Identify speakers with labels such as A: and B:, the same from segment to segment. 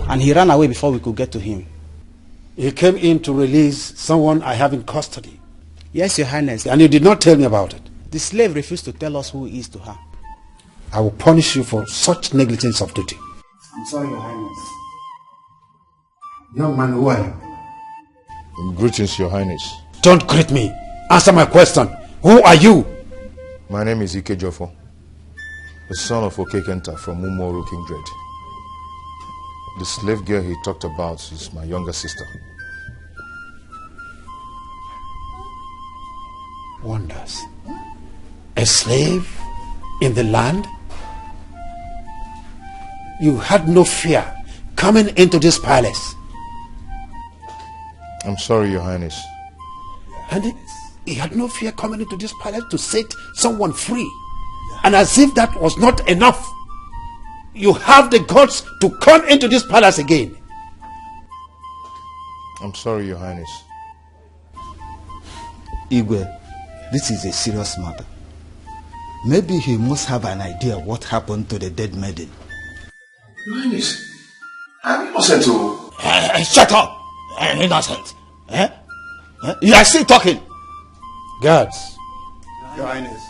A: And he ran away before we could get to him.
B: He came in to release someone I have in custody.
A: Yes, Your Highness.
B: And you did not tell me about it.
A: The slave refused to tell us who he is to her.
B: I will punish you for such negligence of duty.
A: I'm sorry, Your Highness.
B: Young man, who are you?
C: Greetings, Your Highness.
B: Don't greet me. Answer my question. Who are you?
C: My name is Ike Jofo, the son of Okekenta from Umoru Kindred. The slave girl he talked about is my younger sister.
B: Wonders. A slave in the land? You had no fear coming into this palace.
C: I'm sorry, Your Highness.
B: And he had no fear coming into this palace to set someone free. And as if that was not enough, you have the guts to come into this palace again.
C: I'm sorry, Your Highness.
D: Igwe, this is a serious matter. Maybe he must have an idea what happened to the dead maiden.
C: Your Highness, I'm innocent too.
D: Shut up! I'm innocent. You are still talking.
B: Guards,
D: Your Highness.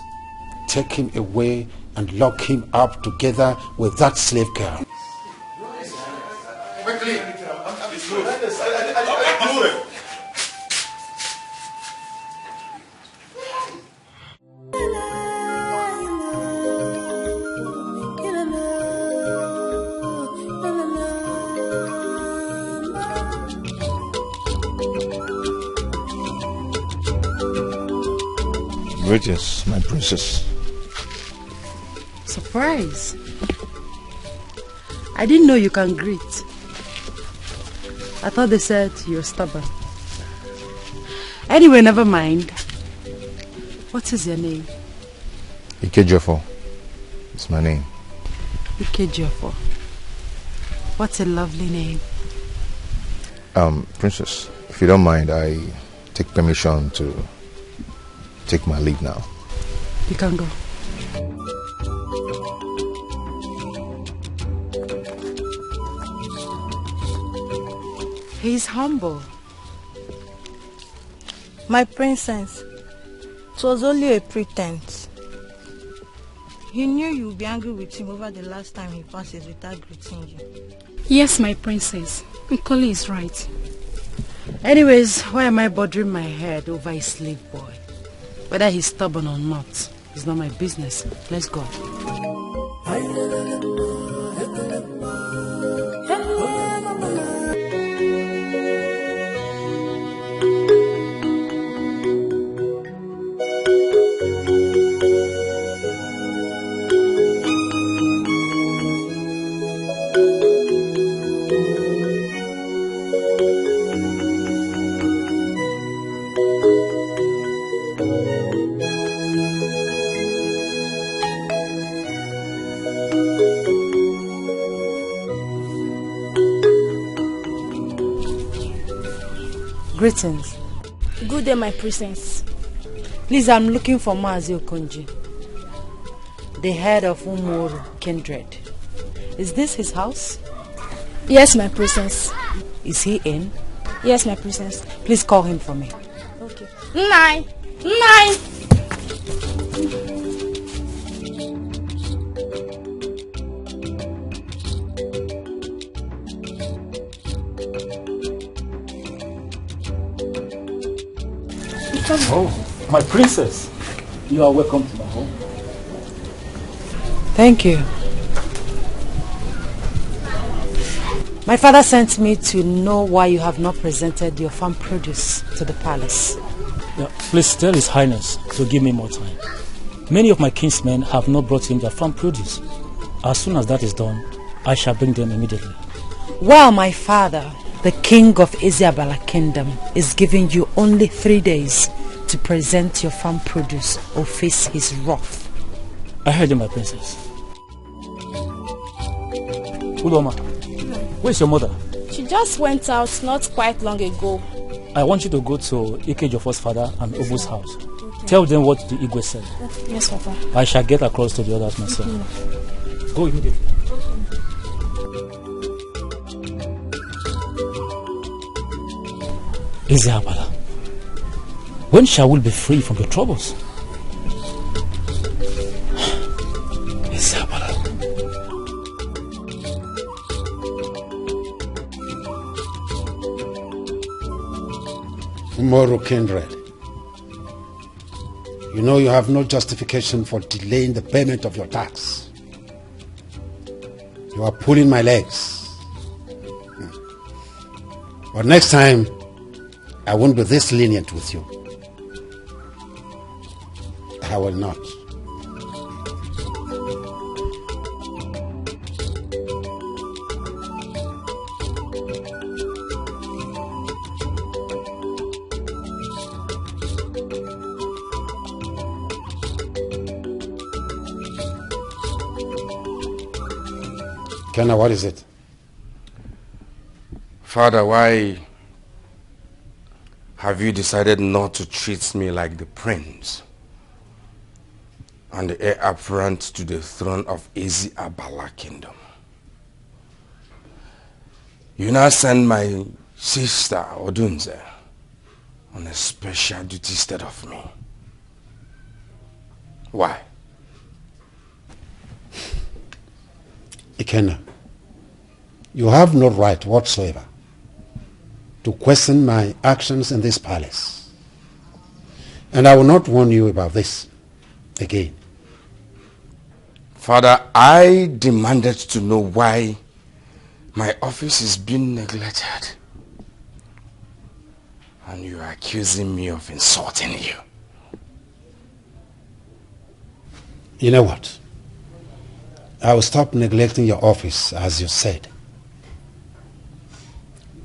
B: take him away and lock him up together with that slave girl.
C: Quickly. Greetings, my princess.
E: Surprise. I didn't know you can greet. I thought they said you're stubborn. Anyway, never mind. What is your name?
C: Ikejofo. It's my name.
E: Ikejofo. What a lovely name.
C: Princess, if you don't mind, I take permission to take my leave now.
E: You can go. He's humble.
F: My princess, it was only a pretense. He knew you would be angry with him over the last time he passes without greeting you.
G: Yes, my princess. Nkoli is right.
E: Anyways, why am I bothering my head over a slave boy? Whether he's stubborn or not, it's not my business. Let's go. Greetings.
F: Good day, my princess.
E: Please, I'm looking for Mazi Okonji, the head of Umoru Kindred. Is this his house?
F: Yes, my princess.
E: Is he in?
F: Yes, my princess.
E: Please call him for me.
F: Okay. Nai! Nai!
H: Oh, my princess. You are welcome to my home.
E: Thank you. My father sent me to know why you have not presented your farm produce to the palace.
H: Yeah, please tell His Highness to give me more time. Many of my kinsmen have not brought in their farm produce. As soon as that is done, I shall bring them immediately.
E: Well, my father, the king of Abala kingdom, is giving you only 3 days to present your farm produce or face his wrath.
H: I heard you, my princess. Uloma, where's your mother?
F: She just went out not quite long ago.
H: I want you to go to Ike Jofo's father and Obu's house. Tell them what the Igwe said.
G: Yes, Papa.
H: I shall get across to the others myself. Go immediately. Abala, when shall we be free from your troubles? Abala.
B: Tomorrow, kindred. You know you have no justification for delaying the payment of your tax. You are pulling my legs. But next time, I won't be this lenient with you. I will not. Kenna, what is it?
I: Father, why have you decided not to treat me like the prince and the heir apparent to the throne of Abala kingdom? You now send my sister Odunze on a special duty instead of me. Why?
B: Ikenna, you have no right whatsoever to question my actions in this palace. And I will not warn you about this again.
I: Father, I demanded to know why my office is being neglected. And you are accusing me of insulting you.
B: You know what? I will stop neglecting your office, as you said,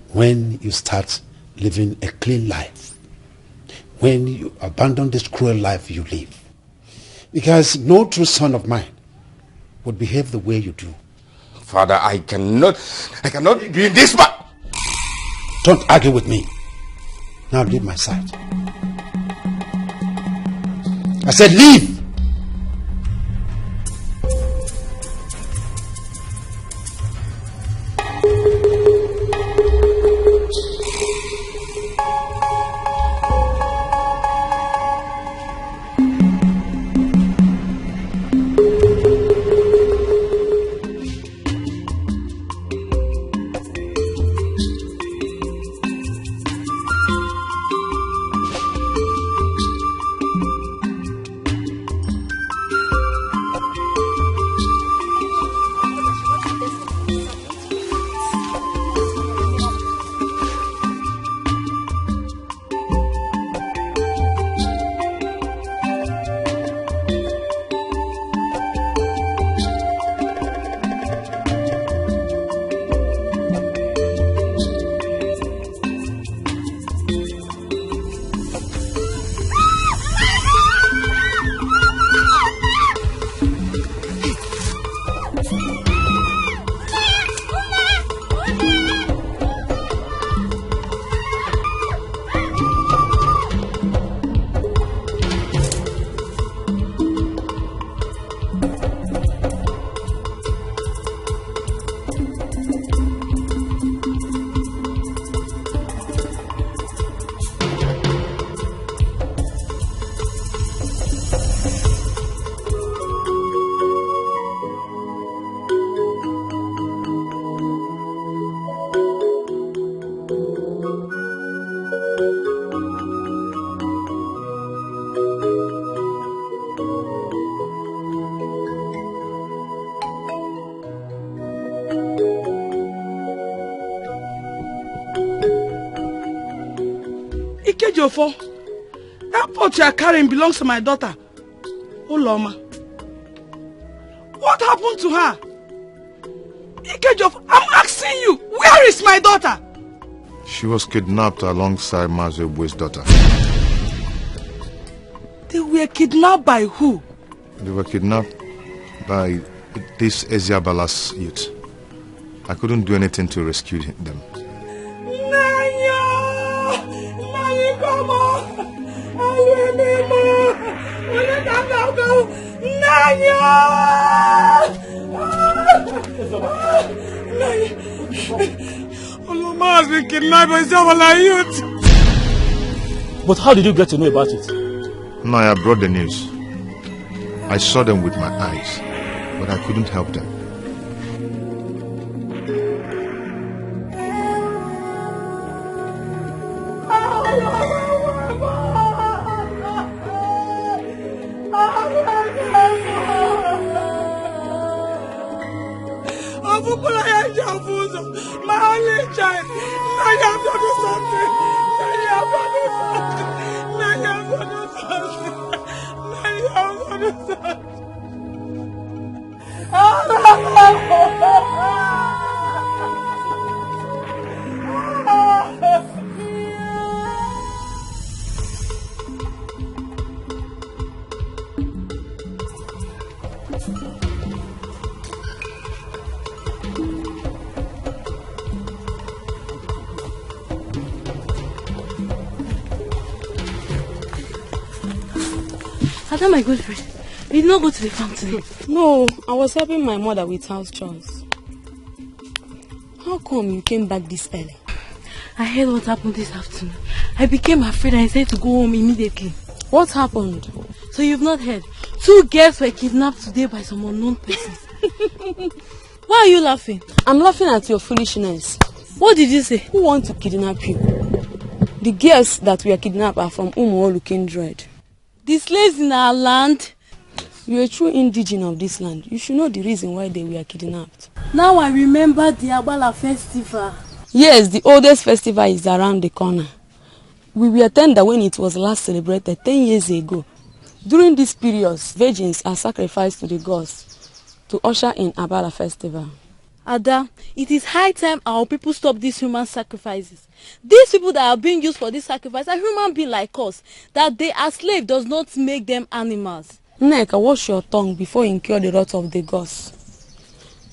B: when you start living a clean life, when you abandon this cruel life you live. Because no true son of mine would behave the way you do.
I: Father, I cannot be in this man.
B: Don't argue with me. Now leave my side. I said leave!
J: That pot you are carrying belongs to my daughter, Uloma. What happened to her? Ikejofo, I'm asking you, where is my daughter?
C: She was kidnapped alongside Mazwebu's daughter.
J: They were kidnapped by who?
C: They were kidnapped by this Abala's youth. I couldn't do anything to rescue them.
J: Oloma has been kidnapped by Zabala youth.
H: But how did you get to know about it?
C: No, I brought the news. I saw them with my eyes, but I couldn't help them.
J: My only child. Now you have to do something. Now you have to do something. Now you have to do something. Now you have to do something.
K: Ada, my good friend, you did not go to the farm today.
G: No, I was helping my mother with house chores. How come you came back this early?
K: I heard what happened this afternoon. I became afraid and I said to go home immediately.
G: What happened?
K: So you've not heard? 2 girls were kidnapped today by some unknown persons. Why are you laughing?
G: I'm laughing at your foolishness.
K: What did you say?
G: Who wants to kidnap you? The girls that were kidnapped are from Umuolu Kindred.
K: The slaves in our land?
G: You're a true indigene of this land. You should know the reason why they were kidnapped.
K: Now I remember the Abala festival.
G: Yes, the oldest festival is around the corner. We were tender when it was last celebrated 10 years ago. During this period, virgins are sacrificed to the gods to usher in Abala festival.
K: Ada, it is high time our people stop these human sacrifices. These people that are being used for this sacrifice are human beings like us. That they are slaves does not make them animals.
G: Nneka, wash your tongue before you incur the wrath of the gods.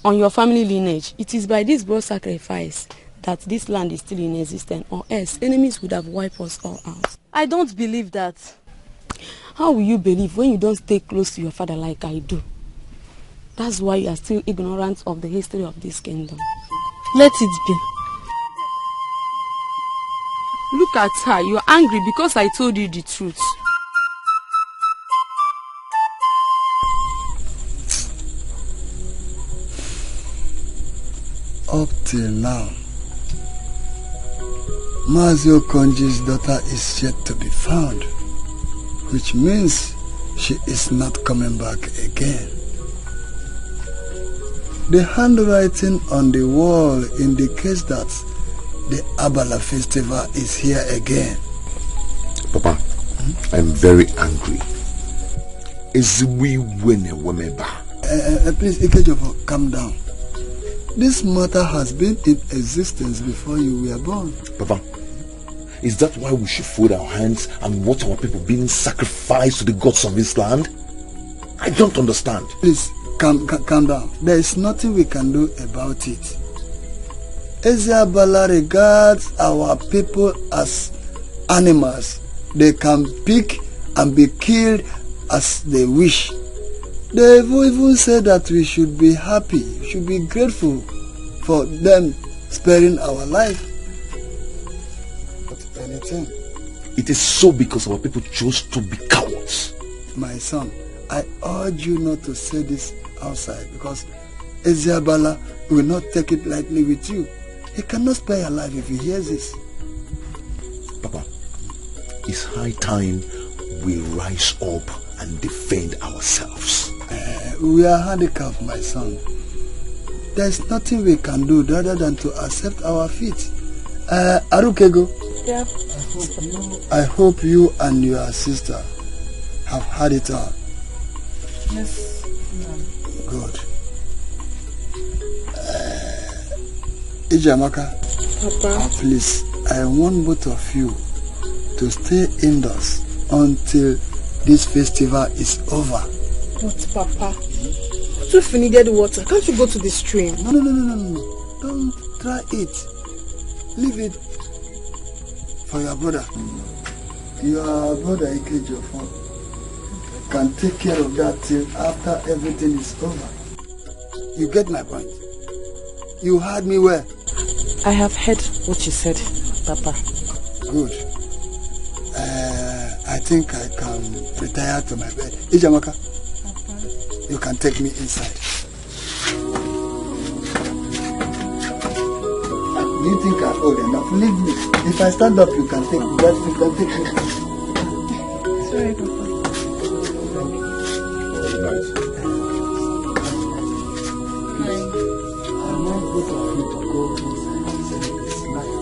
G: On your family lineage, it is by this broad sacrifice that this land is still in existence, or else enemies would have wiped us all out.
K: I don't believe that.
G: How will you believe when you don't stay close to your father like I do? That's why you are still ignorant of the history of this kingdom.
K: Let it be.
G: Look at her. You are angry because I told you the truth.
L: Up till now, Mazio Konji's daughter is yet to be found, which means she is not coming back again. The handwriting on the wall indicates that the Abala festival is here again.
M: Papa, I'm very angry.
L: Please, Ikejofo, calm down. This matter has been in existence before you were born.
M: Papa, is that why we should fold our hands and watch our people being sacrificed to the gods of this land? I don't understand.
L: Please, calm down. There is nothing we can do about it. Abala regards our people as animals. They can pick and be killed as they wish. They even say that we should be happy, we should be grateful for them sparing our life. But anything.
M: It is so because our people chose to be cowards.
L: My son, I urge you not to say this outside because Abala will not take it lightly with you. He cannot spare your life if he hears this.
M: Papa, it's high time we rise up and defend ourselves.
L: We are handicapped, my son. There is nothing we can do other than to accept our fate. Arukego.
G: Yeah.
L: I hope you and your sister have had it all.
G: Yes, ma'am.
L: Good. Ijamaka.
G: Papa.
L: Please, I want both of you to stay indoors until this festival is over.
J: But Papa, what if we needed water? Can't you go to the stream?
L: No. Don't try it. Leave it for your brother. Your brother Ikejofo. can take care of that till after everything is over. You get my point? You heard me well.
E: I have heard what you said, Papa.
L: Good. I think I can retire to my bed. Ijamaka, Papa, you can take me inside. You think I'm old enough? Leave me. If I stand up, you can take me. You can take me.
F: Sorry, Papa.
L: I'm not good of you to go inside and say it's night.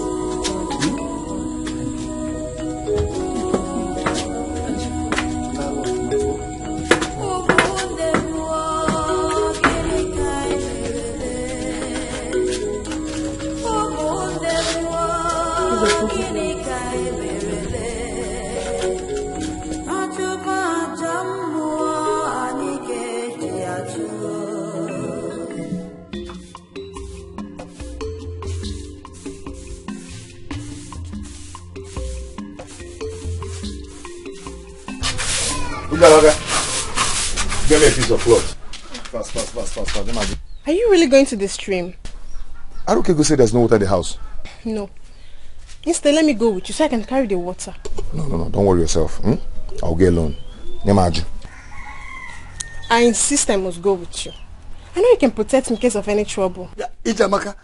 C: Get me a piece of cloth. Fast.
F: Are you really going to the stream?
C: Aruke go say there's no water in the house.
F: No. Instead, let me go with you so I can carry the water.
C: No. Don't worry yourself. I'll get alone. Nemaju.
F: I insist I must go with you. I know you can protect me in case of any trouble.
L: Ijamaka,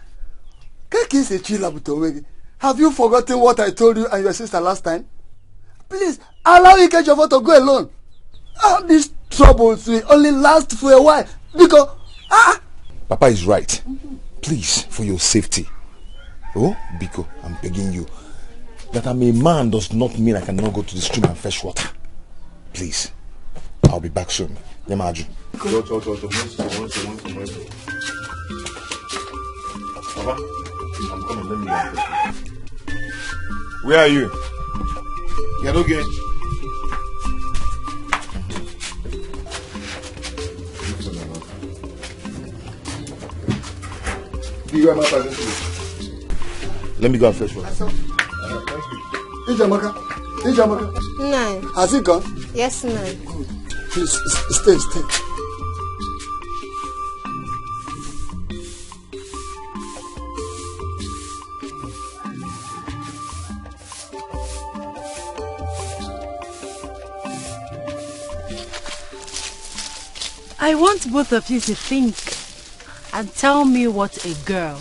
L: have you forgotten what I told you and your sister last time? Please, allow Ikejofor to go alone. All these troubles will only last for a while. Because,
C: Papa is right. Please, for your safety. Oh, Biko, I'm begging you. That I'm a man does not mean I cannot go to the stream and fetch water. Please. I'll be back soon. Nemaju. Papa, I'm coming. Let me go. Where are you? You're okay. Let me go and fetch water.
L: Ijamaka.
F: 9.
L: Has it gone?
F: Yes, 9.
L: Good. Please, stay.
E: I want both of you to think and tell me what a girl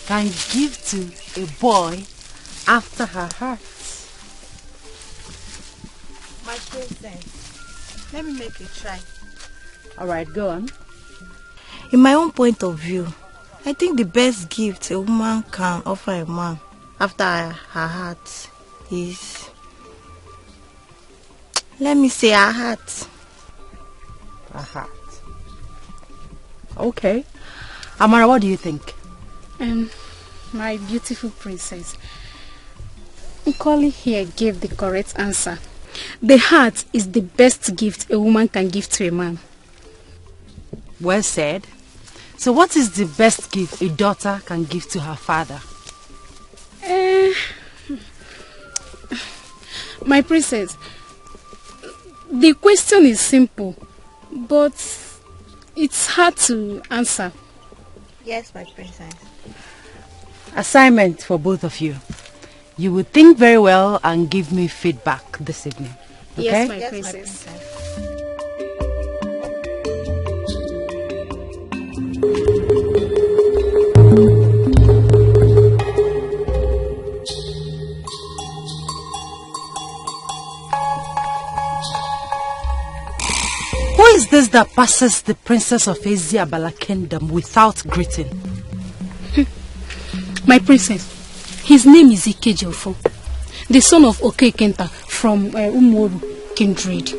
E: can give to a boy after her heart.
F: My princess, let me make a try.
E: Alright, go on.
F: In my own point of view, I think the best gift a woman can offer a man after her heart is, let me say, her heart.
E: Her heart. Okay. Amara, what do you think?
N: My beautiful princess, Nkoli here gave the correct answer. The heart is the best gift a woman can give to a man.
E: Well said. So what is the best gift a daughter can give to her father?
N: My princess, the question is simple, but it's hard to answer.
F: Yes, my princess.
E: Assignment for both of you. You will think very well and give me feedback this evening. Okay?
N: Yes, my princess.
E: Who is this that passes the princess of Abala kingdom without greeting?
N: My princess, his name is Ikejofor, the son of Okekenta from Umoru kindred.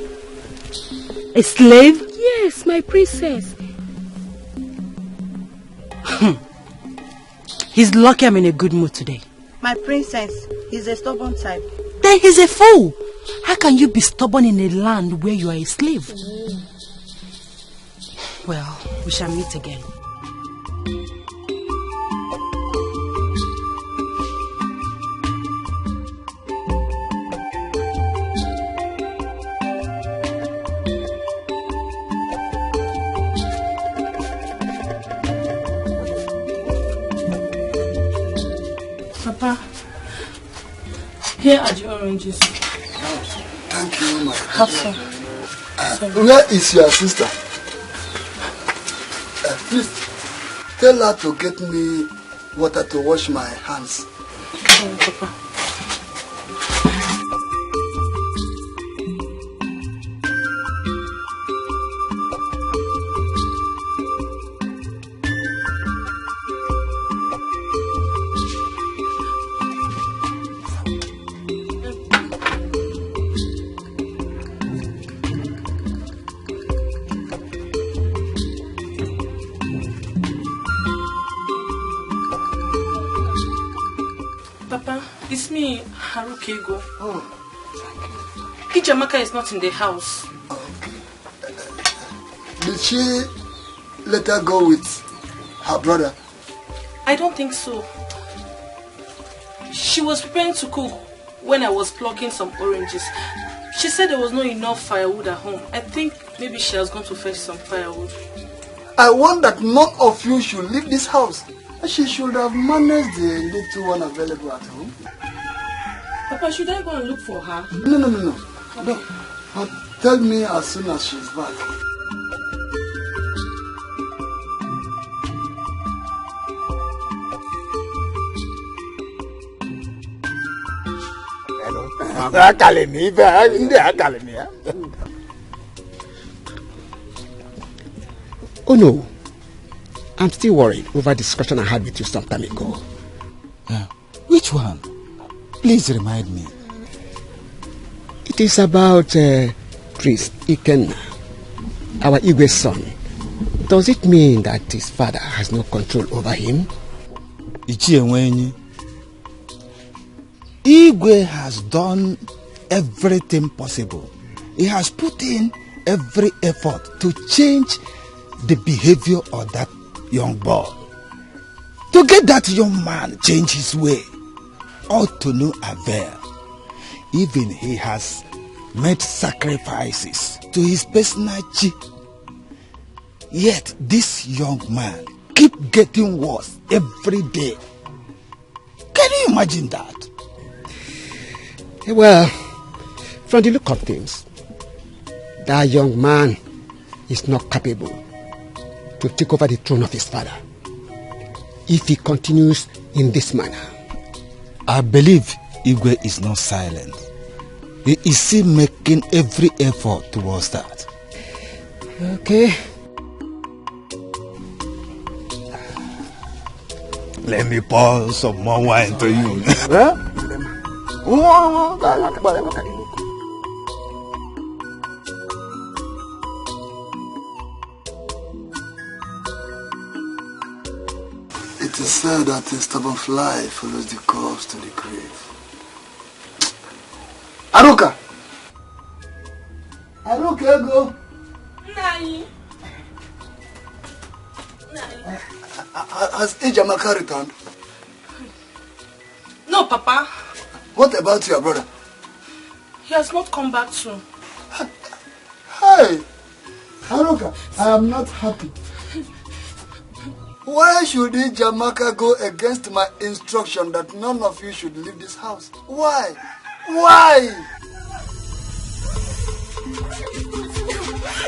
E: A slave?
N: Yes, my princess.
E: He's lucky I'm in a good mood today.
F: My princess, he's a stubborn type.
E: Then he's a fool. How can you be stubborn in a land where you are a slave? Well, we shall meet again.
K: Here are the oranges.
L: Thank you, my
K: Have some.
L: Where is your sister? Please, tell her to get me water to wash my hands.
K: Papa. It's me, Harukego.
L: Oh,
K: Ijamaka is not in the house.
L: Okay. Did she let her go with her brother?
K: I don't think so. She was preparing to cook when I was plucking some oranges. She said there was not enough firewood at home. I think maybe she has gone to fetch some firewood.
L: I want that none of you should leave this house. She should have managed the little one available at home.
K: Papa, should I go and look for her?
L: No. But tell me as soon as she's back.
O: Oh no, I'm still worried over the discussion I had with you some time ago.
D: Which one? Please remind me.
O: It is about Priest Ikenna, our Igwe's son. Does it mean that his father has no control over him?
D: Igwe has done everything possible. He has put in every effort to change the behavior of that young boy. To get that young man change his way, all to no avail. Even he has made sacrifices to his personal chi. Yet this young man keep getting worse every day. Can you imagine that?
O: Well, from the look of things, that young man is not capable to take over the throne of his father if he continues in this manner.
D: I believe Igwe is not silent. He is still making every effort towards that.
O: Okay.
D: Let me pour some more wine to you.
L: It is said that a stubborn fly follows the corpse to the grave. Aruka! Aruka, go!
K: Nai!
L: Has Ijamaka returned?
K: No, Papa.
L: What about your brother?
K: He has not come back soon.
L: Hey! Haruka, I am not happy. Why should Ijamaka go against my instruction that none of you should leave this house? Why? Why?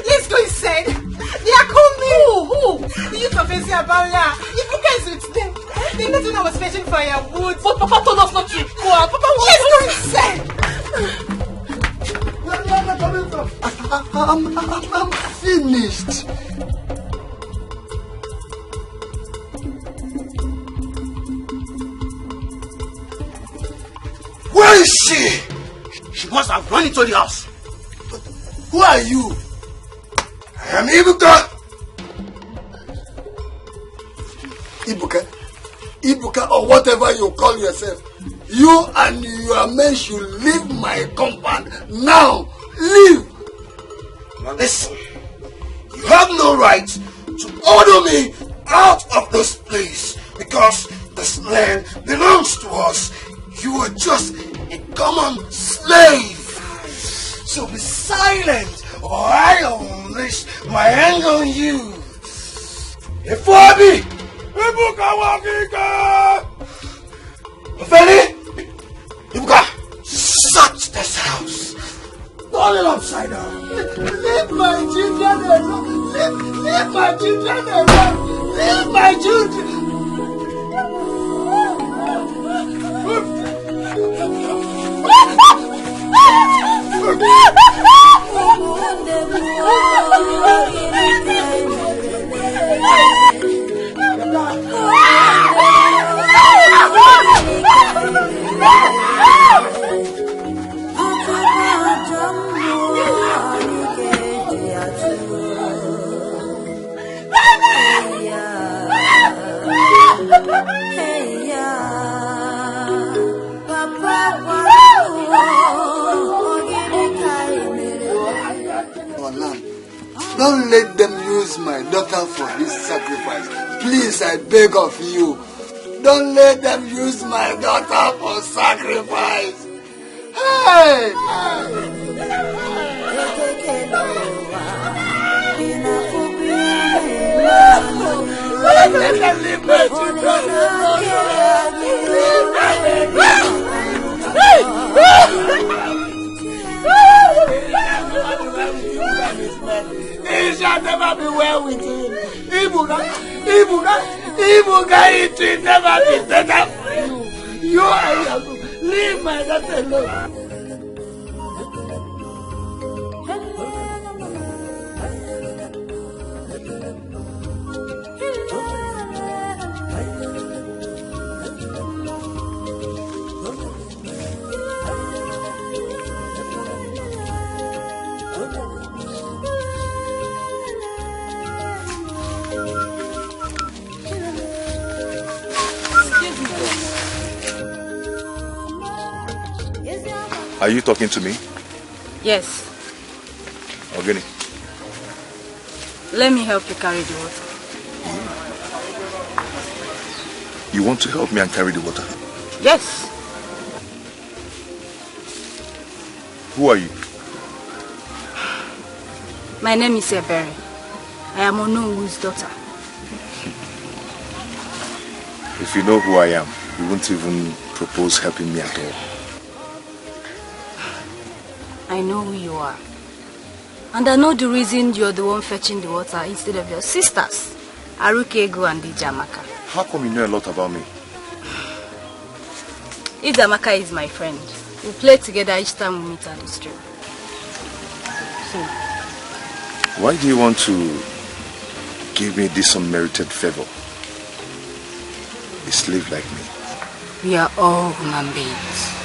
J: Let's go inside. They are coming. Who? The youth of Abala. Ibuka is with them. They not know I was fetching firewood. But Papa told us not to go out. Papa, let's go inside.
L: Where are you coming from? I'm finished.
B: Where is she? She must have run into the house.
L: But who are you?
B: I am Ibuka.
L: Ibuka or whatever you call yourself. You and your men should leave my compound now. Leave.
B: Now listen. You have no right to order me out of this place because this land belongs to us. You are just a common slave. So be silent or I'll unleash my anger on you. Ifobi! Ibuka Wakika! Ofeli! Ibuka!
L: this house. Turn it upside down. Leave my children alone. Leave my children alone. Leave my children. Don't let them use my daughter for this sacrifice. Please, I beg of you. Don't let them use my daughter for sacrifice. Hey! Let them leave my It shall never be well with him. Evil guy, it will never be better for you. You are your good. Leave my daughter alone.
C: Are you talking to me?
F: Yes.
C: Ogini.
F: Let me help you carry the water.
C: You want to help me and carry the water?
F: Yes.
C: Who are you?
F: My name is Ebere. I am Onowu's daughter.
C: If you know who I am, you won't even propose helping me at all.
F: I know who you are. And I know the reason you're the one fetching the water instead of your sisters, Arukego and Ijamaka.
C: How come you know a lot about me?
F: Ijamaka is my friend. We play together each time we meet at the street. So,
C: why do you want to give me this unmerited favor? A slave like me.
F: We are all human beings.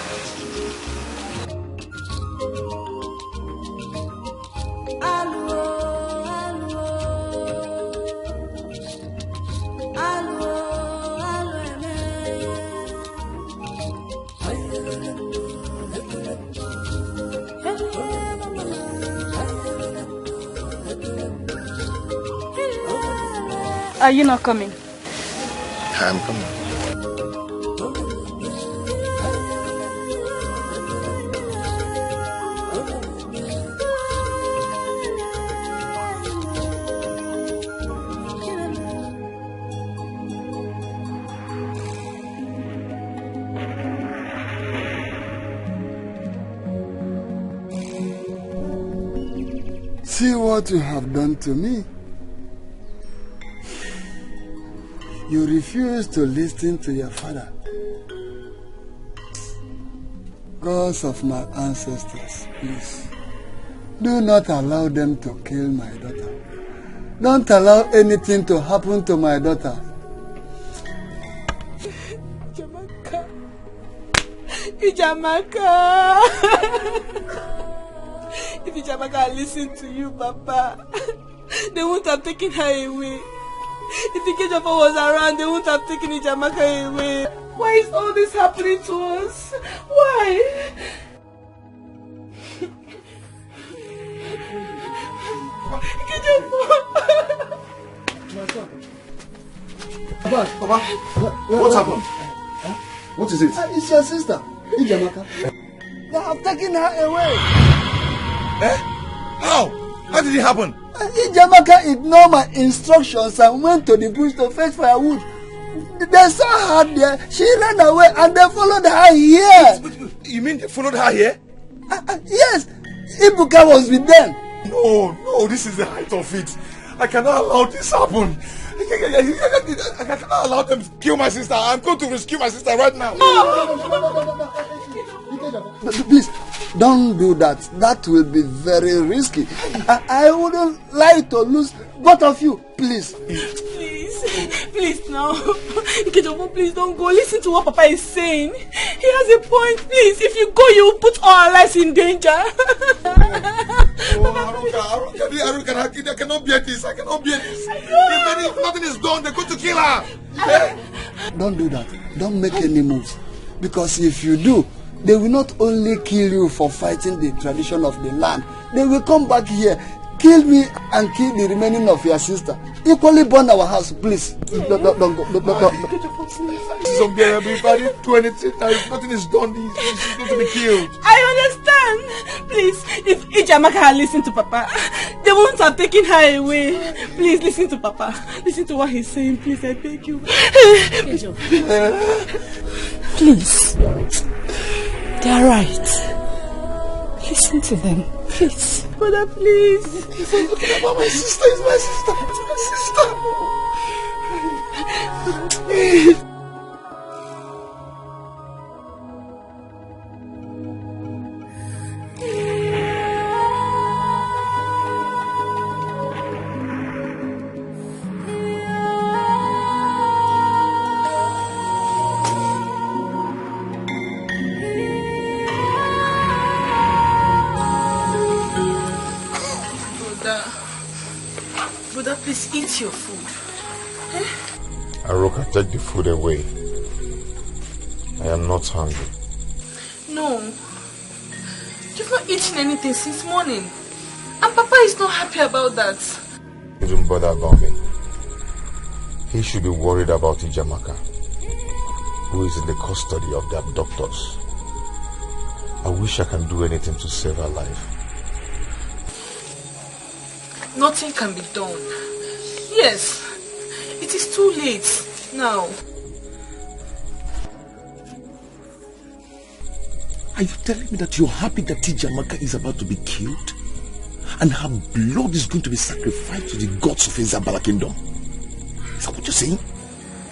K: Are you not coming?
C: I'm coming.
L: See what you have done to me. You refuse to listen to your father. Gods of my ancestors, please, do not allow them to kill my daughter. Don't allow anything to happen to my daughter.
J: Ijamaka! If Ijamaka had listened to you, Papa, they wouldn't have taken her away. If the Ikejofa was around, they wouldn't have taken Ijamaka away. Why is all this happening to us? Why?
C: Papa, what happened? What is it?
L: It's your sister, Ijamaka. They have taken her away.
C: How? How did it happen?
L: Ijamaka ignored my instructions and went to the bush to fetch firewood. They saw her there, she ran away and they followed her here.
C: You mean they followed her here?
L: Yes, Ibuka was with them.
C: No, this is the height of it. I cannot allow this happen. I cannot allow them to kill my sister. I'm going to rescue my sister right now.
L: Please, don't do that. That will be very risky. I wouldn't like to lose both of you. Please.
J: Please now. Ikejobo, please don't go. Listen to what Papa is saying. He has a point. Please, if you go, you will put all our lives in danger.
C: Aruka, I cannot bear this. I cannot bear this. If nothing is done, they're going to kill her.
L: Don't do that. Don't make any moves. Because if you do, they will not only kill you for fighting the tradition of the land, they will come back here, kill me and kill the remaining of your sister. Equally burn our house, please. Don't go.
C: This is unbearable. If I didn't do anything, if nothing is done, he's going to be killed.
J: I understand. Please, if Ijamaka had listened to Papa, they wouldn't have taken her away. Please, listen to Papa. Listen to what he's saying. Please, I beg you.
E: Please. They are right. Listen to them, please.
J: Brother, please.
C: He's talking about my sister. It's my sister. It's my sister.
J: Brother, please eat your food.
C: Aroka, take the food away. I am not hungry.
J: No. You've not eaten anything since morning. And Papa is not happy about that.
C: You don't bother about me. He should be worried about Ijamaka, who is in the custody of the abductors. I wish I can do anything to save her life.
J: Nothing can be done. Yes, it is too late now.
M: Are you telling me that you're happy that Ijamaka is about to be killed? And her blood is going to be sacrificed to the gods of his Abala kingdom? Is that what you're saying?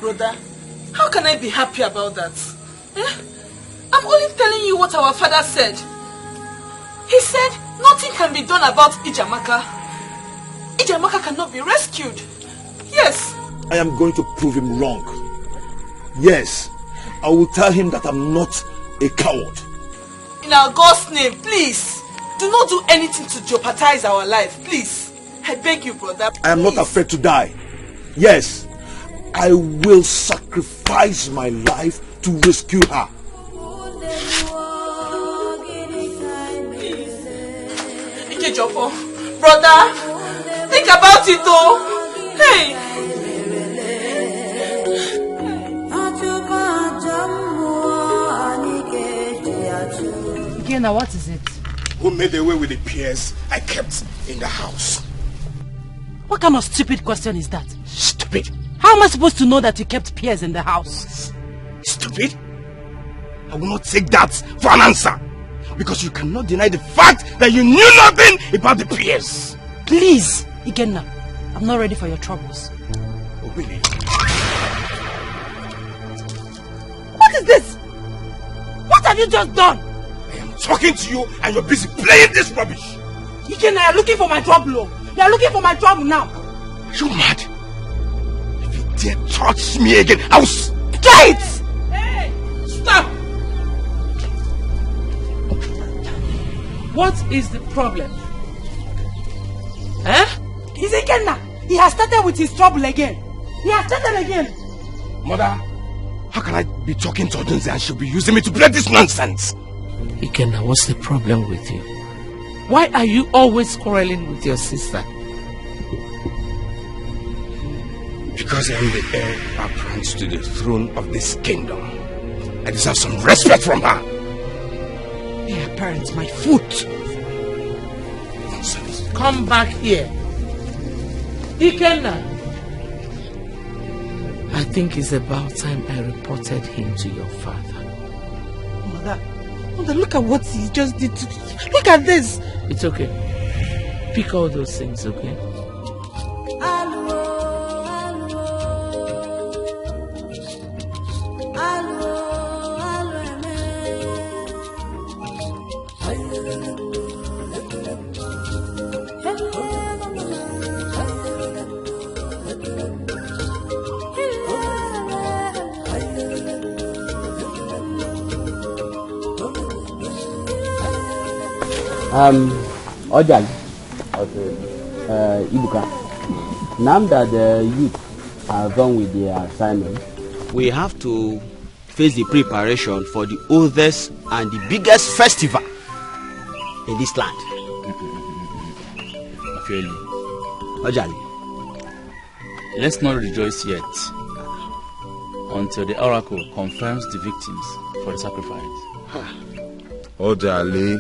J: Brother, how can I be happy about that? I'm only telling you what our father said. He said nothing can be done about Ijamaka. Ijamaka cannot be rescued. Yes.
M: I am going to prove him wrong. Yes, I will tell him that I'm not a coward.
J: In our God's name, please, do not do anything to jeopardize our life, please. I beg you, brother. Please.
M: I am not afraid to die. Yes, I will sacrifice my life to rescue her.
J: Ikejobo, brother, think about it though. Hey.
E: Now what is it?
C: Who made away with the peers I kept in the house?
E: What kind of stupid question is that?
C: Stupid?
E: How am I supposed to know that you kept peers in the house?
C: Stupid? I will not take that for an answer. Because you cannot deny the fact that you knew nothing about the peers.
E: Please, Ikenna, I'm not ready for your troubles.
C: Oh, really?
E: What is this? What have you just done?
C: Talking to you and you're busy playing this rubbish.
E: Ikenna, you're looking for my trouble. You're looking for my trouble now.
C: You're mad. If you dare touch me again, I'll...
E: Straight! Hey! Stop! What is the problem? Huh? It's Ikenna. He has started with his trouble again. He has started again.
C: Mother, how can I be talking to Odunze and she'll be using me to play this nonsense?
P: Ikenna, what's the problem with you? Why are you always quarreling with your sister?
C: Because I am the heir apparent to the throne of this kingdom. I deserve some respect from her.
E: Heir apparent, my foot.
C: Nonsense.
P: Come back here. Ikenna. I think it's about time I reported him to your father.
E: Mother,
P: Mother, look at what he just did to... Look at this. It's okay. Pick all those things, okay?
A: Ojal, Ibuka, now that the youth are done with their assignment, we have to face the preparation for the oldest and the biggest festival in this land. Ojal,
Q: let's not rejoice yet until the oracle confirms the victims for the sacrifice.
I: Ojali,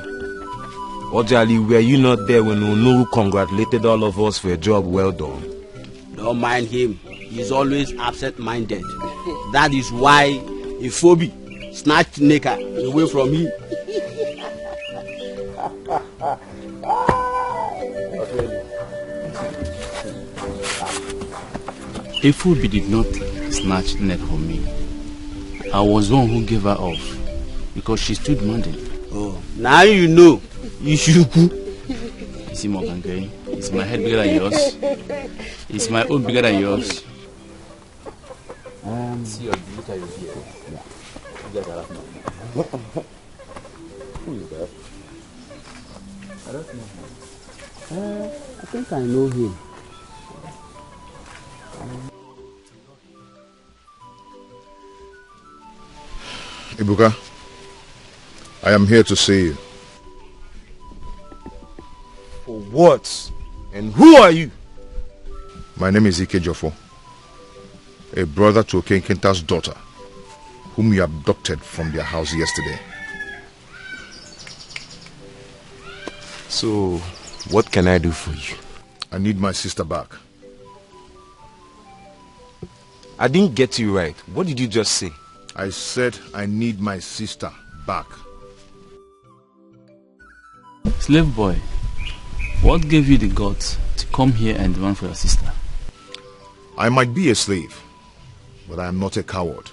I: were you not there when Onuru congratulated all of us for a job well done?
A: Don't mind him. He's always absent-minded. That is why Ifobi snatched Neka away from him.
Q: Ifobi did not snatch Nek from me. I was the one who gave her off because she stood demanding.
A: Oh, now you know. You should go.
Q: You see, Morgan, is my head bigger than yours? Is my own bigger than yours?
A: See your look at your beard. Yeah. You guys are laughing at me. Who is that? I don't know. I think I know him.
R: Ibuka, I am here to see you.
I: For what? And who are you?
R: My name is Ike Jofo, a brother to Okenkinta's daughter, whom you abducted from their house yesterday.
I: So, what can I do for you?
R: I need my sister back.
I: I didn't get you right. What did you just say?
R: I said I need my sister back.
Q: Slave boy, what gave you the guts to come here and demand for your sister?
R: I might be a slave, but I am not a coward.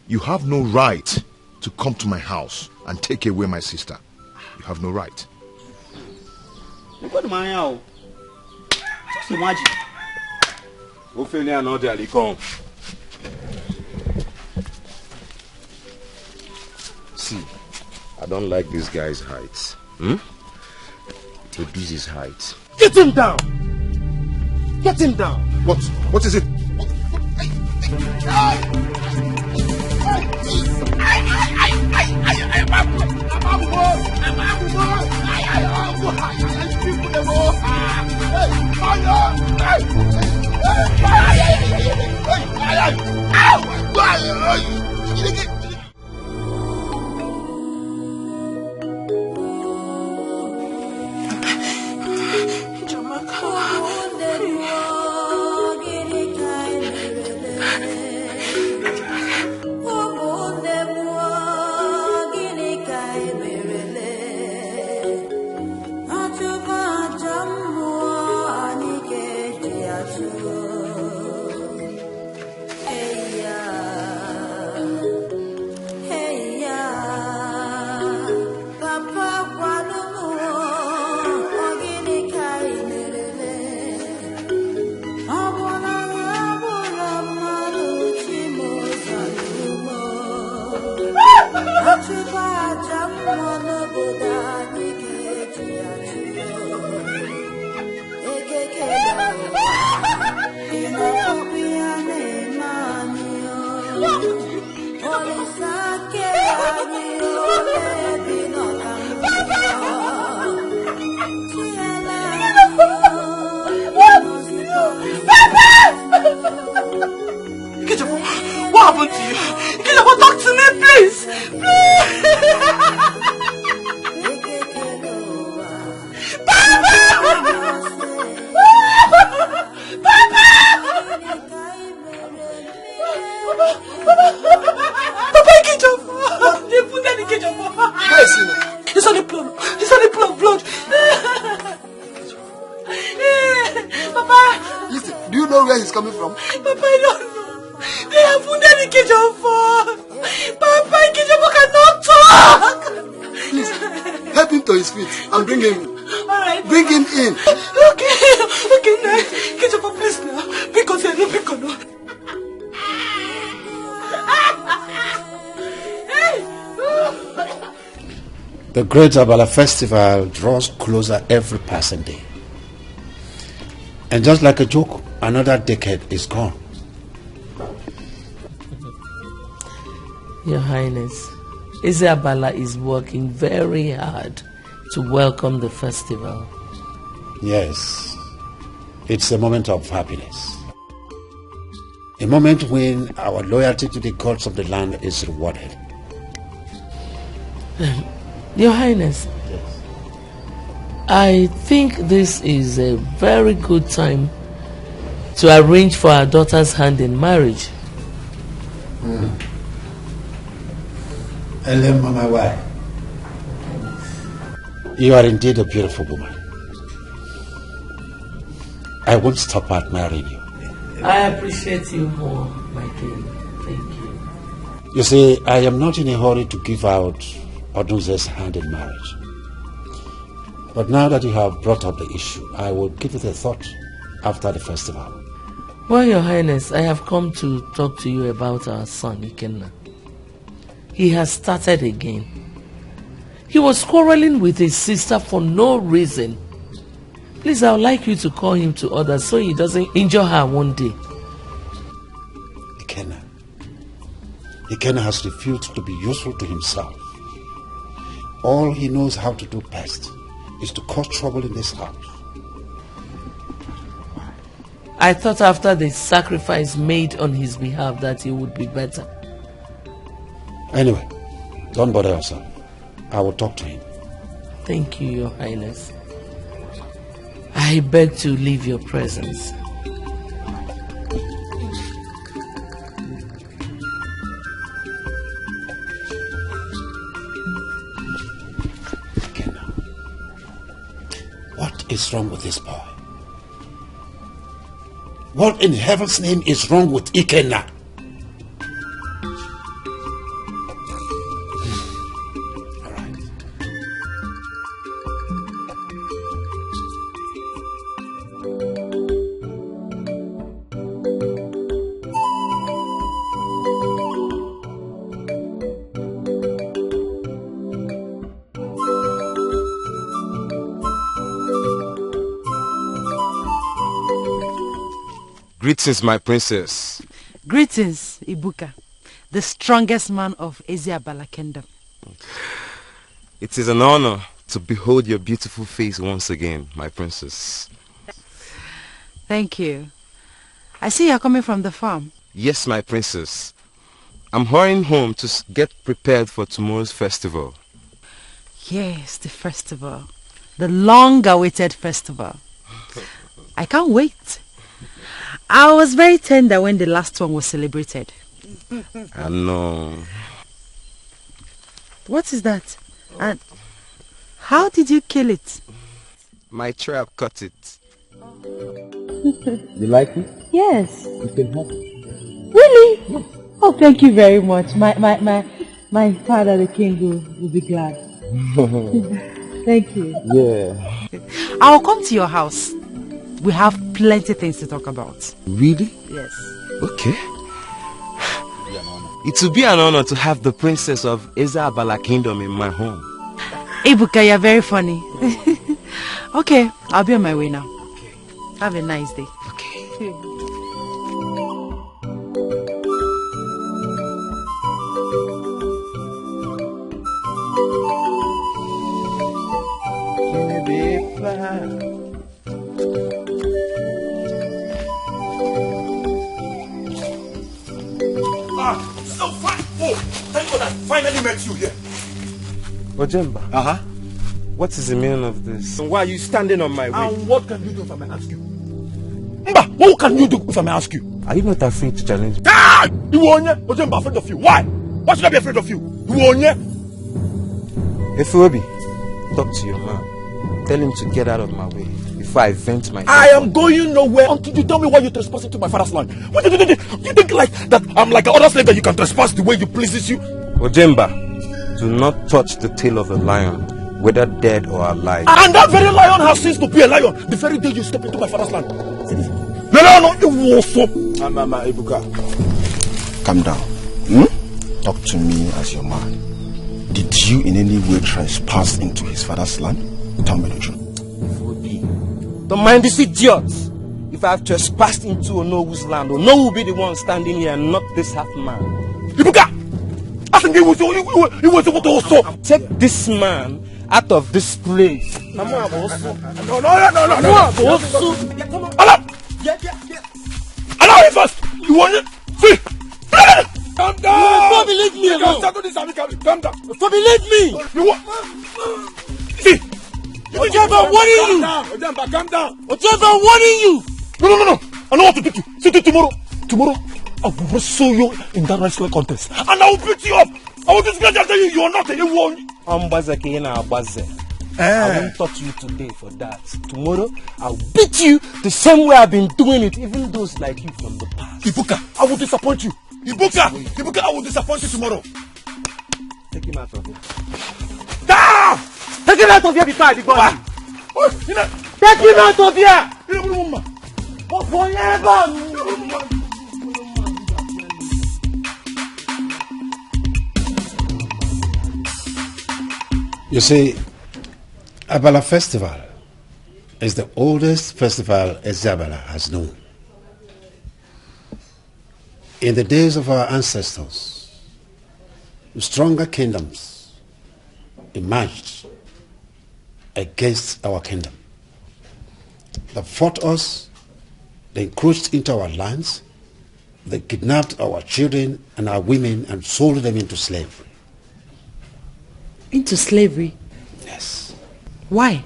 R: You have no right to come to my house and take away my sister. You have no right.
A: Look at my house. Just imagine.
I: See, I don't like this guy's height. Reduce his height.
B: Get him down! Get him down!
R: What is it?
L: know where he's coming from?
J: Papa, I don't know. They have wounded Ikejofo. Papa, Ikejofo cannot talk.
L: Please, help him to his feet and bring him.
J: Alright.
L: Bring him in.
J: Okay, now. Ikejofo, please now. Because I don't pick on.
B: The Great Abala Festival draws closer every passing day. And just like a joke, another decade is gone.
P: Your Highness, Abala is working very hard to welcome the festival.
B: Yes, it's a moment of happiness. A moment when our loyalty to the gods of the land is rewarded.
P: Your Highness, yes. I think this is a very good time to arrange for our daughter's hand in marriage.
B: Hello, Mama, why? You are indeed a beautiful woman. I won't stop admiring you.
P: I appreciate you more, my king. Thank you.
B: You see, I am not in a hurry to give out Oduze's hand in marriage. But now that you have brought up the issue, I will give it a thought after the festival.
P: Well, Your Highness, I have come to talk to you about our son, Ikenna. He has started again. He was quarreling with his sister for no reason. Please, I would like you to call him to order so he doesn't injure her one day.
B: Ikenna has refused to be useful to himself. All he knows how to do best is to cause trouble in this house.
P: I thought after the sacrifice made on his behalf that he would be better.
B: Anyway, don't bother yourself. I will talk to him.
P: Thank you, Your Highness. I beg to leave your presence.
B: What is wrong with this boy? What in heaven's name is wrong with Ikenna?
I: Greetings, my princess.
E: Greetings, Ibuka, the strongest man of Abala Kingdom.
I: It is an honor to behold your beautiful face once again, my princess.
E: Thank you. I see you are coming from the farm.
I: Yes, my princess. I'm hurrying home to get prepared for tomorrow's festival.
E: Yes, the festival. The long-awaited festival. I can't wait. I was very tender when the last one was celebrated.
I: I know.
E: What is that? And how did you kill it?
I: My trap caught it.
E: You like it? Yes.
I: You can have it.
E: Really? Yes. Oh, thank you very much. My father, the king, will be glad. Thank you.
I: Yeah.
E: I'll come to your house. We have plenty things to talk about.
I: Really?
E: Yes.
I: Okay. It will be an honor to have the princess of Abala Kingdom in my home.
E: Ibuka, you're very funny. Okay, I'll be on my way now. Okay. Have a nice day. Okay.
M: So fine. Oh, thank God I finally met you here.
I: Ojemba. What is the meaning of this? And why are you standing on my way?
M: And what can you do if I may ask you? Mba, what can you do if I may ask you?
I: Are you not afraid to challenge me?
M: Ah! You Onye? Ojemba afraid of you. Why? Why should I be afraid of you? You Onye?
I: Efuobi, talk to your man. Tell him to get out of my way before I vent my...
M: I am going nowhere until you tell me why you're trespassing to my father's land. What you think like that I'm like another slave that you can trespass the way you pleases you?
I: Ojemba, do not touch the tail of a lion, whether dead or alive.
M: And that very lion has ceased to be a lion the very day you step into my father's land.
C: Mama Ebuka, calm down. Talk to me as your man. Did you in any way trespass into his father's land? Tell me the truth.
I: Don't mind this idiot. If I have trespassed into Onowu's land, Onowu will be the one standing here and not this half man.
M: Ibuka! I think he was also.
I: Take this man out of this place.
M: No.
I: Allow!
M: Allow him first! You want it? See! Calm down!
I: You will believe me alone!
M: Calm down!
I: Believe me!
M: You want... See!
I: Ojemba, I'm warning you!
M: Ojemba, calm down!
I: Ojemba, I'm warning you!
M: No! I know what to do to you. See tomorrow. Tomorrow, I will wrestle you in that wrestling contest. And I will beat you up! I will disgrace you and tell you you are not anyone.
I: I won't touch you today for that. Tomorrow, I'll beat you the same way I've been doing it, even those like you from the past.
M: Ibuka, I will disappoint you. Ibuka, I will disappoint you tomorrow.
I: Take him out of here.
M: Take him out of here before I begone.
I: Take him out of here!
B: You see, Abala Festival is the oldest festival Abala has known. In the days of our ancestors, stronger kingdoms emerged against our kingdom. They fought us, they encroached into our lands, they kidnapped our children and our women and sold them into slavery.
E: Into slavery?
B: Yes.
E: Why?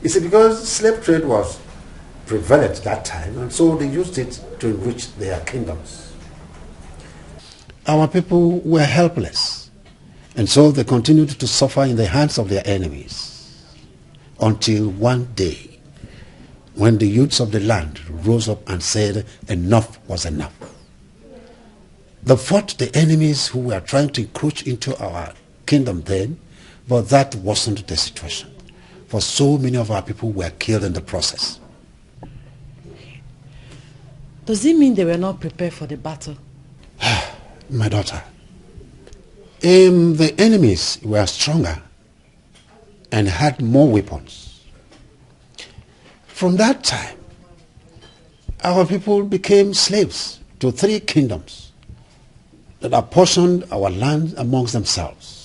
B: You see, because slave trade was prevalent that time, and so they used it to enrich their kingdoms. Our people were helpless, and so they continued to suffer in the hands of their enemies, until one day, when the youths of the land rose up and said enough was enough. They fought the enemies who were trying to encroach into our kingdom then, but that wasn't the situation, for so many of our people were killed in the process.
E: Does it mean they were not prepared for the battle?
B: My daughter, the enemies were stronger and had more weapons. From that time, our people became slaves to 3 kingdoms that apportioned our land amongst themselves.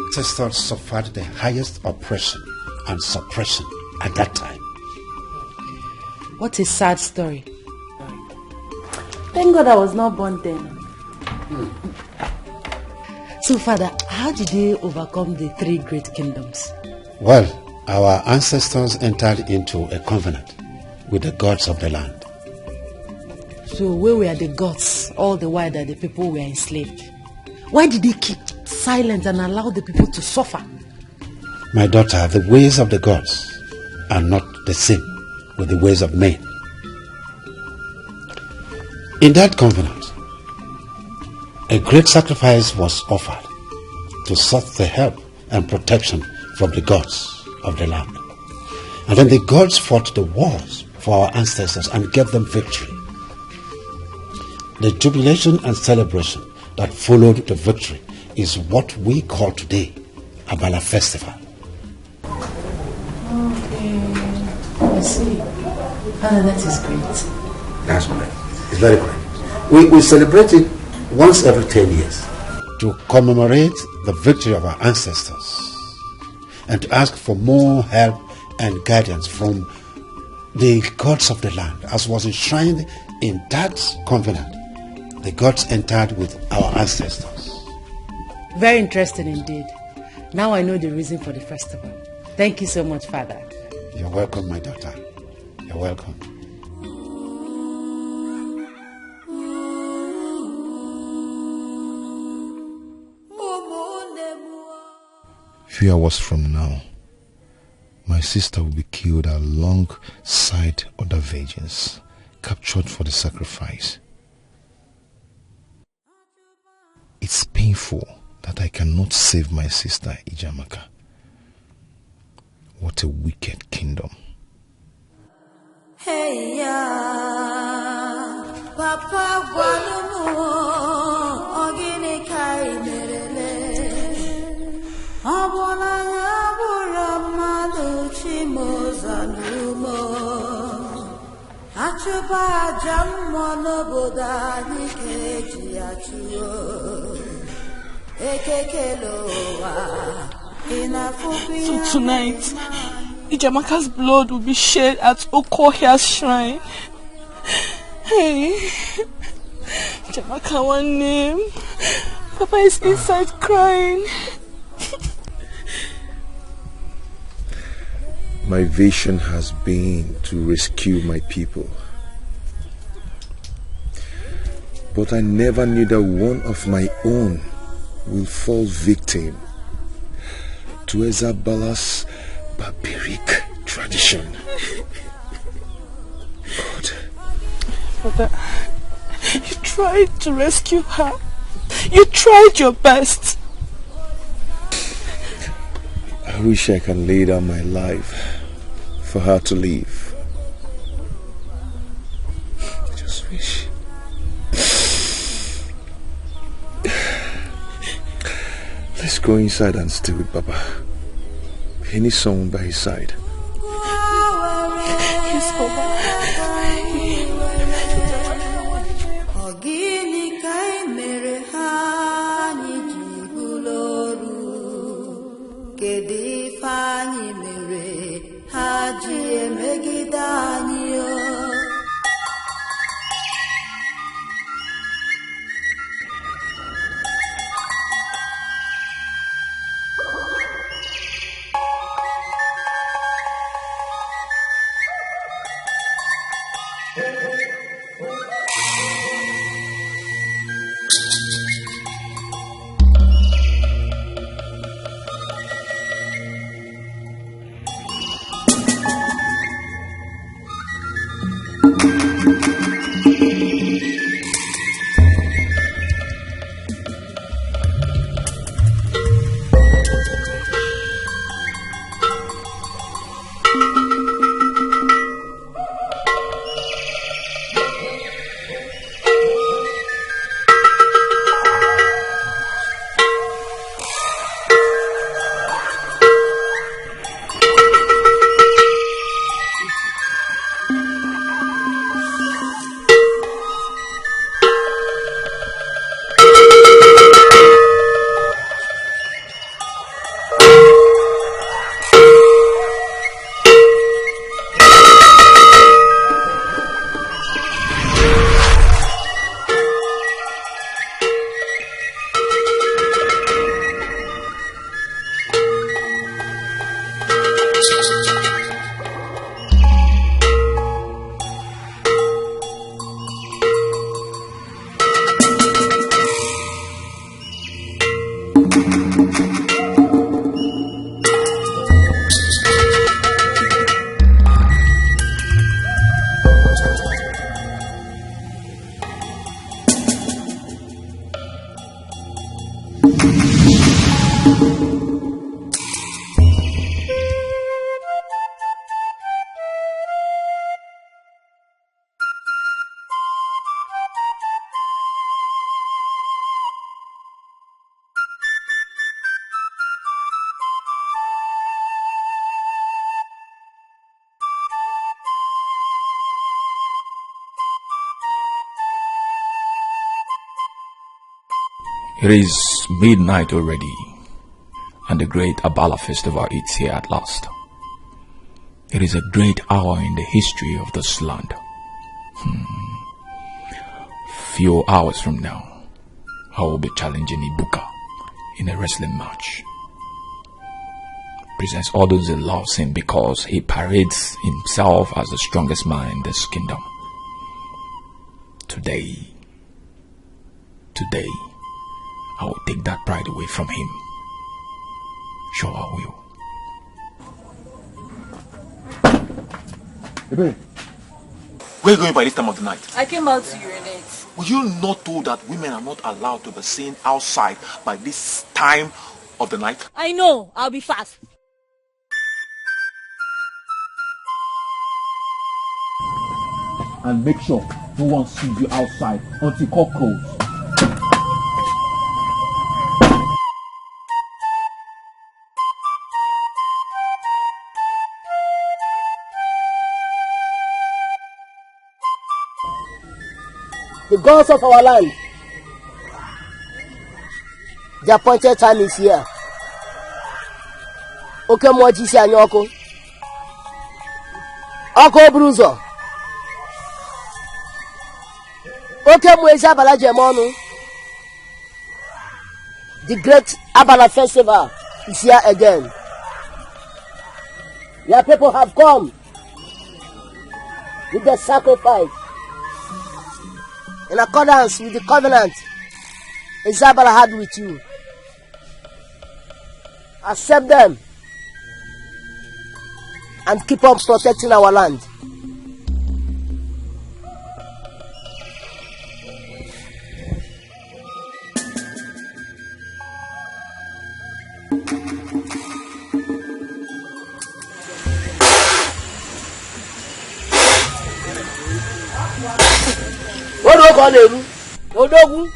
B: Ancestors suffered the highest oppression and suppression at that time.
E: What a sad story. Thank God I was not born then. So, Father, how did they overcome the 3 great kingdoms?
B: Well, our ancestors entered into a covenant with the gods of the land.
E: So, where were the gods all the while that the people were enslaved? Why did they keep silent and allow the people to suffer?
B: My daughter, the ways of the gods are not the same with the ways of men. In that covenant, a great sacrifice was offered to sought the help and protection from the gods of the land. And then the gods fought the wars for our ancestors and gave them victory. The jubilation and celebration that followed the victory is what we call today Abala Festival.
E: Okay, I see. Father, that is great.
B: That's great. It's very great. We celebrate it once every 10 years to commemorate the victory of our ancestors and to ask for more help and guidance from the gods of the land, as was enshrined in that covenant. The gods entered with our ancestors.
E: Very interesting indeed. Now I know the reason for the festival. Thank you so much, Father.
B: You're welcome, my daughter. You're welcome.
R: few hours from now, my sister will be killed alongside other virgins captured for the sacrifice. It's painful that I cannot save my sister Ijamaka. What a wicked kingdom.
S: Hey ya, Papa Guanumu, Ogini Kai Merele, Abona Yabura Maduchi Mozanumo, Achuba Jamono Boda Nikeji Achuo, Ekekeloa.
J: So tonight, Ijamaka's blood will be shed at Okohia's shrine. Hey, Ijamaka, one name. Papa is inside crying.
R: My vision has been to rescue my people. But I never knew that one of my own will fall victim to Abala's barbaric tradition. God.
J: Father, you tried to rescue her. You tried your best.
R: I wish I can lay down my life for her to live. I just wish. Let's go inside and stay with Papa. He needs someone by his side.
J: Yes, Papa.
T: It is midnight already, and the great Abala festival is here at last. It is a great hour in the history of this land. Few hours from now, I will be challenging Ibuka in a wrestling match. Presents others in loves him because he parades himself as the strongest man in this kingdom. Today, I will take that pride away from him. Sure I will.
M: Where are you going by this time of the night?
J: I came out to urinate.
M: Were you not told that women are not allowed to be seen outside by this time of the night?
K: I know. I'll be fast.
U: And make sure no one sees you outside until cock crows.
V: The gods of our land, the appointed time is here. Okay, Mojisi Anyoko. Oko Bruzo. Okay, Mweza Abala Jemonu. The great Abala festival is here again. Your people have come with the sacrifice in accordance with the covenant Abala had with you. Accept them and keep on protecting our land. Odogun.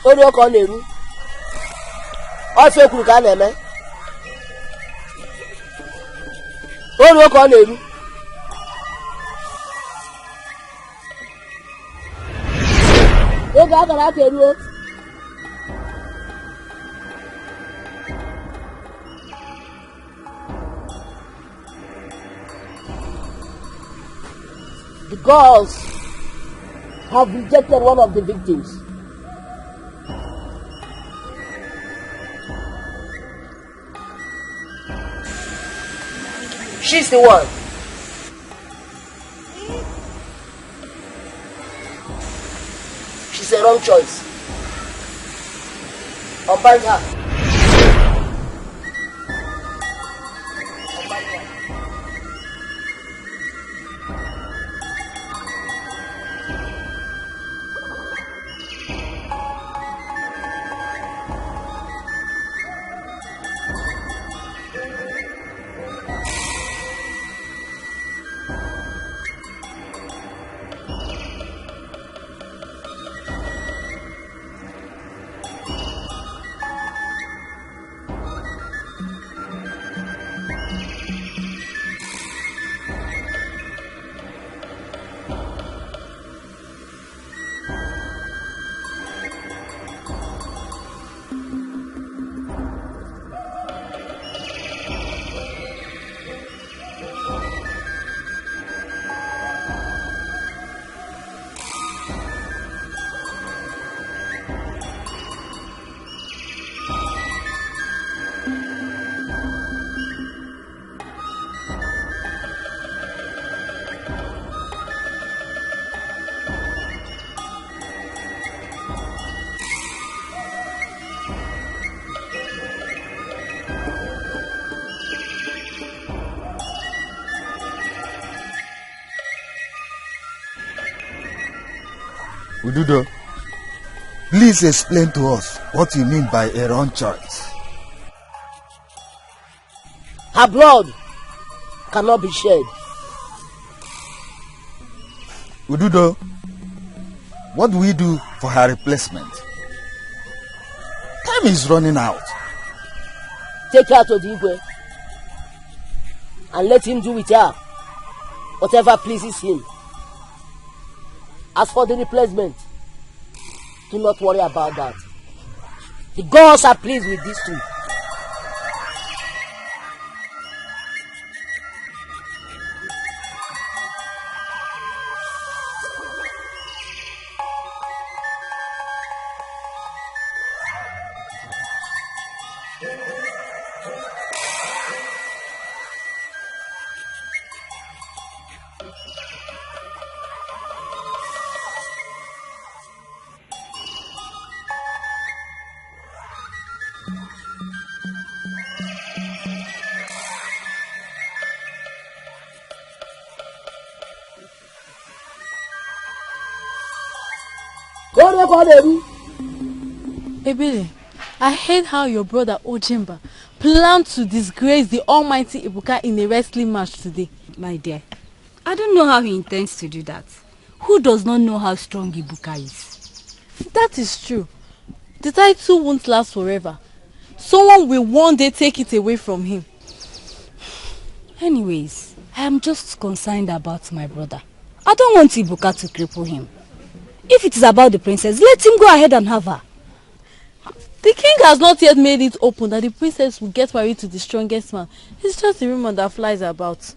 V: Odo ko neru. O fe kuru ka na eme. Odo ko neru. O ga gara keru o. The gods have rejected one of the victims. She's the one. She's a wrong choice. Unbind her.
D: Ududo, please explain to us what you mean by a wrong choice.
V: Her blood cannot be shed.
D: Ududo, what do we do for her replacement? Time is running out.
V: Take her to Dikeh and let him do with her whatever pleases him. As for the replacement, do not worry about that. The gods are pleased with these two.
K: Ebele, I heard how your brother Ojimba planned to disgrace the almighty Ibuka in a wrestling match today.
G: My dear, I don't know how he intends to do that. Who does not know how strong Ibuka is?
K: That is true. The title won't last forever. Someone will one day take it away from him.
G: Anyways, I am just concerned about my brother. I don't want Ibuka to cripple him. If it is about the princess, let him go ahead and have her.
K: The king has not yet made it open that the princess will get married to the strongest man. It's just a rumor that flies about.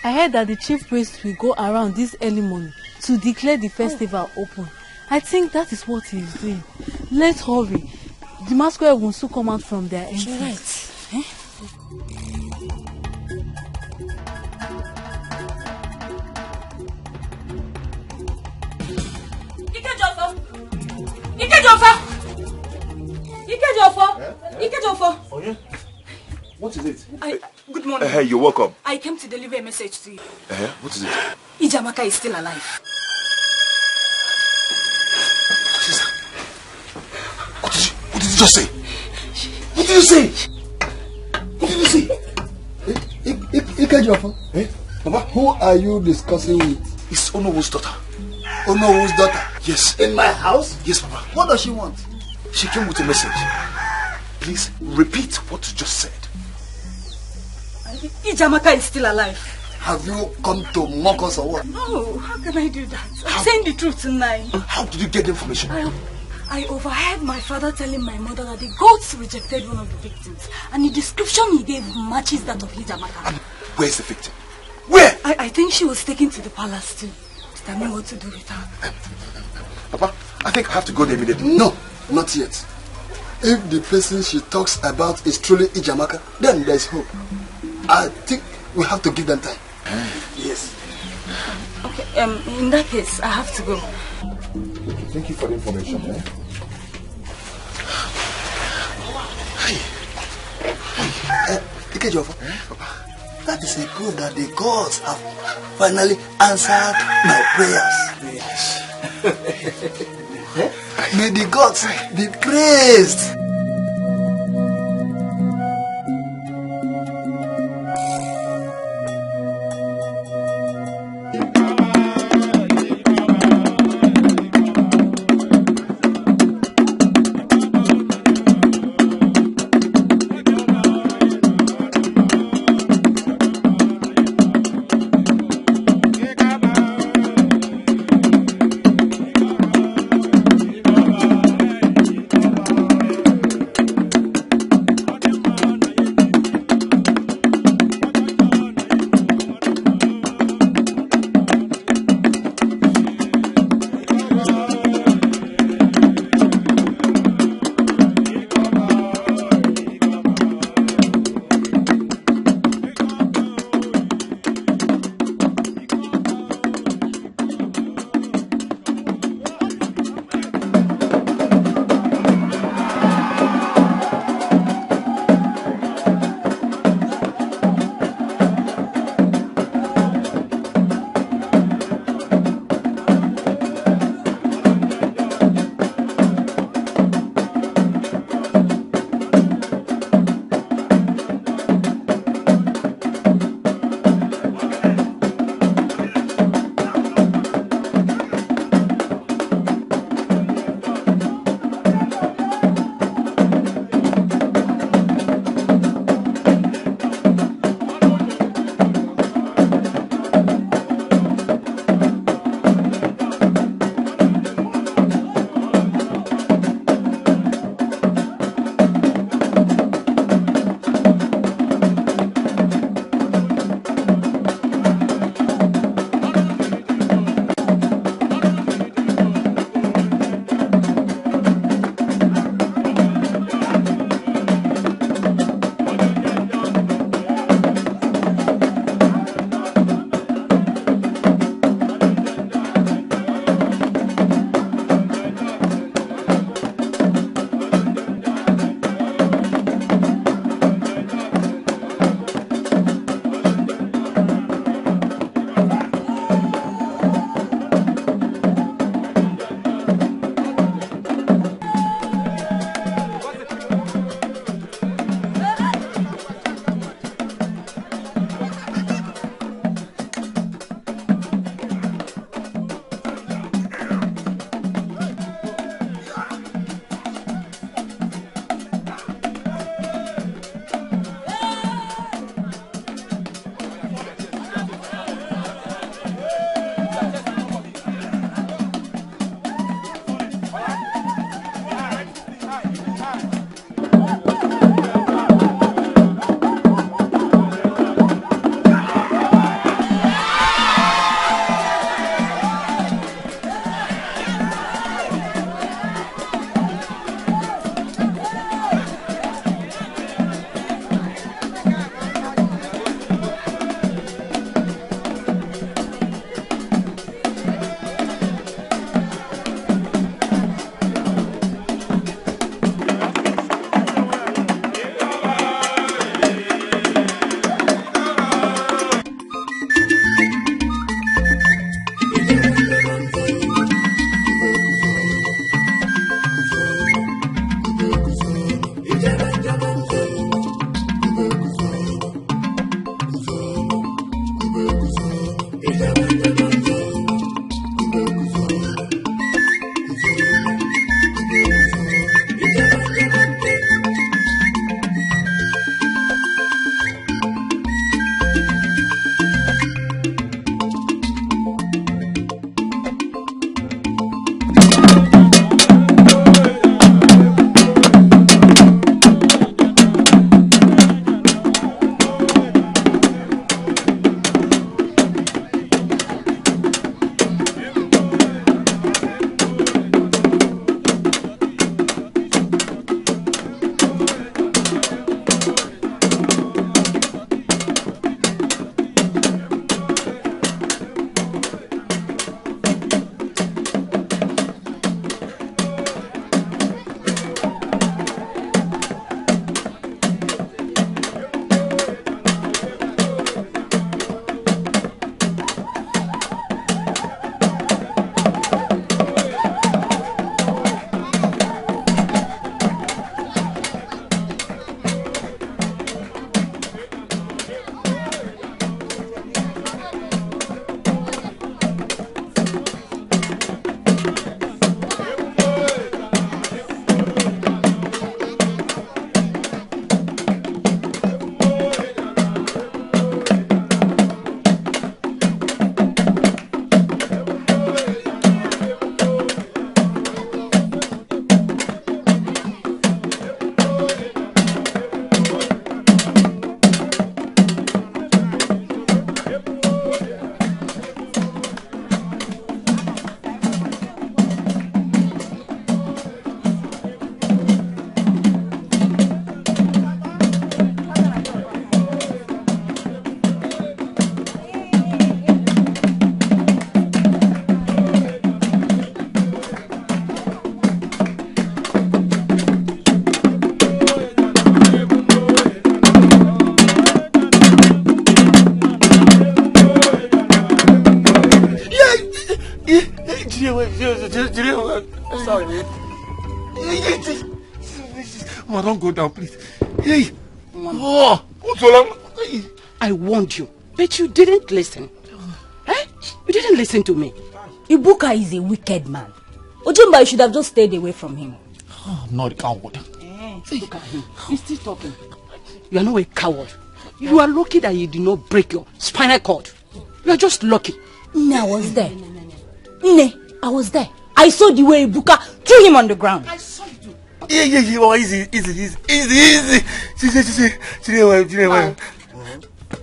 K: I heard that the chief priest will go around this early morning to declare the festival open. I think that is what he is doing. Let's hurry. The masquerade will soon come out from their entrance.
G: Right.
H: Ikejofo! Oh yeah? What is it?
J: Good morning.
H: Hey, you're welcome.
J: I came to deliver a message to you.
H: What is it?
J: Ijamaka is still alive.
H: What did you just say? What did you say? What did you say?
L: Ikejofo.
H: Papa?
L: Who are you discussing with?
H: It's Onowu's daughter.
L: Onowu's daughter?
H: Yes.
L: In my house?
H: Yes, Papa.
L: What does she want?
H: She came with a message. Please repeat what you just said.
J: Ijamaka is still alive.
L: Have you come to mock us or what?
J: No, how can I do that? I'm saying the truth tonight.
H: How did you get the information?
J: I overheard my father telling my mother that the goats rejected one of the victims, and the description he gave matches that of Ijamaka.
H: And where's the victim? Where?
J: I think she was taken to the palace too. Tell me what to do with her.
H: Papa, I think I have to go there immediately.
L: No, not yet. If the person she talks about is truly Ijamaka, then there's hope. I think we have to give them time. Yes.
J: Okay, in that case, I have to go.
H: Thank you for the information.
L: Ikejofo, that is a proof that the gods have finally answered my prayers. Yes. May the gods be praised.
V: Sorry.
H: Mama, don't go down, please. Hey.
V: Oh, I warned you, but you didn't listen. Eh? You didn't listen to me.
G: Ibuka is a wicked man. Ojimba, you should have just stayed away from him.
H: I'm not a coward.
V: Look at him. He's still talking. You are not a coward. You are lucky that you did not break your spinal cord. You are just lucky.
G: I was there. I was there. I saw the way Ibuka threw him on the ground.
V: I saw you too.
H: Yeah, easy.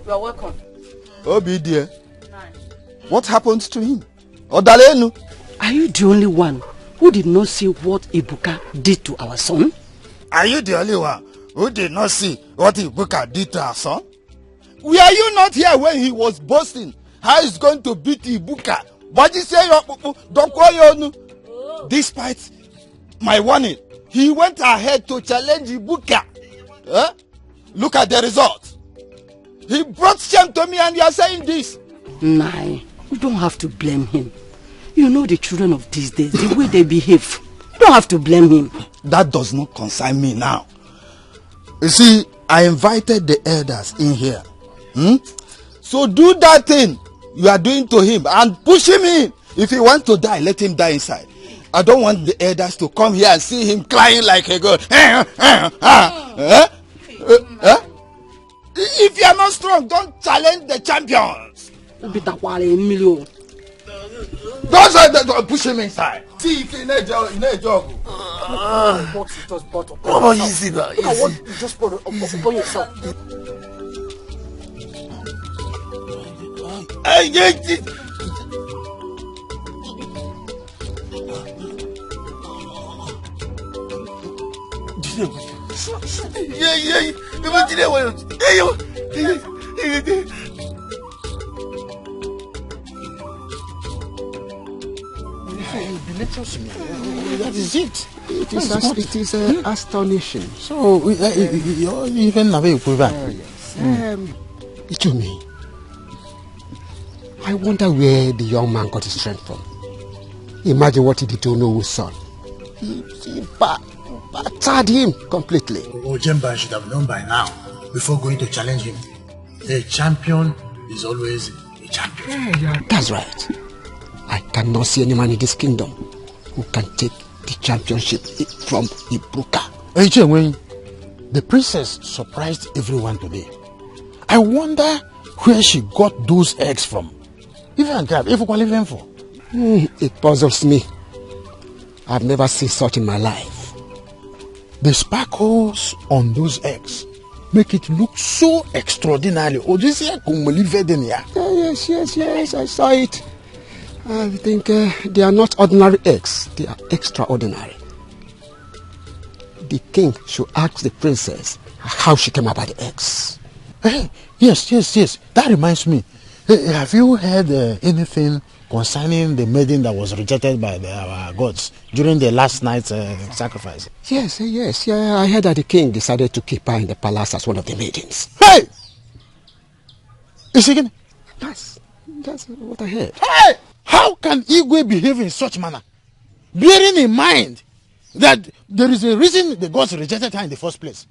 V: You are welcome.
D: Obi dear. What happened to him? Odalenu.
V: Are you the only one who did not see what Ibuka did to our son?
D: Are you the only one who did not see what Ibuka did to our son? Were you not here when he was boasting how he's going to beat Ibuka? What you say? Despite my warning, he went ahead to challenge Ibuka. Look at the result. He brought shame to me and you are saying this.
V: Nah, you don't have to blame him. You know the children of these days, the way they behave. You don't have to blame him.
D: That does not concern me now. You see, I invited the elders in here. So do that thing you are doing to him and push him in. If he wants to die, let him die inside. I don't want the elders to come here and see him crying like a girl. If you are not strong, don't challenge the champions. Don't push him inside. See, if you need job.
H: Oh, easy, bro. Easy.
V: Just put it upon yourself.
B: That is it. It is astonishing.
H: So, you're even away with that.
B: To me, I wonder where the young man got his strength from. Imagine what he did to Onowo's son. He battered him completely.
N: Ojemba should have known by now, before going to challenge him. A champion is always a champion.
B: Yeah. That's right. I cannot see any man in this kingdom who can take the championship from Ibuka.
N: The princess surprised everyone today. I wonder where she got those eggs from.
B: It puzzles me. I've never seen such in my life.
N: The sparkles on those eggs make it look so extraordinary.
B: Yes, I saw it. I think they are not ordinary eggs. They are extraordinary. The king should ask the princess how she came about the eggs.
N: Yes. That reminds me. Have you heard anything concerning the maiden that was rejected by our gods during the last night's sacrifice?
B: Yes. I heard that the king decided to keep her in the palace as one of the maidens.
N: Hey! Is she gonna?
B: That's what I heard.
N: Hey! How can Igwe behave in such manner? Bearing in mind that there is a reason the gods rejected her in the first place.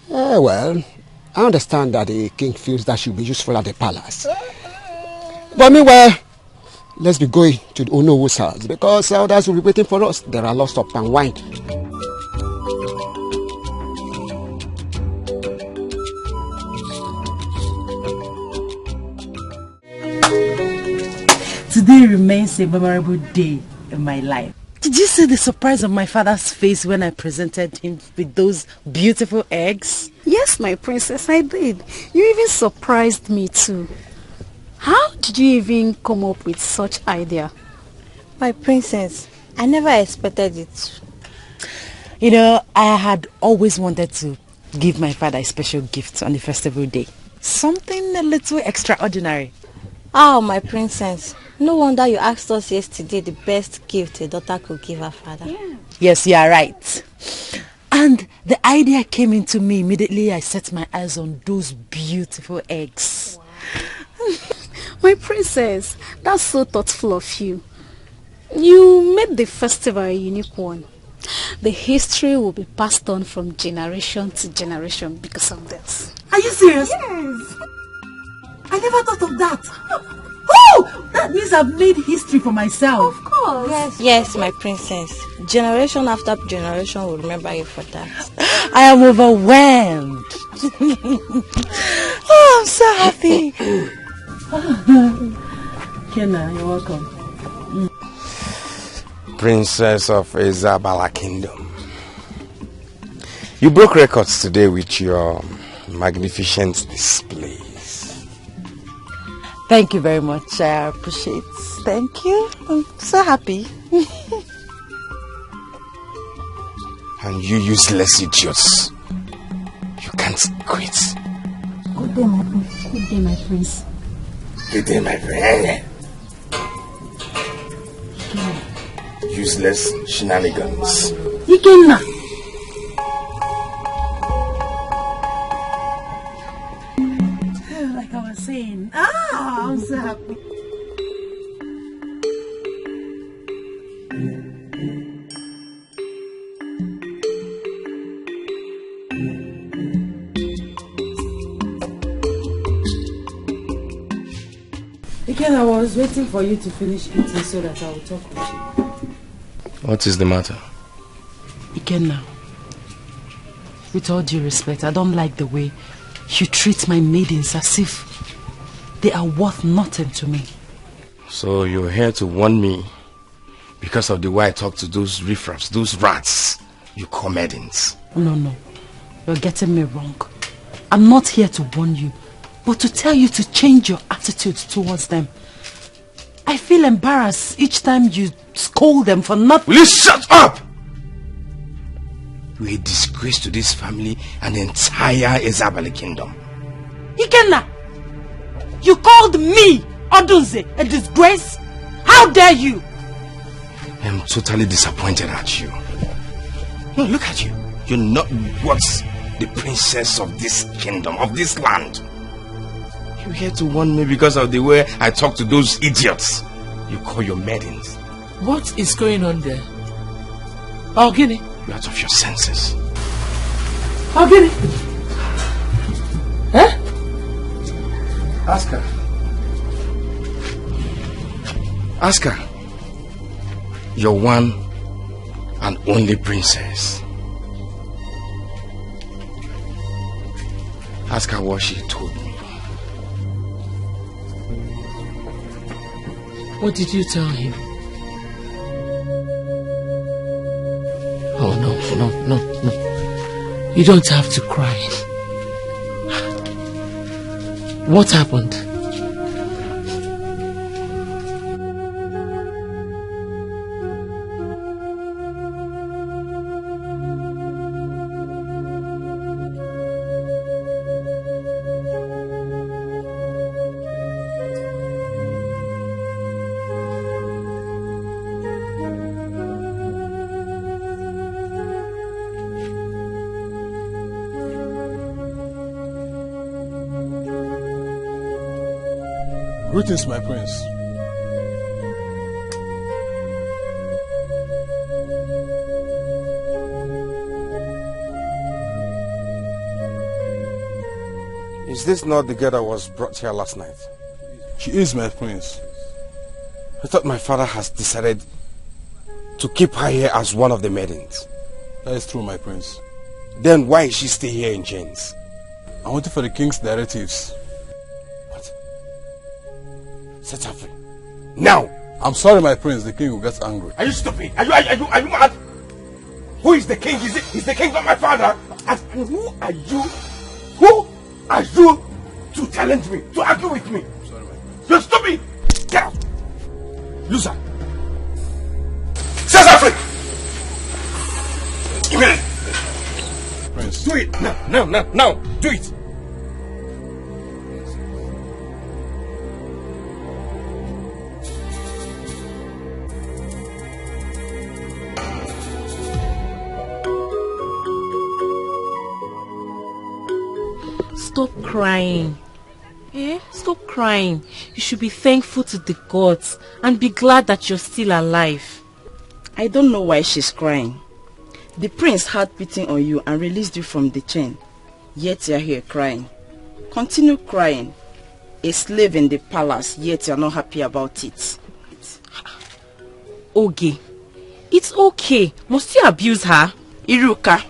B: Well, I understand that the king feels that she'll be useful at the palace. But meanwhile, let's be going to the Onowo's house because others will be waiting for us. There are lots of palm wine.
E: Today remains a memorable day in my life. Did you see the surprise on my father's face when I presented him with those beautiful eggs?
O: Yes, my princess, I did. You even surprised me too. How did you even come up with such idea?
F: My princess, I never expected it.
E: You know, I had always wanted to give my father a special gift on the festival day. Something a little extraordinary.
F: Oh, my princess. No wonder you asked us yesterday the best gift a daughter could give her father.
E: Yeah. Yes, you are right. And the idea came into me immediately. I set my eyes on those beautiful eggs.
O: Wow. My princess, that's so thoughtful of you. You made the festival a unique one. The history will be passed on from generation to generation because of this.
E: Are you serious?
O: Yes.
E: I never thought of that. Oh! That means I've made history for myself.
F: Of course. Yes, my princess. Generation after generation will remember you for that.
E: I am overwhelmed. Oh, I'm so happy. Kenna, you're welcome.
I: Princess of Abala Kingdom. You broke records today with your magnificent displays.
E: Thank you very much. I appreciate it. Thank you. I'm so happy.
I: And you useless idiots. You can't quit.
O: Good day, my prince. Good day, my prince.
I: Good day, my friend. Useless shenanigans.
E: Ikenna. Like I was saying. I'm so happy. Again, I was waiting for you to finish eating so that I will talk with you.
I: What is the matter?
E: Ikenna, with all due respect, I don't like the way you treat my maidens as if they are worth nothing to me.
I: So you're here to warn me because of the way I talk to those riffraffs, those rats you call maidens?
E: No. You're getting me wrong. I'm not here to warn you, but to tell you to change your attitude towards them. I feel embarrassed each time you scold them for nothing.
I: Will you shut up? You're a disgrace to this family and the entire Abala kingdom.
E: Ikenna! You called me, Odunze, a disgrace? How dare you?
I: I'm totally disappointed at you. No, look at you. You're not worth the princess of this kingdom, of this land. You're here to warn me because of the way I talk to those idiots you call your maidens.
P: What is going on there? Ogini?
I: You're out of your senses.
P: Ogini? Eh?
I: Ask her. Ask her. Your one and only princess. Ask her what she told me.
P: What did you tell him? Oh, no. You don't have to cry. What happened?
A: Greetings, my prince.
I: Is this not the girl that was brought here last night?
A: She is, my prince.
I: I thought my father has decided to keep her here as one of the maidens.
A: That is true, my prince.
I: Then why is she still here in chains?
A: I waited for the king's directives.
I: Set her free. Now!
A: I'm sorry, my prince. The king will get angry.
I: Are you stupid? Are you mad? Who is the king? Is the king not my father? And who are you? Who are you to challenge me? To argue with me?
A: I'm sorry, my prince.
I: You're stupid! Get out! Loser! Set her free! Immediately!
A: Prince.
I: Do it! Now! Do it!
P: Stop crying.
E: Stop crying. You should be thankful to the gods and be glad that you're still alive.
C: I don't know why she's crying. The prince had pity on you and released you from the chain. Yet you're here crying. Continue crying. A slave in the palace, yet you're not happy about it.
E: Oge, it's okay. Must you abuse her?
C: Iruka,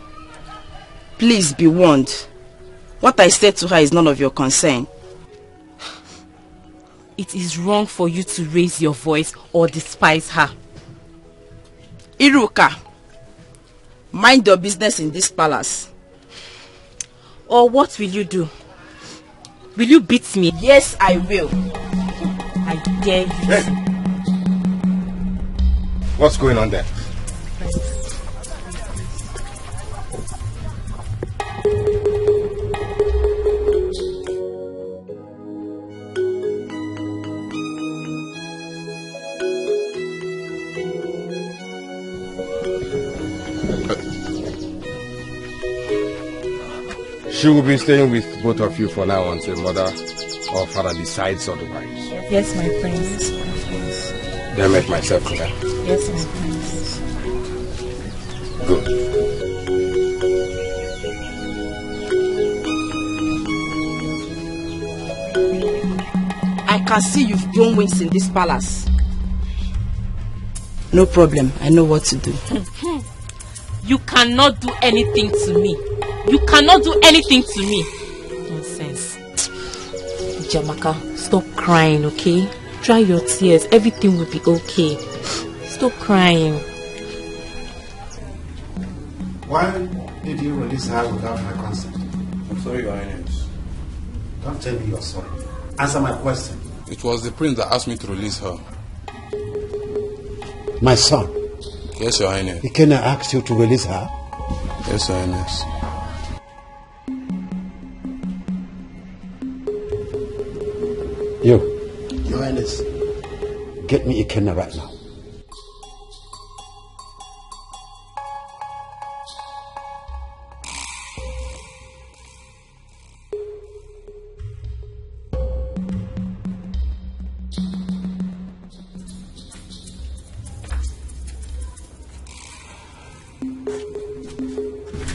C: please be warned. What I said to her is none of your concern.
E: It is wrong for you to raise your voice or despise her.
C: Iruka, mind your business in this palace.
E: Or what will you do? Will you beat me?
C: Yes, I will.
E: I dare you.
I: Hey. What's going on there? She will be staying with both of you for now until mother or father decides otherwise.
E: Yes, my prince.
I: Did I make myself clear?
E: Yes, my prince.
I: Good.
C: I can see you've grown wings in this palace. No problem. I know what to do.
E: You cannot do anything to me. You cannot do anything to me. Nonsense. Jamaka, stop crying, okay? Dry your tears. Everything will be okay. Stop crying.
B: Why did you release her without my consent?
A: I'm sorry, Your Highness.
B: Don't tell me you're sorry. Answer my question.
A: It was the prince that asked me to release her.
B: My son.
A: Yes, Your Highness.
B: Ikenna asked you to release her?
A: Yes, Your Highness.
B: You, Your Highness, get me Ikenna right now.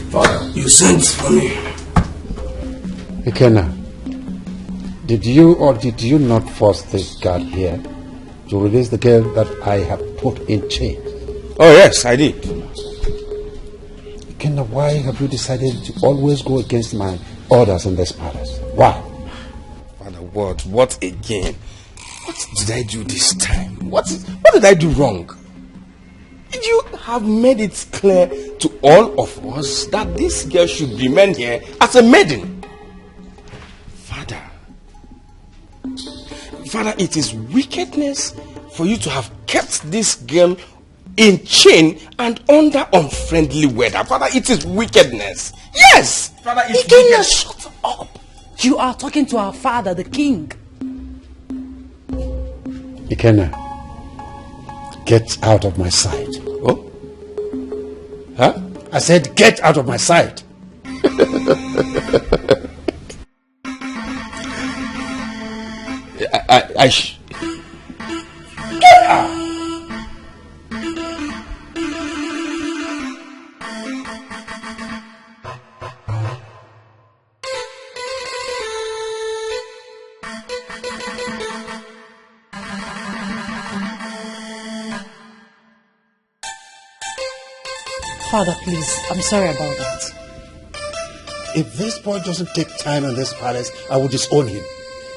I: Father, you sent for me.
B: Ikenna, did you or did you not force this guard here to release the girl that I have put in chains?
I: Oh yes, I did.
B: Ikenna, why have you decided to always go against my orders in this palace? Why?
I: Father, what again? What did I do this time? What did I do wrong? Did you have made it clear to all of us that this girl should remain here as a maiden? Father, it is wickedness for you to have kept this girl in chain and under unfriendly weather. Father, it is wickedness. Yes! Father, it's wickedness.
E: Shut up! You are talking to our father, the king.
B: Ikenna, get out of my sight.
I: Oh? Huh?
B: I said get out of my sight.
I: Get out!
E: Father, please, I'm sorry about that.
B: If this boy doesn't take time in this palace, I will disown him.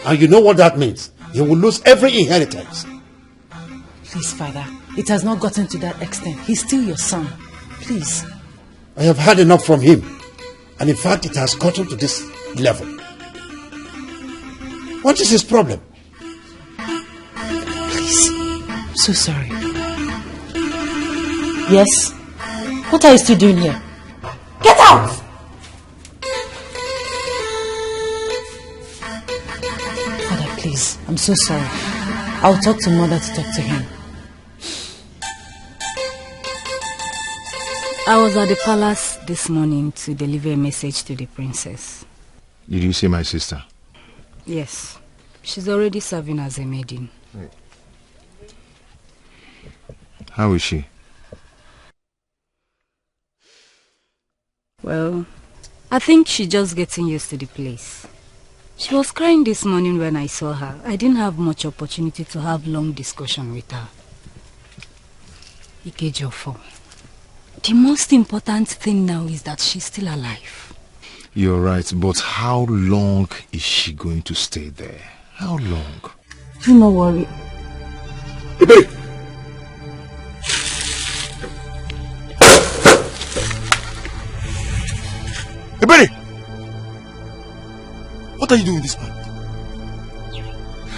B: And you know what that means. He will lose every inheritance.
E: Please, Father, it has not gotten to that extent. He's still your son. Please.
B: I have had enough from him. And in fact, it has gotten to this level. What is his problem?
E: Please. I'm so sorry. Yes? What are you still doing here? Get out! Father, please. I'm so sorry. I'll talk to mother to talk to him.
G: I was at the palace this morning to deliver a message to the princess.
R: Did you see my sister?
G: Yes. She's already serving as a maiden.
R: How is she?
G: Well, I think she's just getting used to the place. She was crying this morning when I saw her. I didn't have much opportunity to have long discussion with her. Ikejofo. The most important thing now is that she's still alive.
R: You're right, but how long is she going to stay there? How long?
G: Do not worry.
R: Iberi! Iberi! What are you doing with this man?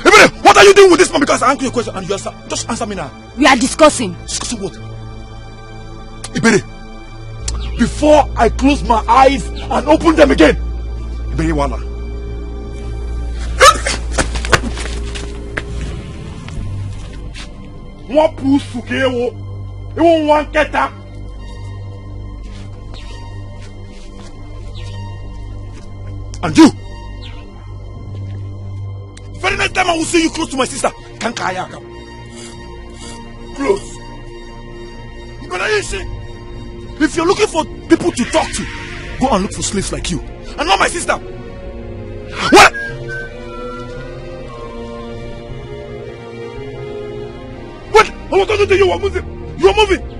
R: Iberi! What are you doing with this man? Because I asked you a question and you answer. Just answer me now.
G: We are discussing.
R: Discussing what? Iberi! Before I close my eyes and open them again. Iberi Wala. One pusu kewo. It won't one keta. And you. Very next time I will see you close to my sister. Kankayaka. Close. If you're looking for people to talk to, go and look for slaves like you. And not my sister. What? What? I was talking to you. You are moving. You are moving.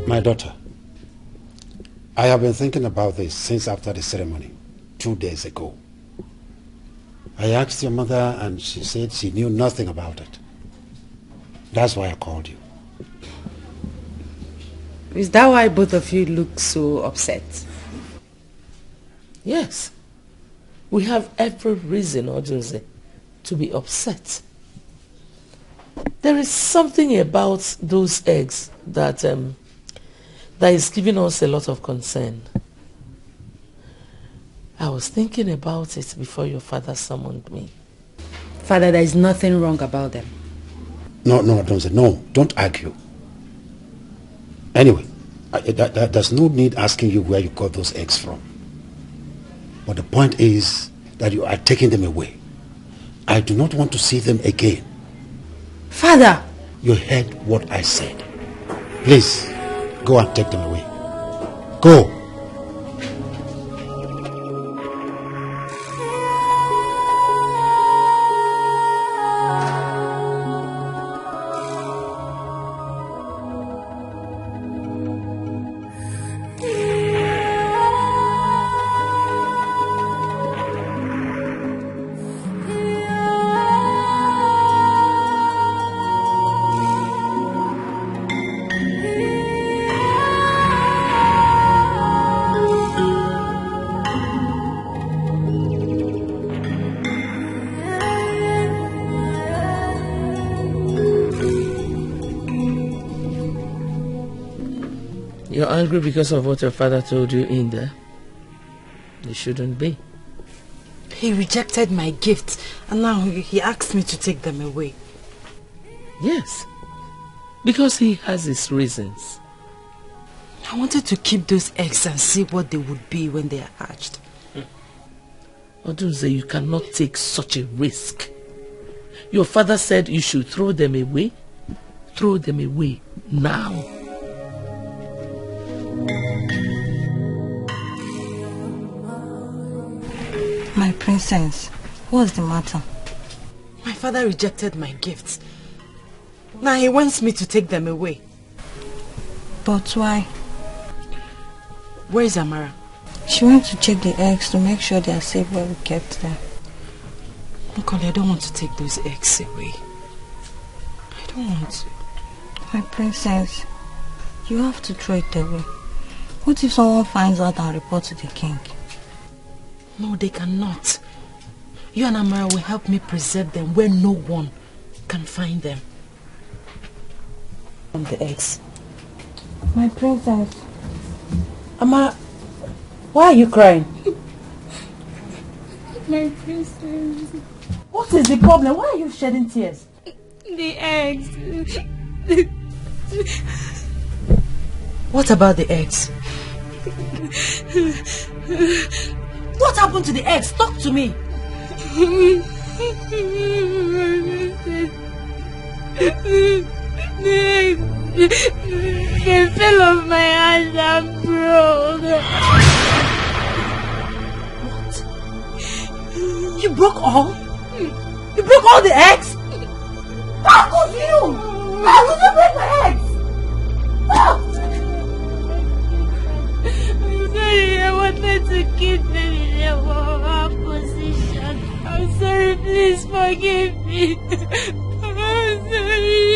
B: My daughter, I have been thinking about this since after the ceremony, 2 days ago. I asked your mother and she said she knew nothing about it. That's why I called you.
C: Is that why both of you look so upset?
P: Yes. We have every reason, Odunze, to be upset. There is something about those eggs that is giving us a lot of concern. I was thinking about it before your father summoned me.
C: Father, there is nothing wrong about them.
B: No, don't argue. Anyway, there's no need asking you where you got those eggs from. But the point is that you are taking them away. I do not want to see them again.
C: Father!
B: You heard what I said. Please, go and take them away. Go!
P: You're angry because of what your father told you in there? You shouldn't be.
C: He rejected my gifts and now he asked me to take them away.
P: Yes, because he has his reasons.
C: I wanted to keep those eggs and see what they would be when they are hatched.
P: Odunze, you cannot take such a risk. Your father said you should throw them away. Throw them away now.
F: My princess, what's the matter?
C: My father rejected my gifts. Now he wants me to take them away.
F: But why?
C: Where is Amara?
F: She went to check the eggs to make sure they are safe where we kept them.
C: Nkoli, I don't want to take those eggs away. I don't want to.
F: My princess, you have to throw it away. What if someone finds out and reports to the king?
C: No, they cannot. You and Amara will help me preserve them where no one can find them.
E: On the eggs.
F: My princess.
E: Ama, why are you crying?
J: My princess.
E: What is the problem? Why are you shedding tears?
J: The eggs.
E: What about the eggs? What happened to the eggs? Talk to me.
J: They fell off my hands and broke.
E: What? You broke all? You broke all the eggs? How could you? How could you break my eggs? Oh!
J: I'm sorry, I wanted to keep them in their warm position. I'm sorry, please forgive me. I'm sorry.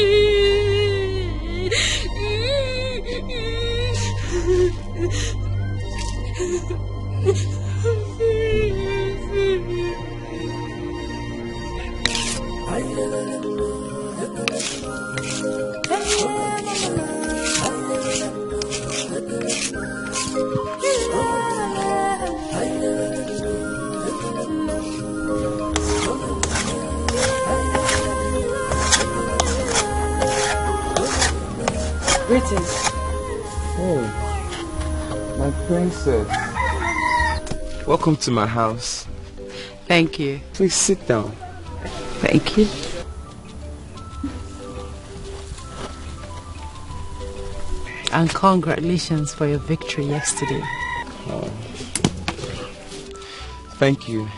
E: Greetings.
Q: Oh, my princess. Welcome to my house.
E: Thank you.
Q: Please sit down.
E: Thank you. And congratulations for your victory yesterday.
Q: Oh. Thank you.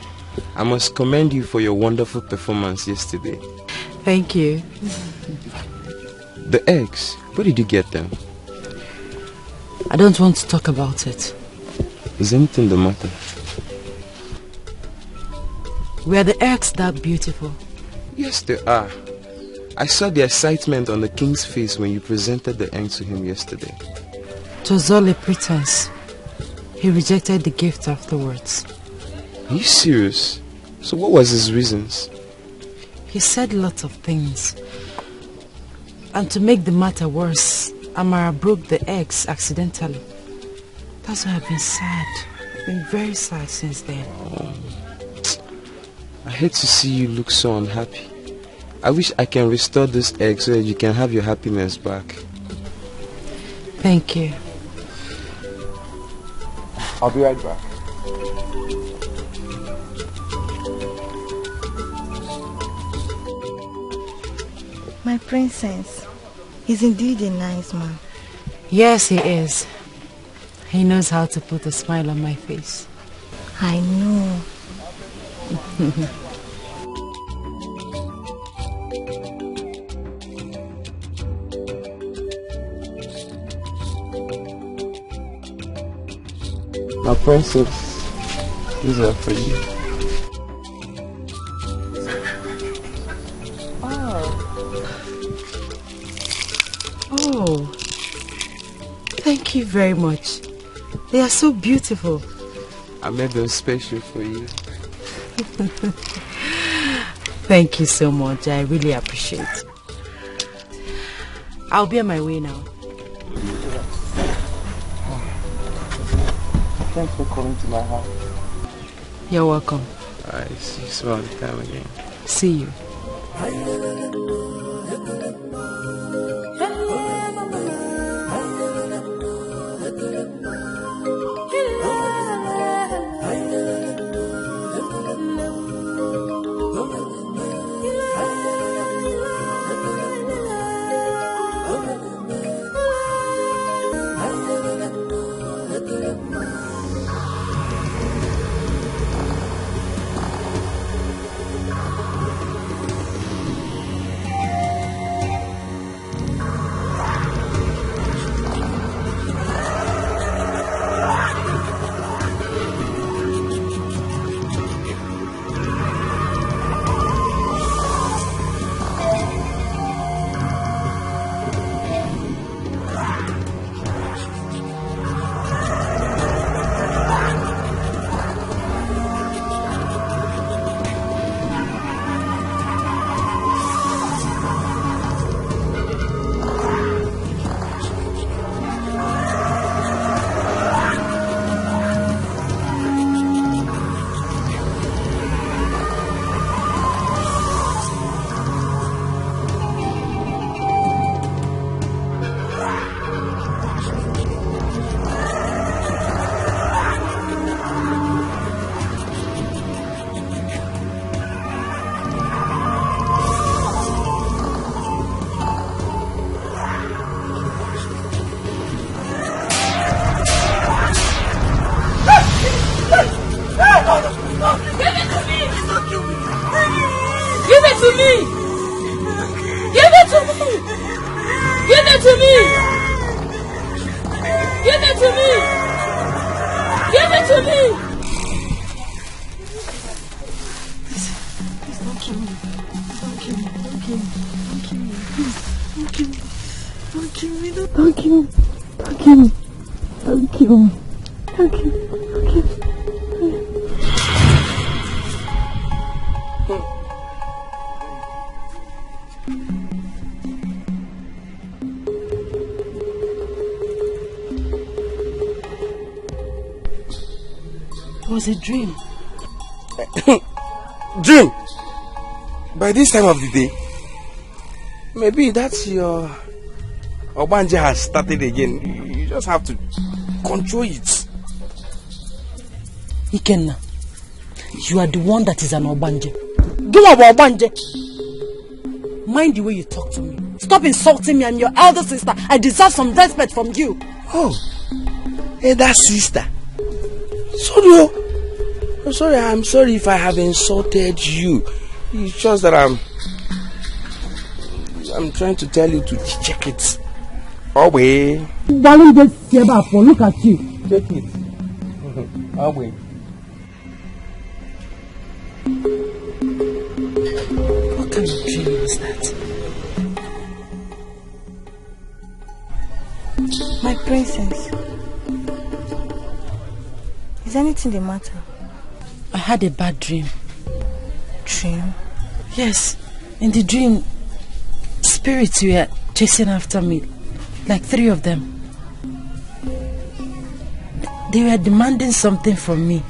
Q: I must commend you for your wonderful performance yesterday.
E: Thank you.
Q: The eggs, where did you get them?
E: I don't want to talk about it.
Q: Is anything the matter?
E: Were the eggs that beautiful?
Q: Yes, they are. I saw the excitement on the king's face when you presented the eggs to him yesterday.
E: It was all a pretense. He rejected the gift afterwards.
Q: Are you serious? So what was his reasons?
E: He said lots of things. And to make the matter worse, Amara broke the eggs accidentally. That's why I've been sad. I've been very sad since then.
Q: Oh. I hate to see you look so unhappy. I wish I can restore this egg so that you can have your happiness back.
E: Thank you.
Q: I'll be right back.
F: My princess, he's indeed a nice man.
E: Yes, he is. He knows how to put a smile on my face.
F: I know.
Q: My princess, these are for you.
E: Oh, thank you very much. They are so beautiful.
Q: I made them special for you.
E: Thank you so much. I really appreciate it. I'll be on my way now.
Q: Thanks for coming to my house.
E: You're welcome.
Q: Alright, see you some other time again.
E: See you.
J: kill me. Don't kill me. Don't kill me. Don't kill me. Please. Don't kill me. Don't kill me. Don't kill me. Don't kill me. Don't kill me. Don't kill me. Don't kill me.
E: It was a dream.
I: Dream? By this time of the day? Maybe that's your... Obanje has started again. You just have to control it.
E: Ikenna, you are the one that is an Obanje. Go about Obanje. Mind the way you talk to me. Stop insulting me. I'm your elder sister. I deserve some respect from you.
I: Oh, elder sister. Sorry, I'm sorry if I have insulted you. It's just that I'm trying to tell you to check it. Oh wait.
E: Darling, just look at you.
I: Check it. Oh wait.
E: What kind of dream was that?
F: My princess. Is anything the matter?
E: I had a bad dream.
F: Dream?
E: Yes. In the dream, spirits were chasing after me. Like 3 of them. They were demanding something from me.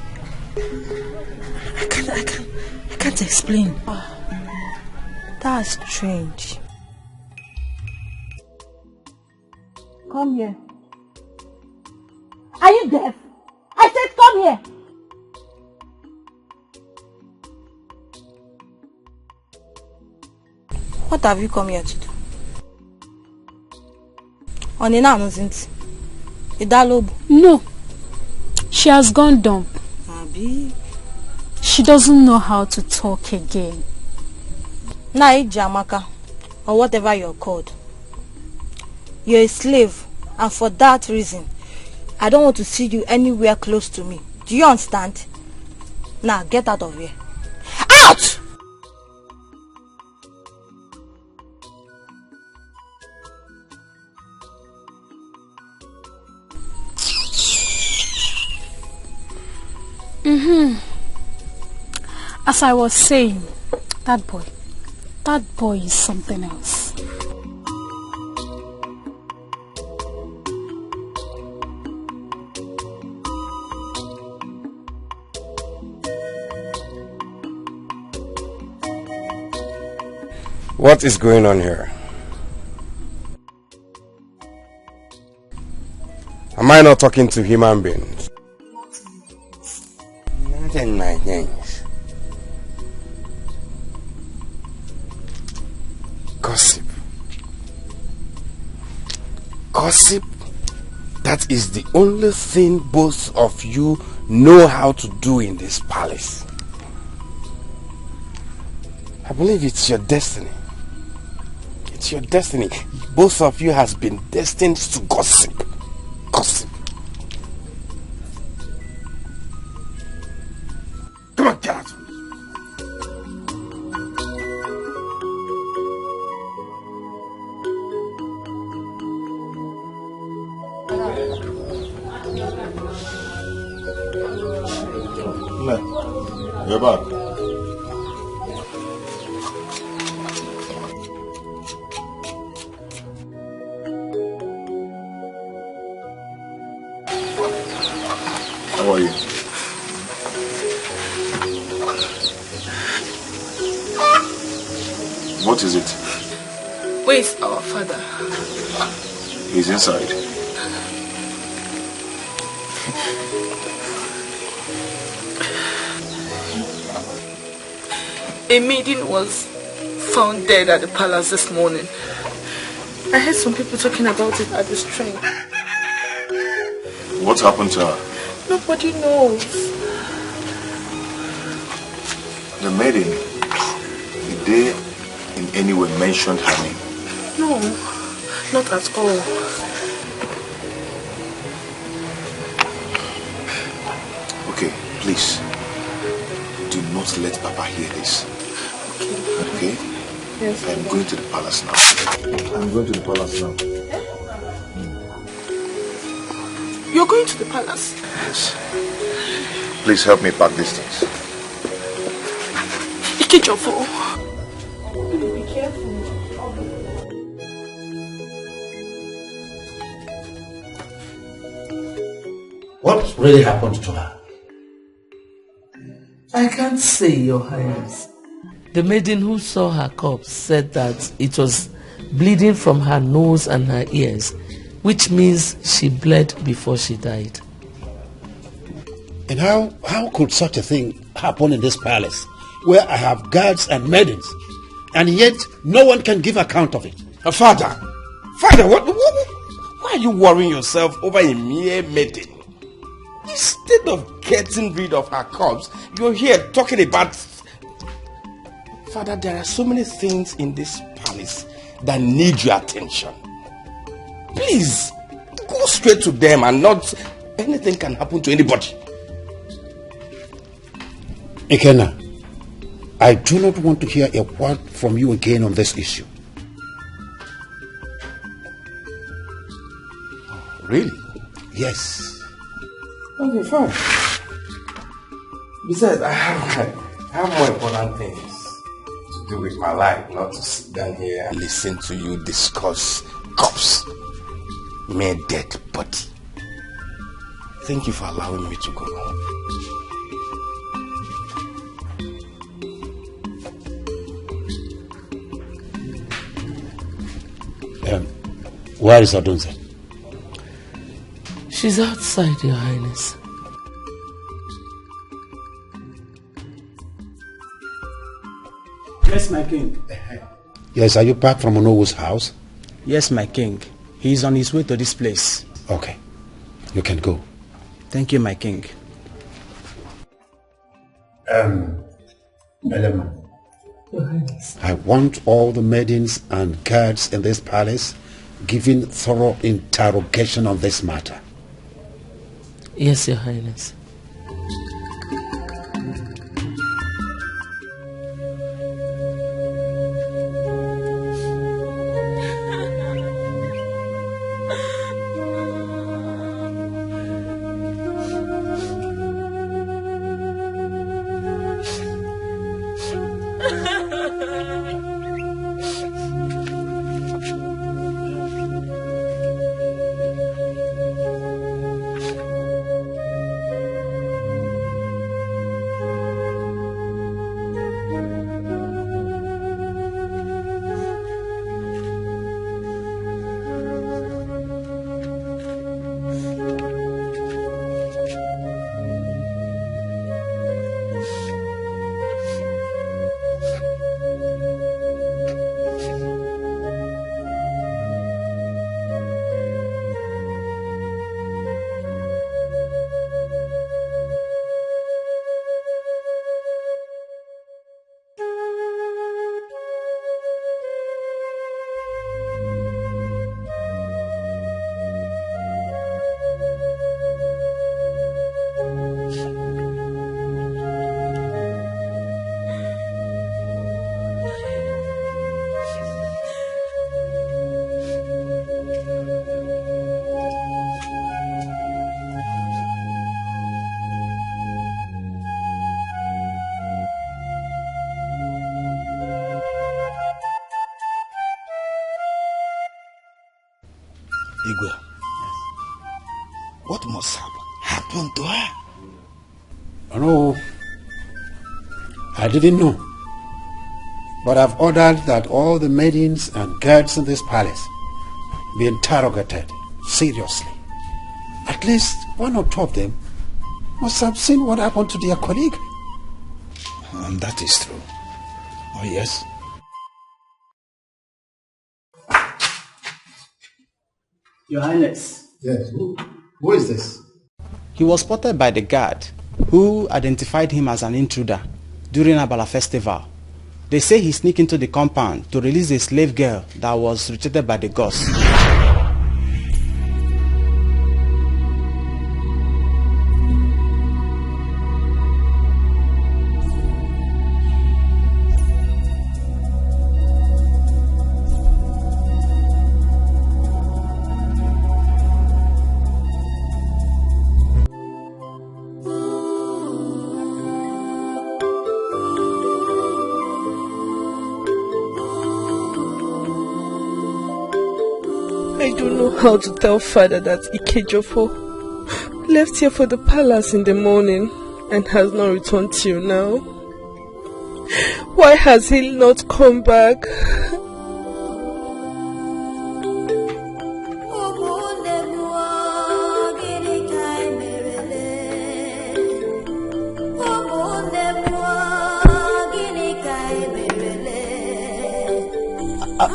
E: I can't explain.
F: Oh, that's strange.
J: Come here. Are you deaf? I said come here.
F: What have you come here to do? Onina isn't Idalobu.
O: No. She has gone dumb.
F: Abi.
O: She doesn't know how to talk again.
F: Nai Jamaka, or whatever you're called. You're a slave, and for that reason, I don't want to see you anywhere close to me. Do you understand? Now, get out of here. Out!
O: As I was saying, that boy is something else.
I: What is going on here? Am I not talking to human beings? Nothing, my things. Gossip. Gossip? That is the only thing both of you know how to do in this palace. I believe it's your destiny. It's your destiny. Both of you has been destined to gossip. Gossip. Come on, get out.
R: You're back. How are you? What is it?
J: Where is our father?
R: He's inside.
J: A maiden was found dead at the palace this morning. I heard some people talking about it at this train.
R: What happened to her?
J: Nobody knows.
R: The maiden, did they in any way mention her name?
J: No, not at all.
R: Okay, please. Do not let Papa hear this. Okay?
K: Yes,
R: I'm going to the palace now. I'm going to the palace now.
J: You're going to the palace?
R: Yes. Please help me pack these things.
J: Ikechofo.
K: Be careful.
B: What really happened to her?
P: I can't say, Your Highness. The maiden who saw her corpse said that it was bleeding from her nose and her ears, which means she bled before she died.
B: And how could such a thing happen in this palace, where I have guards and maidens, and yet no one can give account of it?
I: Father, why are you worrying yourself over a mere maiden? Instead of getting rid of her corpse, you're here talking about... Father, there are so many things in this palace that need your attention. Please, go straight to them and not... Anything can happen to anybody.
B: Ikenna, I do not want to hear a word from you again on this issue.
I: Really?
B: Yes.
I: Okay, fine. Besides, I have more important things to do with my life, not to sit down here and listen to you discuss corpse, mere dead body. Thank you for allowing me to go home.
B: Where is Odunze?
P: She's outside, Your Highness.
S: Yes, my king.
B: Yes, are you back from Onowu's house?
S: Yes, my king. He is on his way to this place.
B: Okay, you can go.
S: Thank you, my king.
B: Eleman, I want all the maidens and guards in this palace giving thorough interrogation on this matter.
P: Yes, Your Highness.
D: Igwe, what must happen to her?
B: No, I didn't know. But I've ordered that all the maidens and guards in this palace be interrogated seriously. At least one or two of them must have seen what happened to their colleague.
D: And that is true. Oh, yes.
S: Your Highness.
B: Yes. Who is this?
S: He was spotted by the guard, who identified him as an intruder during Abala festival. They say he sneaked into the compound to release a slave girl that was rejected by the gods.
J: how to tell father that Ikejofo left here for the palace in the morning and has not returned till now. Why has he not come back?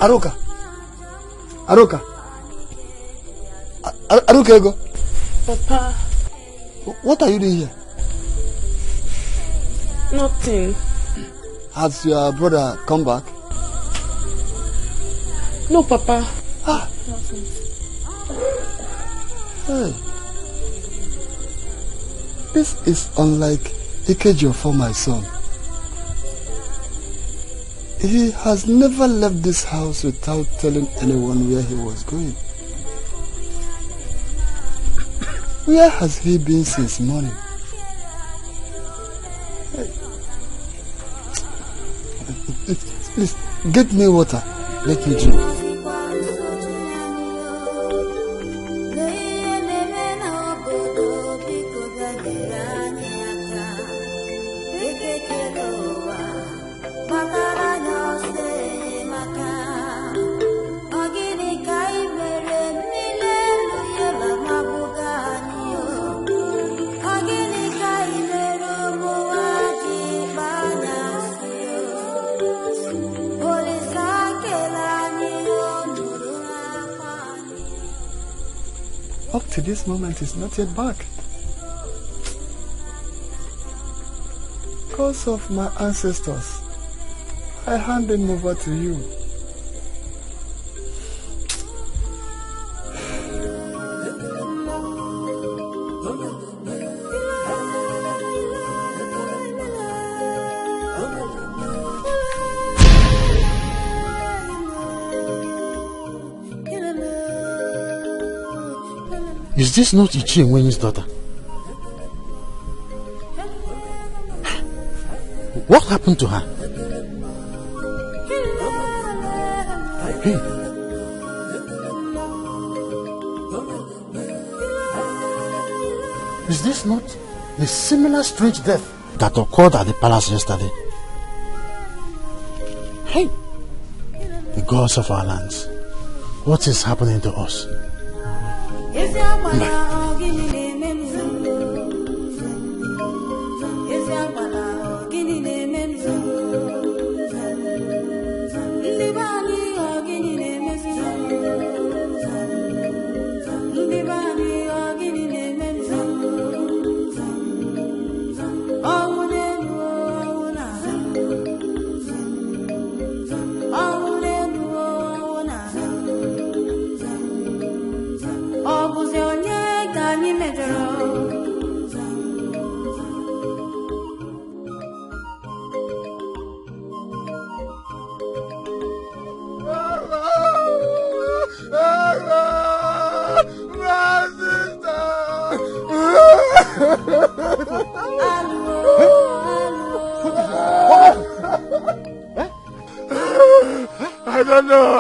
L: Aruka. Aruka, Ego.
J: Papa.
L: What are you doing here?
J: Nothing.
L: Has your brother come back?
J: No, Papa.
L: Ah. Hey. This is unlike Ikejofo, my son. He has never left this house without telling anyone where he was going. Where has he been since morning? Please, get me water. Let me drink. Up to this moment, he's not yet back. Because of my ancestors, I hand him over to you.
N: Is this not Ichi Enwenyi's daughter? What happened to her? Hey. Is this not a similar strange death that occurred at the palace yesterday? Hey. The gods of our lands, what is happening to us?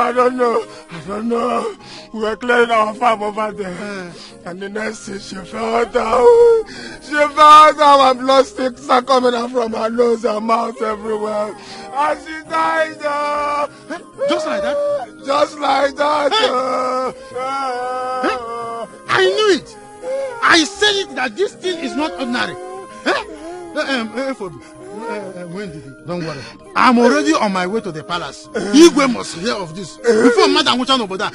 H: I don't know. We were clearing our farm over there. And the next thing she fell down. She fell down and blood sticks are coming out from her nose and mouth everywhere. And she died.
N: Just like that?
H: Just like that.
N: I knew it. I said it that this thing is not ordinary. When did it? Don't worry. I'm already on my way to the palace. Igwe must hear of this before Madam Wuchan over there.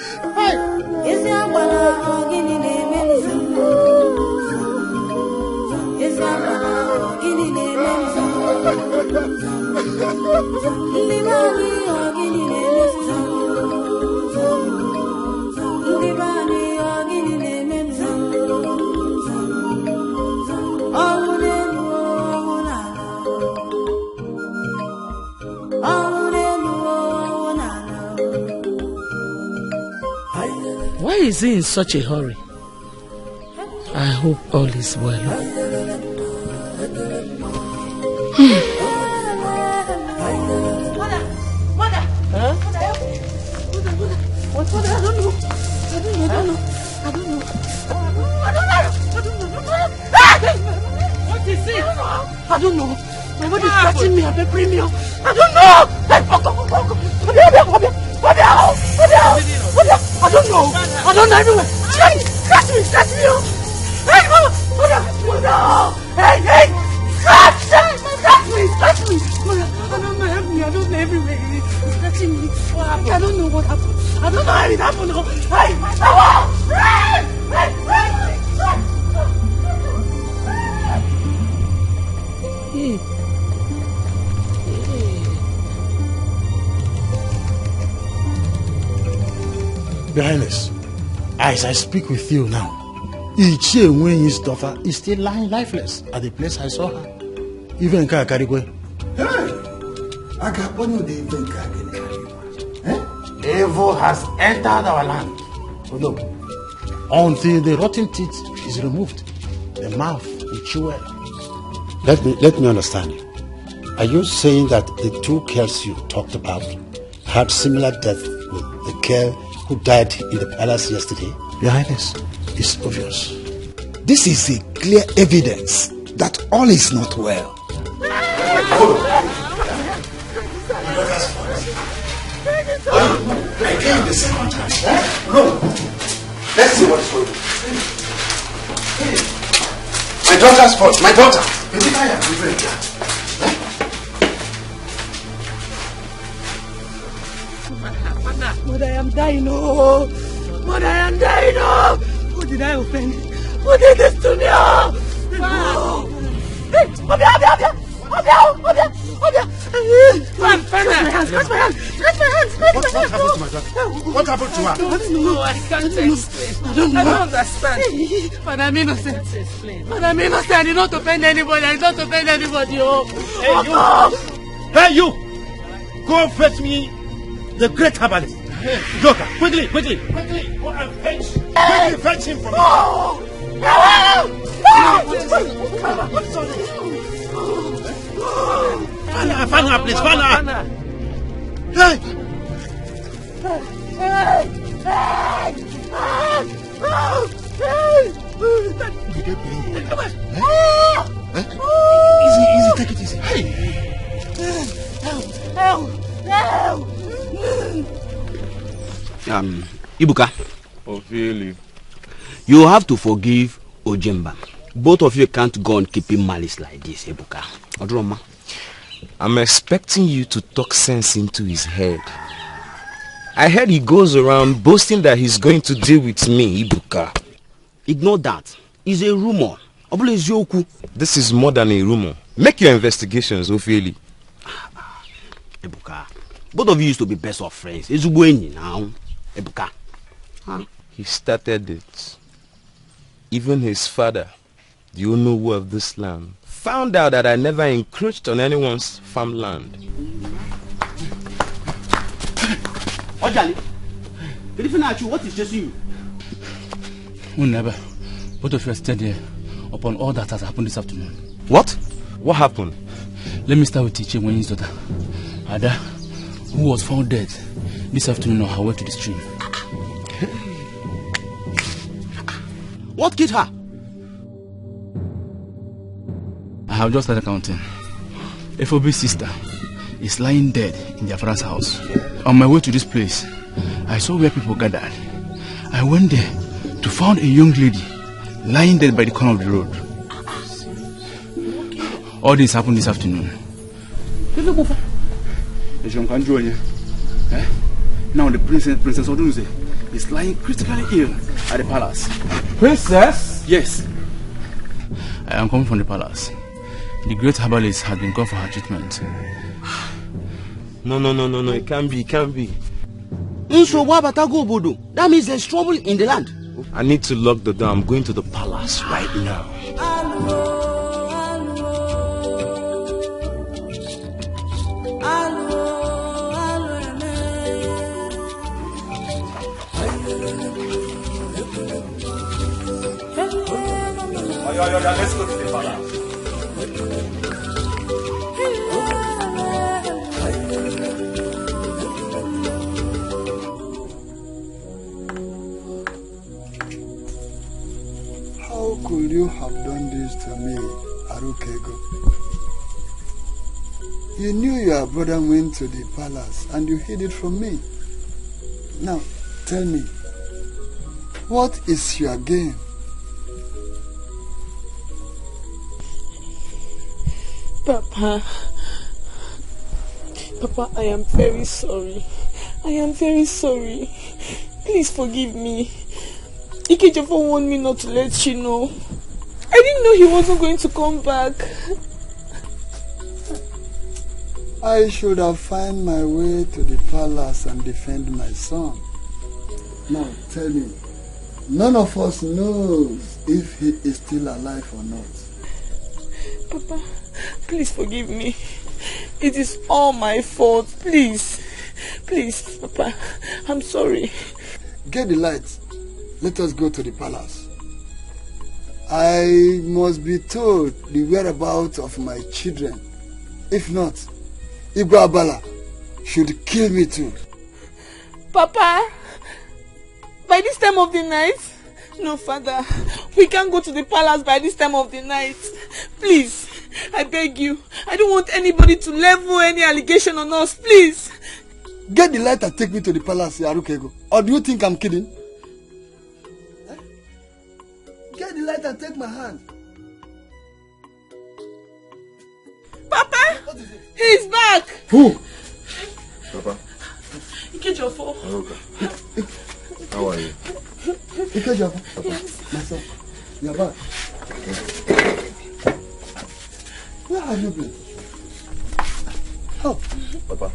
P: Why is he in such a hurry? I hope all is well.
J: Mother! Huh? Mother, I don't know.
B: I don't know. Nobody's touching me. I'm a premium. I don't know. Hey, I don't know. I don't know everywhere. Catch me. Hey, mama. Hey. Catch me. Mama, I don't know. Help me. I don't know everywhere. It's catching me. I don't know what happened. I don't know how it happened. Hey.
N: Your Highness, as I speak with you now, Ichie Nwenyi's daughter is still lying lifeless at the place I saw her. Even Kakarigwe.
B: Hey! I got one of the event. Evil has entered our land.
N: Oh no. Until the rotten teeth is removed, the mouth will chew well.
B: Let me understand you. Are you saying that the two girls you talked about had similar death with the girl who died in the palace yesterday?
N: Your Highness, it's obvious.
D: This is a clear evidence that all is not well.
B: Again the second time. No. Let's see what's going on. My daughter's fault. My daughter.
J: Mother, I am dying. Oh. Mother, I am dying. Oh. Who did I offend? Who did this to me? Oh. Hey, Obia. Catch my hands.
B: What happened to my daughter? What happened to her?
J: No, I can't explain. I don't understand. But I'm innocent. But I'm innocent. I did not offend anybody. Oh.
B: Hey, you! Go fetch me the great herbalist. Joker, quickly. Go and fetch. Quickly fetch him from me. Fana, please, Fana. Hey! Easy, take it easy. Hey!
J: Help!
M: Ibuka.
Q: Ophelia.
M: You have to forgive Ojemba. Both of you can't go on keeping malice like this, Ibuka. Odroma.
Q: I'm expecting you to talk sense into his head. I heard he goes around boasting that he's going to deal with me, Ibuka.
M: Ignore that. It's a rumor.
Q: This is more than a rumor. Make your investigations, Ophelia.
M: Ibuka. Both of you used to be best of friends. It's Ubueni now. Ibuka. Huh?
Q: He started it. Even his father, the owner of this land, found out that I never encroached on anyone's farmland.
M: Ojali, what is chasing you?
U: Never. Both of you are stayed here upon all that has happened this afternoon.
Q: What? What happened?
U: Let me start with Ichie Onye's daughter, Ada, who was found dead this afternoon on her way to the stream.
M: What killed her?
U: I have just started counting. FOB's sister is lying dead in their father's house. On my way to this place, I saw where people gathered. I went there to find a young lady lying dead by the corner of the road. All this happened this afternoon. Now the Princess Odunze is lying critically ill at the palace.
B: Princess?
U: Yes. I am coming from the palace. The great herbalist has been called for her treatment.
Q: No, it can't be.
M: That means there's trouble in the land.
Q: I need to lock the door. I'm going to the palace right now.
B: Let's go to the palace.
L: How could you have done this to me, Arukego? You knew your brother went to the palace and you hid it from me. Now, tell me, what is your game?
J: Papa, I am very sorry. I am very sorry. Please forgive me. Ikechefo warned me not to let you know. I didn't know he wasn't going to come back.
L: I should have found my way to the palace and defend my son. Now, tell me, none of us knows if he is still alive or not.
J: Papa, please forgive me. It is all my fault. Please, Papa, I'm sorry.
L: Get the lights. Let us go to the palace. I must be told the whereabouts of my children. If not, Igwe Abala should kill me too.
J: Papa, by this time of the night? No, Father. We can't go to the palace by this time of the night. Please, I beg you. I don't want anybody to level any allegation on us. Please.
L: Get the light and take me to the palace, Yarukego. Or do you think I'm kidding? Get the light and take my hand.
J: Papa! He's back!
L: Who?
R: Papa.
J: Ikechefo.
R: How are you?
L: Ikechefo. Yes. My son, you're back. Where have you been? How?
R: Papa.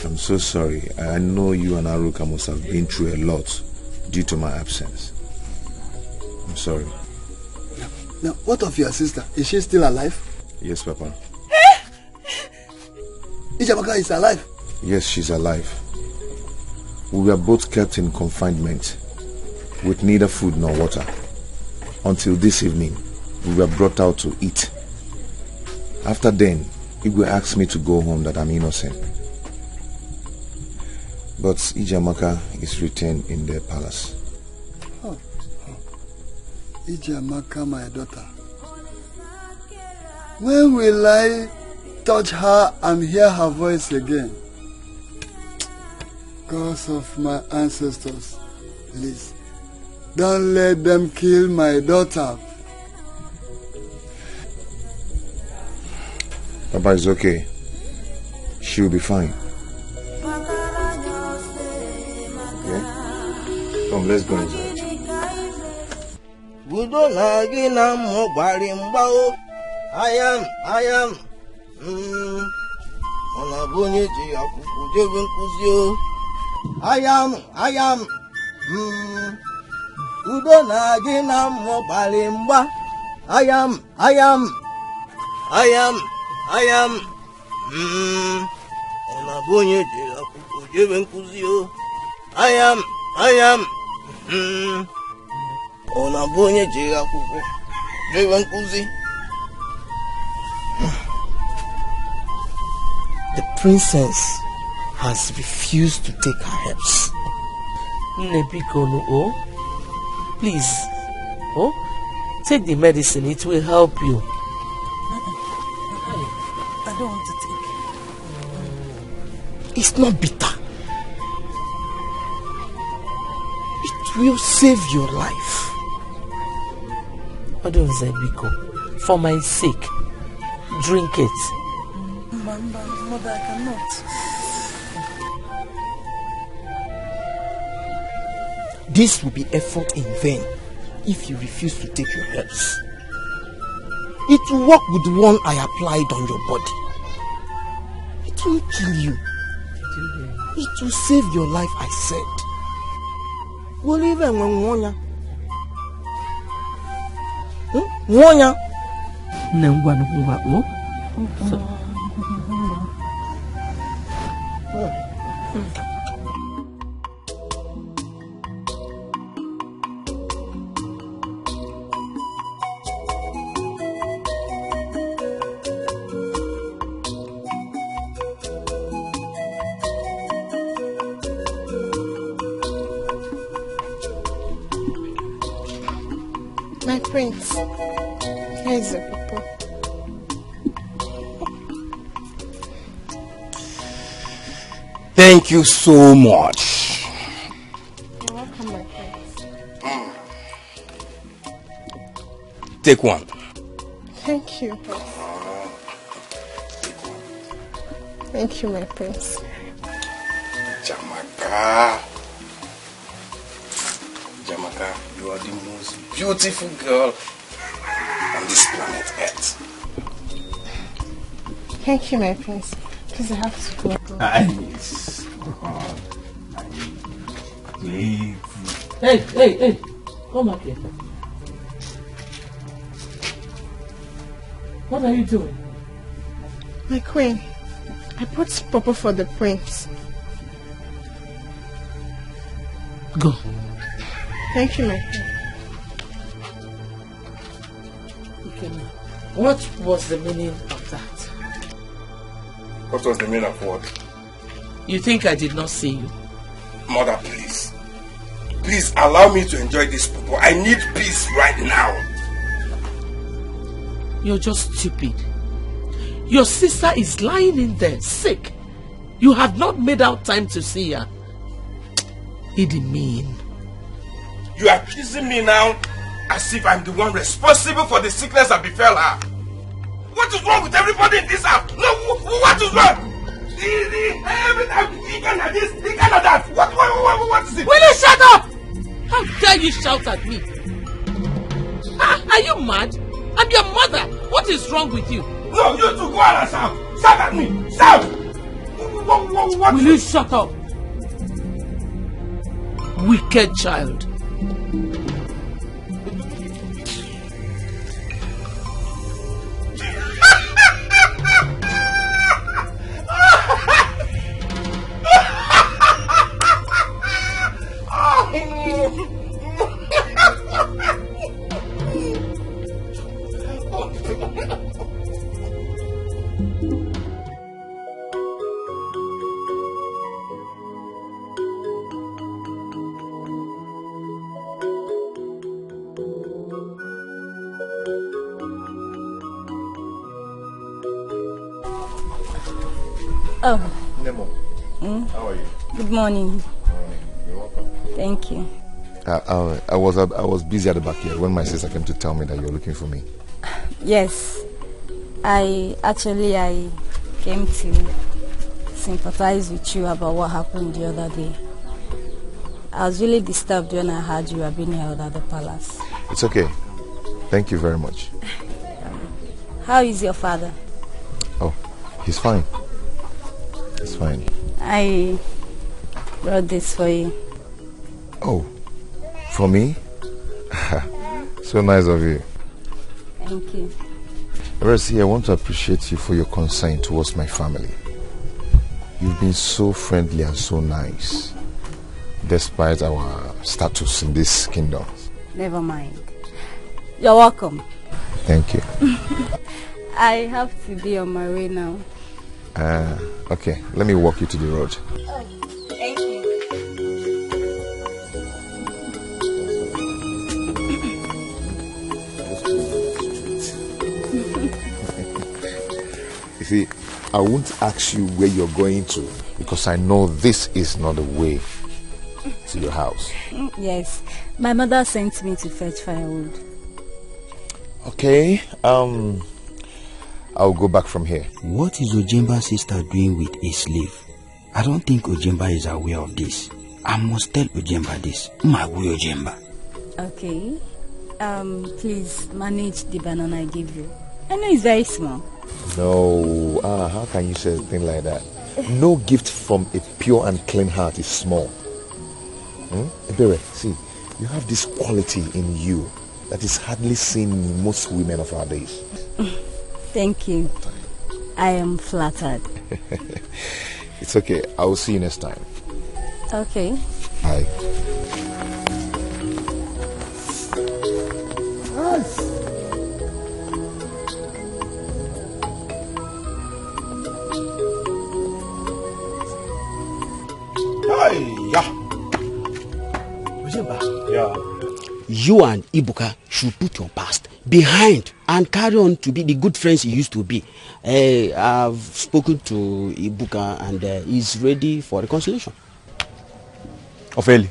R: I'm so sorry. I know you and Aruka must have been through a lot due to my absence. I'm sorry.
L: Now, what of your sister? Is she still alive?
R: Yes, Papa.
L: Ijamaka is alive?
R: Yes, she's alive. We were both kept in confinement with neither food nor water. Until this evening, we were brought out to eat. After then, Igwe asked me to go home that I'm innocent. But Ijamaka is retained in the palace.
L: Oh. Ijamaka, my daughter. When will I touch her and hear her voice again? Because of my ancestors, please, don't let them kill my daughter.
R: Papa is okay. She'll be fine. Yeah? Come, let's go inside.
T: I am. Udo na gị na mmụọ gbara mgba. I am. Ọ na-abụ onye ji akwụkwọ jebe nkụzi o. I am. Ọ na-abụ onye ji akwụkwọ jebe nkụzi. The princess has refused to take her herbs.
P: Nebikono, please, take the medicine. It will help you.
F: I don't want to take.
T: It's not bitter. It will save your life.
P: Nebiko, for my sake, drink it.
F: Mother, I cannot.
T: This will be effort in vain if you refuse to take your herbs. It will work with the one I applied on your body. It won't kill you. It will save your life, I said. We'll even Nwonya.
F: My prince, here's the papa.
I: Thank you so much.
F: You're welcome, my prince.
I: Take one.
F: Thank you. Thank you, my prince.
I: Jamaka. Jamaka, you are the most beautiful girl on this planet Earth.
F: Thank you, my prince. Please, I have to go.
I: Nice.
P: Hey, come up here. What are you doing?
F: My queen, I bought purple for the prince.
P: Go.
F: Thank you, my queen.
P: Okay, now, what was the meaning of that?
I: What was the meaning of what?
P: You think I did not see you?
I: Mother, please. Please allow me to enjoy this purple. I need peace right now.
P: You're just stupid. Your sister is lying in there, sick. You have not made out time to see her. Idi mean.
I: You are accusing me now as if I'm the one responsible for the sickness that befell her. What is wrong with everybody in this house? No, what is wrong? Every time he cannot this, he cannot that. What is it?
P: Will you shut up? How dare you shout at me? Are you mad? I'm your mother. What is wrong with you?
I: No, you two go out and shout. Shout at me. Shout. What?
P: Will you shut up? Wicked child.
G: Oh.
R: Nemo. How are you?
G: Good morning.
R: You're welcome.
G: Thank you.
R: I was busy at the back here when my sister came to tell me that you're looking for me.
G: Yes. I came to sympathize with you about what happened the other day. I was really disturbed when I heard you were being held at the palace.
R: It's okay. Thank you very much.
G: How is your father?
R: Oh, he's fine. He's fine.
G: I brought this for you.
R: Oh, for me? So nice of you.
G: Thank you.
R: Resi, I want to appreciate you for your concern towards my family. You've been so friendly and so nice, despite our status in this kingdom.
G: Never mind. You're welcome.
R: Thank you.
G: I have to be on my way now.
R: Okay, let me walk you to the road.
G: Oh, thank you.
R: You see, I won't ask you where you're going to because I know this is not the way to your house.
G: Yes, my mother sent me to fetch firewood.
R: Okay, I'll go back from here.
A: What is Ojemba's sister doing with a slave? I don't think Ojemba is aware of this. I must tell Ojemba this. Magui Ojemba.
G: Okay. Please manage the banana I give you. I know it's very small.
R: No, how can you say a thing like that? No gift from a pure and clean heart is small. Ebere, see, you have this quality in you that is hardly seen in most women of our days.
G: Thank you. I am flattered.
R: It's okay. I will see you next time.
G: Okay.
R: Bye.
A: you and Ibuka should put your past behind and carry on to be the good friends you used to be. I've spoken to Ibuka and he's ready for reconciliation.
C: Ofeli.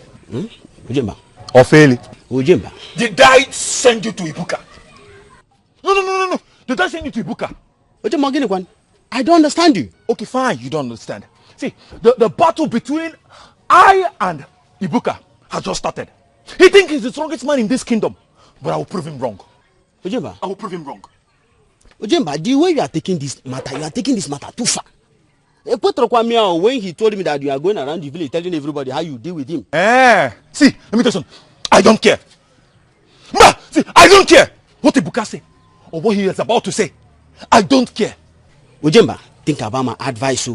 A: Ojemba.
C: Ofeli.
A: Ojemba.
C: Did I send you to Ibuka? No. Did I send you to Ibuka?
A: Ojemba, I don't understand you.
C: Okay, fine, you don't understand. See, the battle between I and Ibuka has just started. He thinks he's the strongest man in this kingdom, but I will prove him wrong.
A: Ojemba.
C: I will prove him wrong.
A: Ojemba, the way you are taking this matter too far. When he told me that you are going around the village telling everybody how you deal with him.
C: See, let me tell you something. I don't care. See, I don't care what Ibuka say or what he is about to say. I don't care.
A: Ojemba, think about my advice.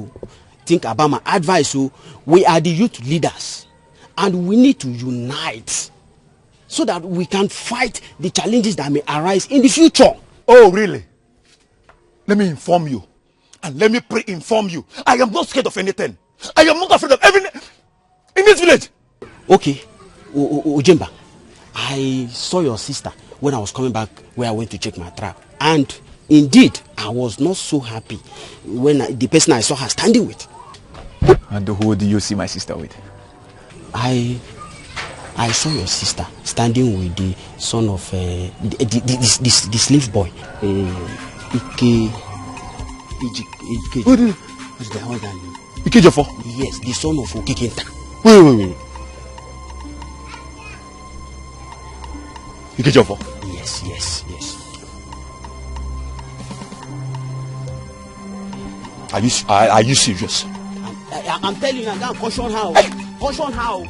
A: We are the youth leaders and we need to unite so that we can fight the challenges that may arise in the future.
C: Oh, really? Let me inform you. And let me pre-inform you. I am not scared of anything. I am not afraid of anything in this village.
A: Okay. Ojemba, I saw your sister when I was coming back where I went to check my trap. And indeed, I was not so happy when the person I saw her standing with.
C: And who do you see my sister with?
A: I saw your sister standing with the son of the slave boy. What's the other name?
C: Ikejofo?
A: Yes, the son of Okekenta.
C: Wait. Ikejofo?
A: Yes.
C: Are you serious?
A: I'm telling you, I'm going to caution how. Caution how.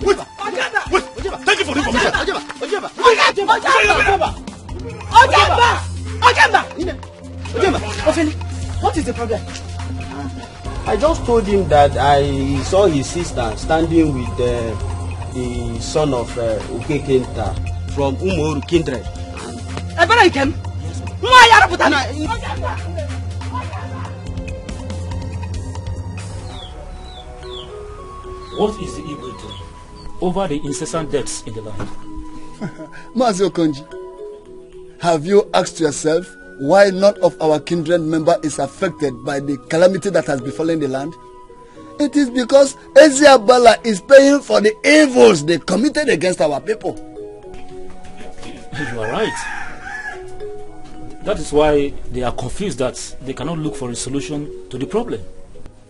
C: Wait. Thank you for the information.
A: Ojemba, what is the problem? I just told him that I saw his sister standing with the son of Okekenta from Umoru kindred.
V: Abala ikem.
W: What is the evil doing over the incessant deaths in the land?
L: Mazi Okonji, have you asked yourself why none of our kindred member is affected by the calamity that has befallen the land? It is because Abala is paying for the evils they committed against our people.
W: You are right. That is why they are confused that they cannot look for a solution to the problem.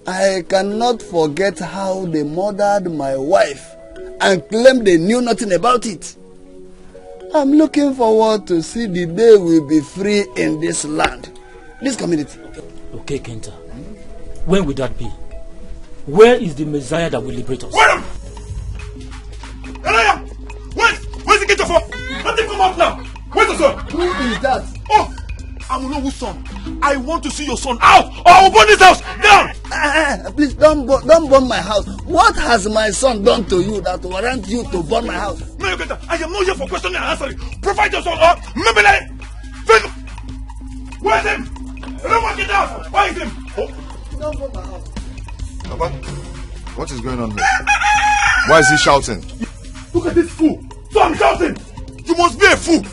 L: I cannot forget how they murdered my wife and claimed they knew nothing about it. I'm looking forward to see the day we'll be free in this land, this community.
W: Okay, Kenta. When will that be? Where is the Messiah that will liberate us?
C: Wait! Elia! Where's the Kenta for? Let him come out now! Where's the son?
L: Who is that?
C: Oh! I will know whose son. I want to see your son out or I will burn this house down!
L: Please don't burn my house. What has my son done to you that warrant you to burn my house?
C: No, Kenta, I am not here for questioning and answering. Provide your son or maybe let him. Where's him? Everyone get out! Where is him?
L: Don't burn my house.
R: Papa, what is going on here? Why is he shouting?
C: Look at this fool! So I'm shouting! You must be a fool!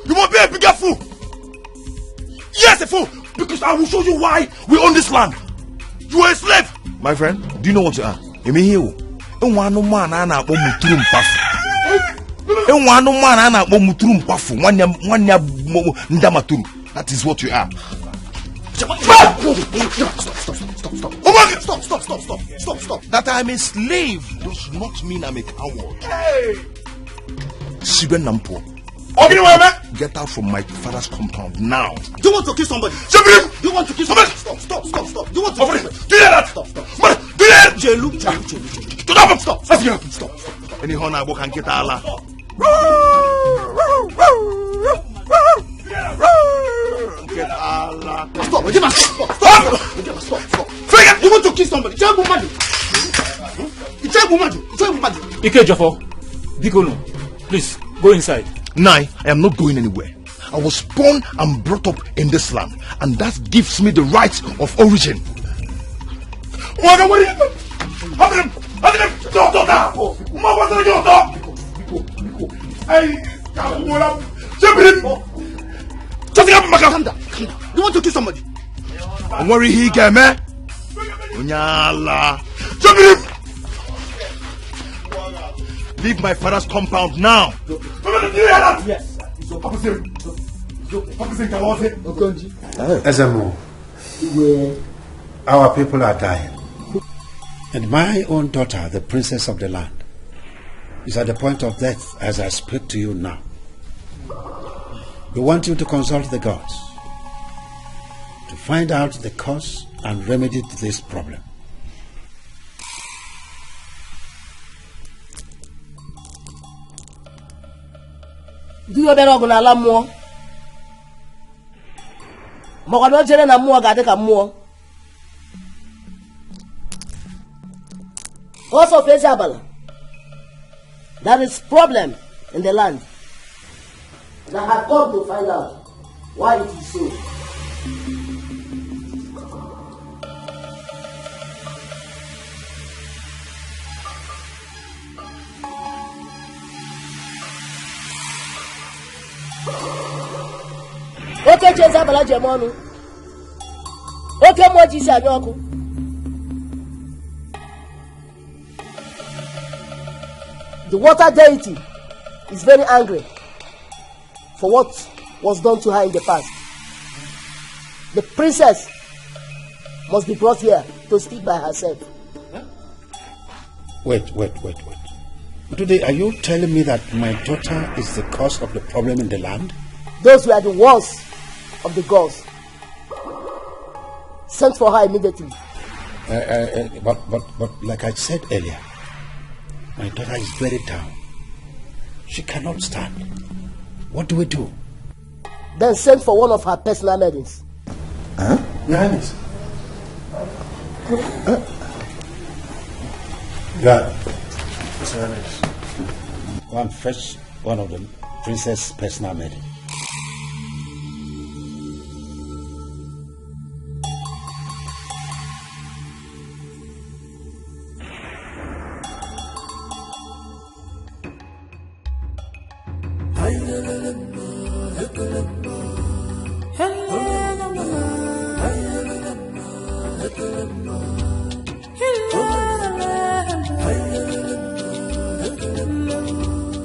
C: You must be a bigger fool! Yes, a fool! Because I will show you why we own this land! You are a slave!
R: My friend, do you know what you are? That is what you are. Stop. That I'm a slave does not mean I'm a coward.
C: Hey!
R: Get out from my father's compound now.
L: Do you want to kill somebody? Do you want to kill somebody? Stop. Do you want to kill somebody?
C: Do that! Stop. Do that!
L: Jelu.
R: Stop. Any honor I can get Allah. Get Allah.
L: Stop. You want to kill somebody?
W: Ikejofo, Bikono, please go inside.
R: Nai, I am not going anywhere. I was born and brought up in this land, and that gives me the rights of origin.
C: Calm down. You want to kill somebody? I'm worried he can, man. Unyala. Leave my father's compound now. Yes.
B: Ezemo, our people are dying. And my own daughter, the princess of the land, is at the point of death as I speak to you now. We want you to consult the gods to find out the cause and remedy to this problem.
E: Do you better go na la mo? Mo ka do jere na mo ga de ka mo. Also face Abala. There is problem in the land. And I have come to find out why it is so. Okay, Chizzy Abala Jemonu. Okay, Mojisi Anyoku. The water deity is very angry for what was done to her in the past. The princess must be brought here to speak by herself.
B: Wait. Today, are you telling me that my daughter is the cause of the problem in the land?
E: Those were the words of the gods. Sent for her immediately.
B: But like I said earlier, my daughter is very down. She cannot stand. What do we do?
E: Then send for one of her personal maidens.
B: Huh? Your Highness. Yeah. Your Highness. Go and fetch one of them, princess' personal maiden.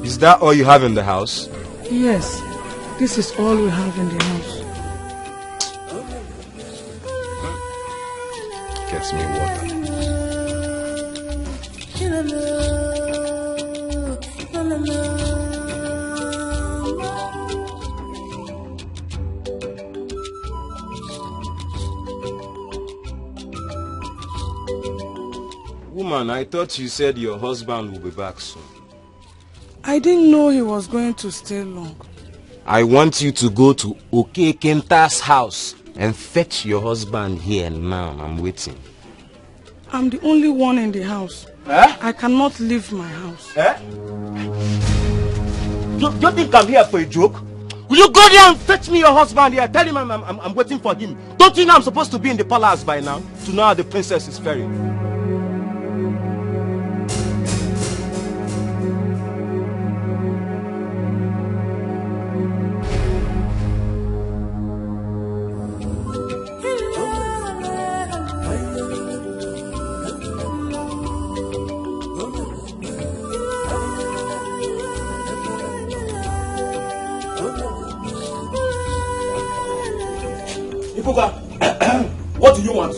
I: Is that all you have in the house?
J: Yes, this is all we have in the house.
I: Gets me water. Woman, I thought you said your husband will be back soon.
J: I didn't know he was going to stay long.
I: I want you to go to Kenta's house and fetch your husband here now. I'm waiting.
J: I'm the only one in the house. I cannot leave my house.
A: Do you think I'm here for a joke? Will you go there and fetch me your husband here? Tell him I'm waiting for him. Don't you know I'm supposed to be in the palace by now? To know how the princess is faring. What do you want?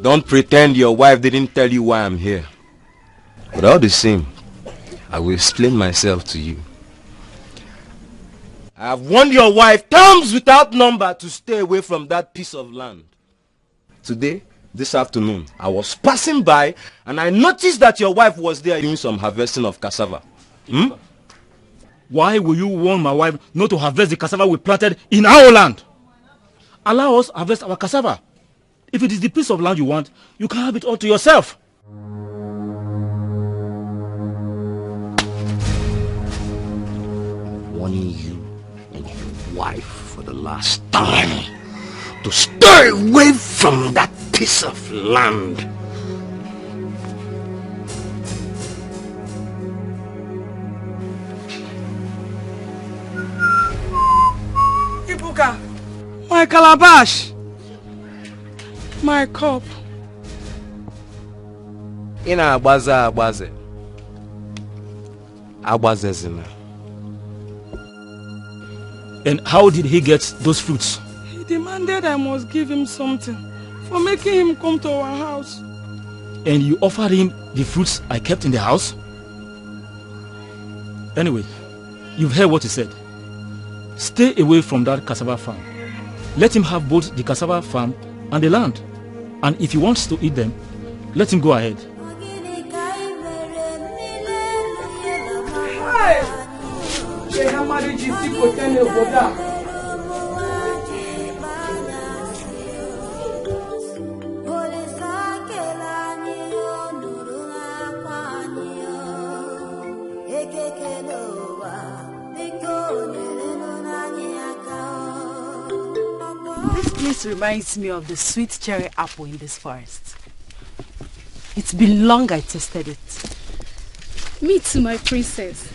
I: Don't pretend your wife didn't tell you why I'm here. But all the same, I will explain myself to you. I have warned your wife times without number to stay away from that piece of land. Today, this afternoon, I was passing by and I noticed that your wife was there doing some harvesting of cassava.
W: Why will you warn my wife not to harvest the cassava we planted in our land? Allow us to harvest our cassava. If it is the piece of land you want, you can have it all to yourself.
I: Warning you and you wife for the last time to stay away from that piece of land.
K: Ibuka, my calabash, my cup.
Q: Ina agbaze. Agbazezina.
W: And how did he get those fruits?
K: He demanded I must give him something for making him come to our house.
W: And you offered him the fruits I kept in the house? Anyway, you've heard what he said. Stay away from that cassava farm. Let him have both the cassava farm and the land. And if he wants to eat them, let him go ahead.
O: This place reminds me of the sweet cherry apple in this forest. It's been long I tasted it.
V: Me too, my princess.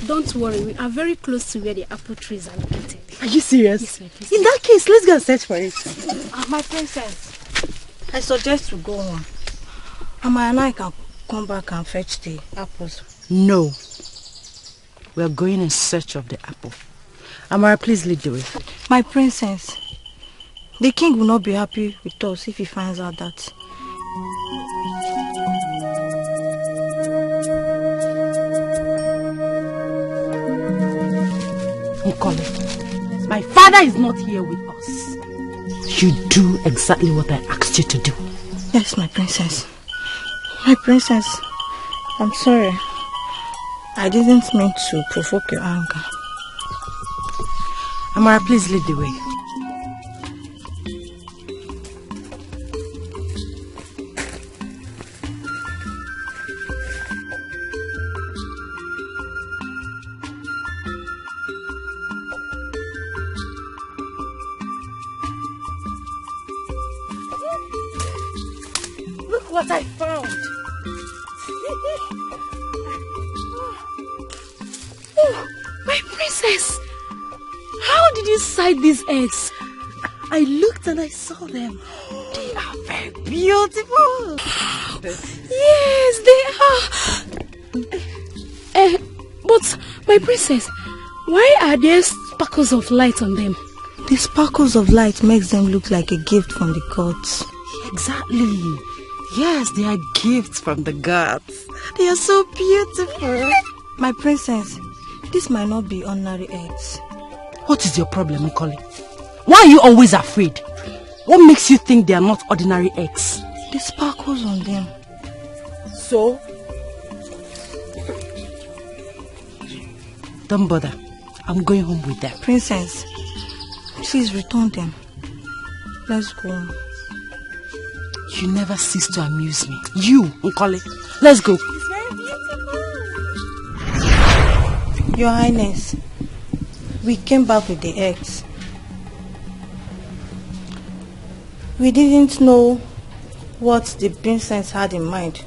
V: Don't worry, we are very close to where the apple trees are located.
O: Are you serious?
V: Yes, my princess.
O: In that case, let's go and search for it.
F: My princess, I suggest we go on. Ama and I can come back and fetch the apples.
O: No. We are going in search of the apple. Amara, please lead the way.
F: My princess, the king will not be happy with us if he finds out that.
O: Nikole, my father is not here with us. You do exactly what I asked you to do.
F: Yes, my princess. My princess, I'm sorry. I didn't mean to provoke your anger.
O: Amara, please lead the way.
F: Look what I found.
V: Oh, my princess! How did you sight these eggs?
O: I looked and I saw them. They are very beautiful.
V: Yes, they are. But my princess, why are there sparkles of light on them?
F: The sparkles of light makes them look like a gift from the gods.
O: Exactly. Yes, they are gifts from the gods. They are so beautiful.
F: My princess, this might not be ordinary eggs.
O: What is your problem, Nikole? Why are you always afraid? What makes you think they are not ordinary eggs?
F: The sparkles on them.
O: So? Don't bother. I'm going home with them.
F: Princess, please return them. Let's go.
O: You never cease to amuse me. You, Nikole. Let's go.
F: It's very beautiful. Your Highness, we came back with the eggs. We didn't know what the princess had in mind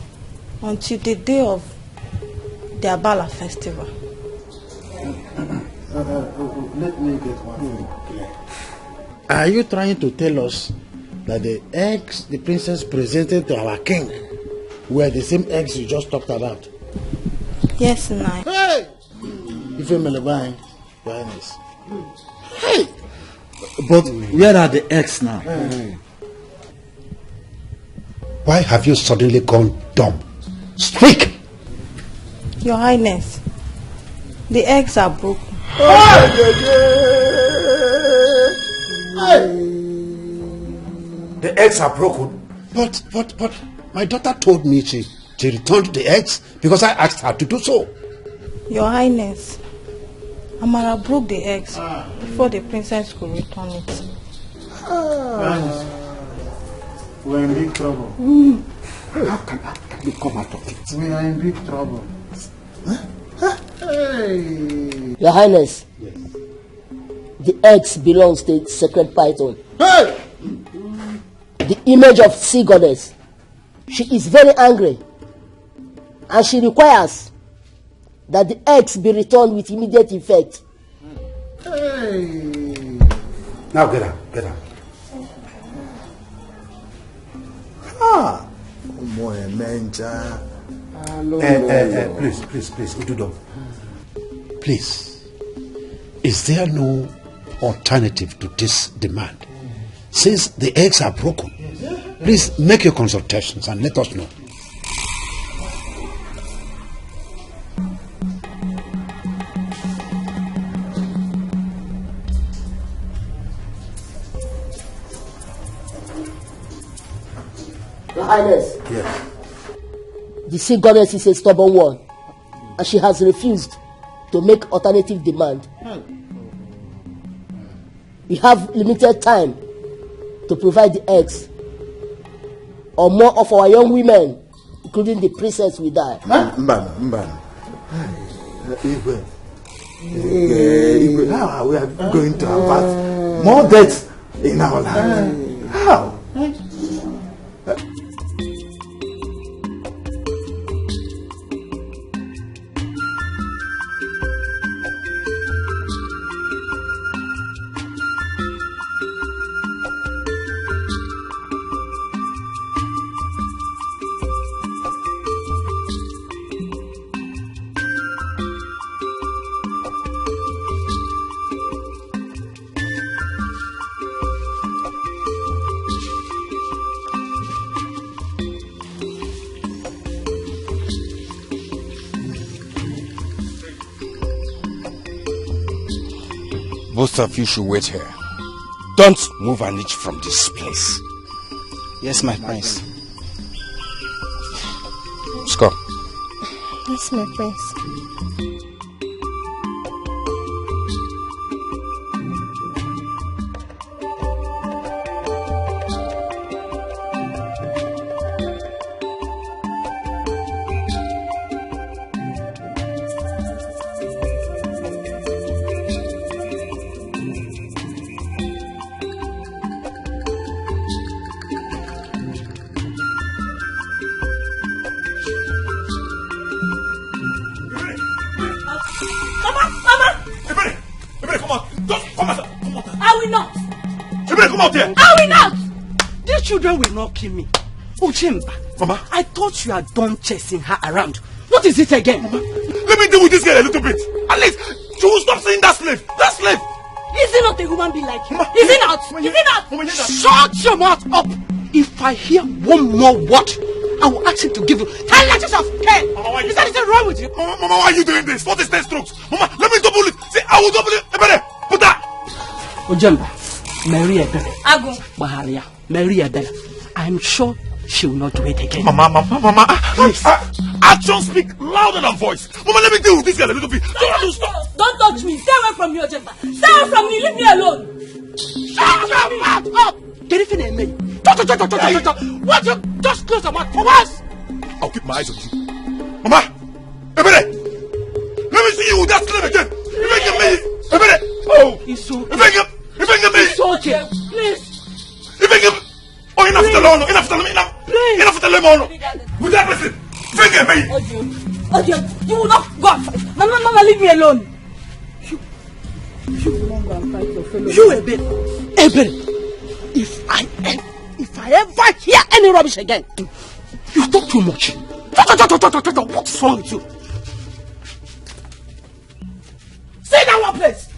F: until the day of the Abala festival.
N: Let me get one thing clear. Are you trying to tell us that the eggs the princess presented to our king were the same eggs you just talked about?
F: Yes, Nai.
N: Hey! If you're Melabine, Your Highness. Hey!
D: But where are the eggs now?
B: Why have you suddenly gone dumb? Speak!
F: Your Highness, the eggs are broken.
B: The eggs are broken. But my daughter told me she returned the eggs because I asked her to do so.
F: Your Highness, Amara broke the eggs before the princess could return it.
N: We're in big trouble.
B: How can we come out of it?
N: We are in big trouble. Hey.
E: Your Highness, The eggs belongs to the sacred python.
B: Hey!
E: The image of sea goddess. She is very angry, and she requires that the eggs be returned with immediate effect.
B: Hey! Now get up, get up. Ah! Please, Ududo. Please, is there no alternative to this demand? Since the eggs are broken, please make your consultations and let us know.
E: Your Highness.
B: Yes.
E: The sea goddess is a stubborn one, and she has refused to make alternative demand. We have limited time to provide the eggs, or more of our young women, including the princess, will die.
N: Mbana. How we are going to avert more deaths in our land? How?
I: Both of you should wait here. Don't move an inch from this place.
T: Yes, my prince.
I: Score.
F: Yes, my prince.
T: Children will not kill me. Uchemba, Mama, I thought you had done chasing her around. What is it again? Mama,
C: let me deal with this girl a little bit. At least she will stop seeing that slave. That slave!
T: Is he not a human being like you? Is he not? Is he not? Shut your mouth up! If I hear one more word, I will ask him to give you 10 letters of care. Mama, is that anything wrong with you?
C: Mama, why are you doing this? What is 10 strokes? Mama, let me double it. See, I will double it. Put that.
T: Ojemba, Mary Ebele.
F: Agu.
T: Baharia, Mary Ebele. I'm sure she will not do it again.
C: Mama. Actions speak louder than voice. Mama, let me deal with this girl a little bit.
F: Don't touch me. Stay away from me, Ojemba. Stay away from me. Leave me alone.
T: Shut your mouth up. Get it in me. What you just close the mouth for us?
C: I'll keep my eyes on you. Mama, Ebele, let me see you with that slave again. You making me, Ebele. Oh,
T: it's okay.
C: You making me.
T: It's okay. Please.
C: You making me. Oh, enough with the lemon. With that person. Finger me.
F: Odio, you will not go and fight. Mama, leave me alone. You will not go and fight your fellow.
T: You, Ebele. If I ever hear any rubbish again, you talk too much. What's wrong with you? Sit down one place.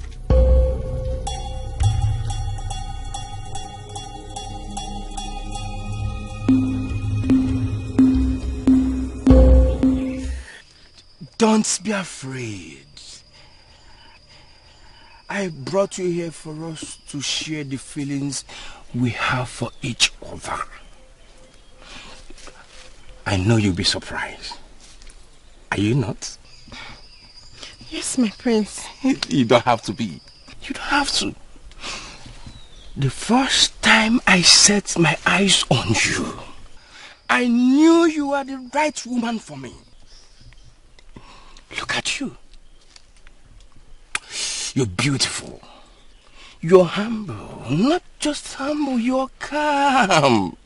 I: Don't be afraid. I brought you here for us to share the feelings we have for each other. I know you'll be surprised. Are you not?
F: Yes, my prince.
I: You don't have to be. You don't have to. The first time I set my eyes on you, I knew you were the right woman for me. Look at you. You're beautiful. You're humble. Not just humble, you're calm.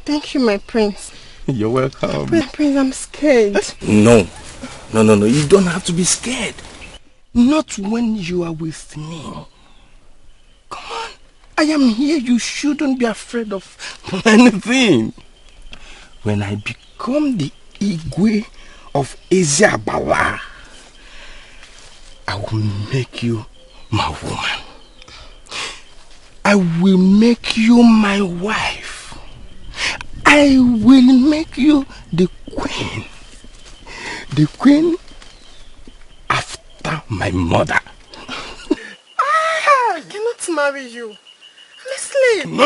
K: Thank you, my prince.
I: You're welcome.
K: Prince, I'm scared.
I: No. You don't have to be scared. Not when you are with me. Come on. I am here. You shouldn't be afraid of anything. When I become the Igwe of Abala, I will make you my woman. I will make you my wife. I will make you the queen. The queen after my mother.
K: I cannot marry you. I'm a slave.
I: No.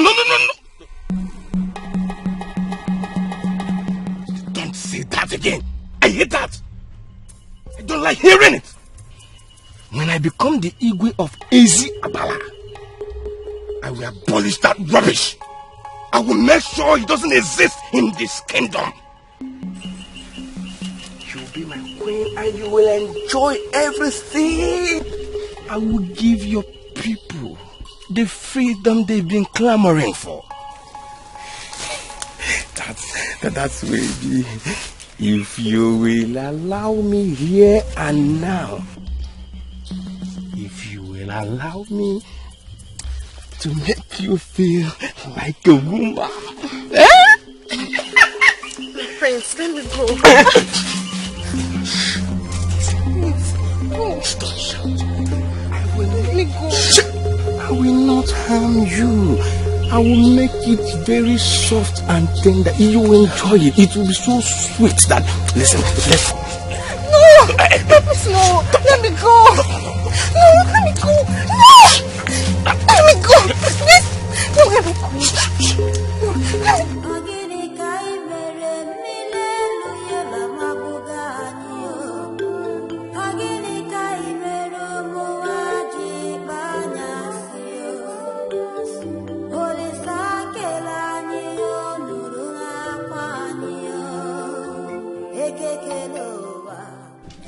I: Don't say that again. I hate that. I don't like hearing it. When I become the Igwe of Abala, I will abolish that rubbish. I will make sure it doesn't exist in this kingdom. You will be my queen and you will enjoy everything. I will give your people the freedom they've been clamoring for. That's where it be. If you will allow me here and now, if you will allow me to make you feel like a woman.
K: Prince, let me go.
I: Stop shouting.
K: Let me go.
I: I will not harm you. I will make it very soft and tender. You will enjoy it. It will be so sweet that... Listen.
K: No! Please, no! Let me go! No, let me go! No! Let me go! Please! No, let me go!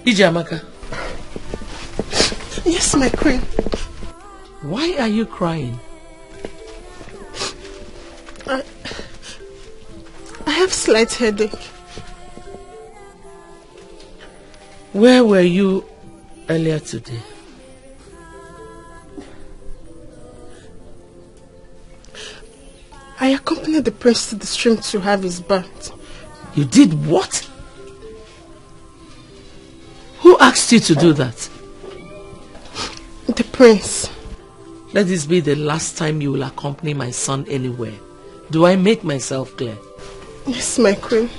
P: Ijamaka.
K: Yes, my queen.
P: Why are you crying?
K: I have slight headache.
P: Where were you earlier today?
K: I accompanied the prince to the stream to have his bath.
P: You did what? Who asked you to do that?
K: The prince.
P: Let this be the last time you will accompany my son anywhere. Do I make myself clear?
K: Yes, my queen.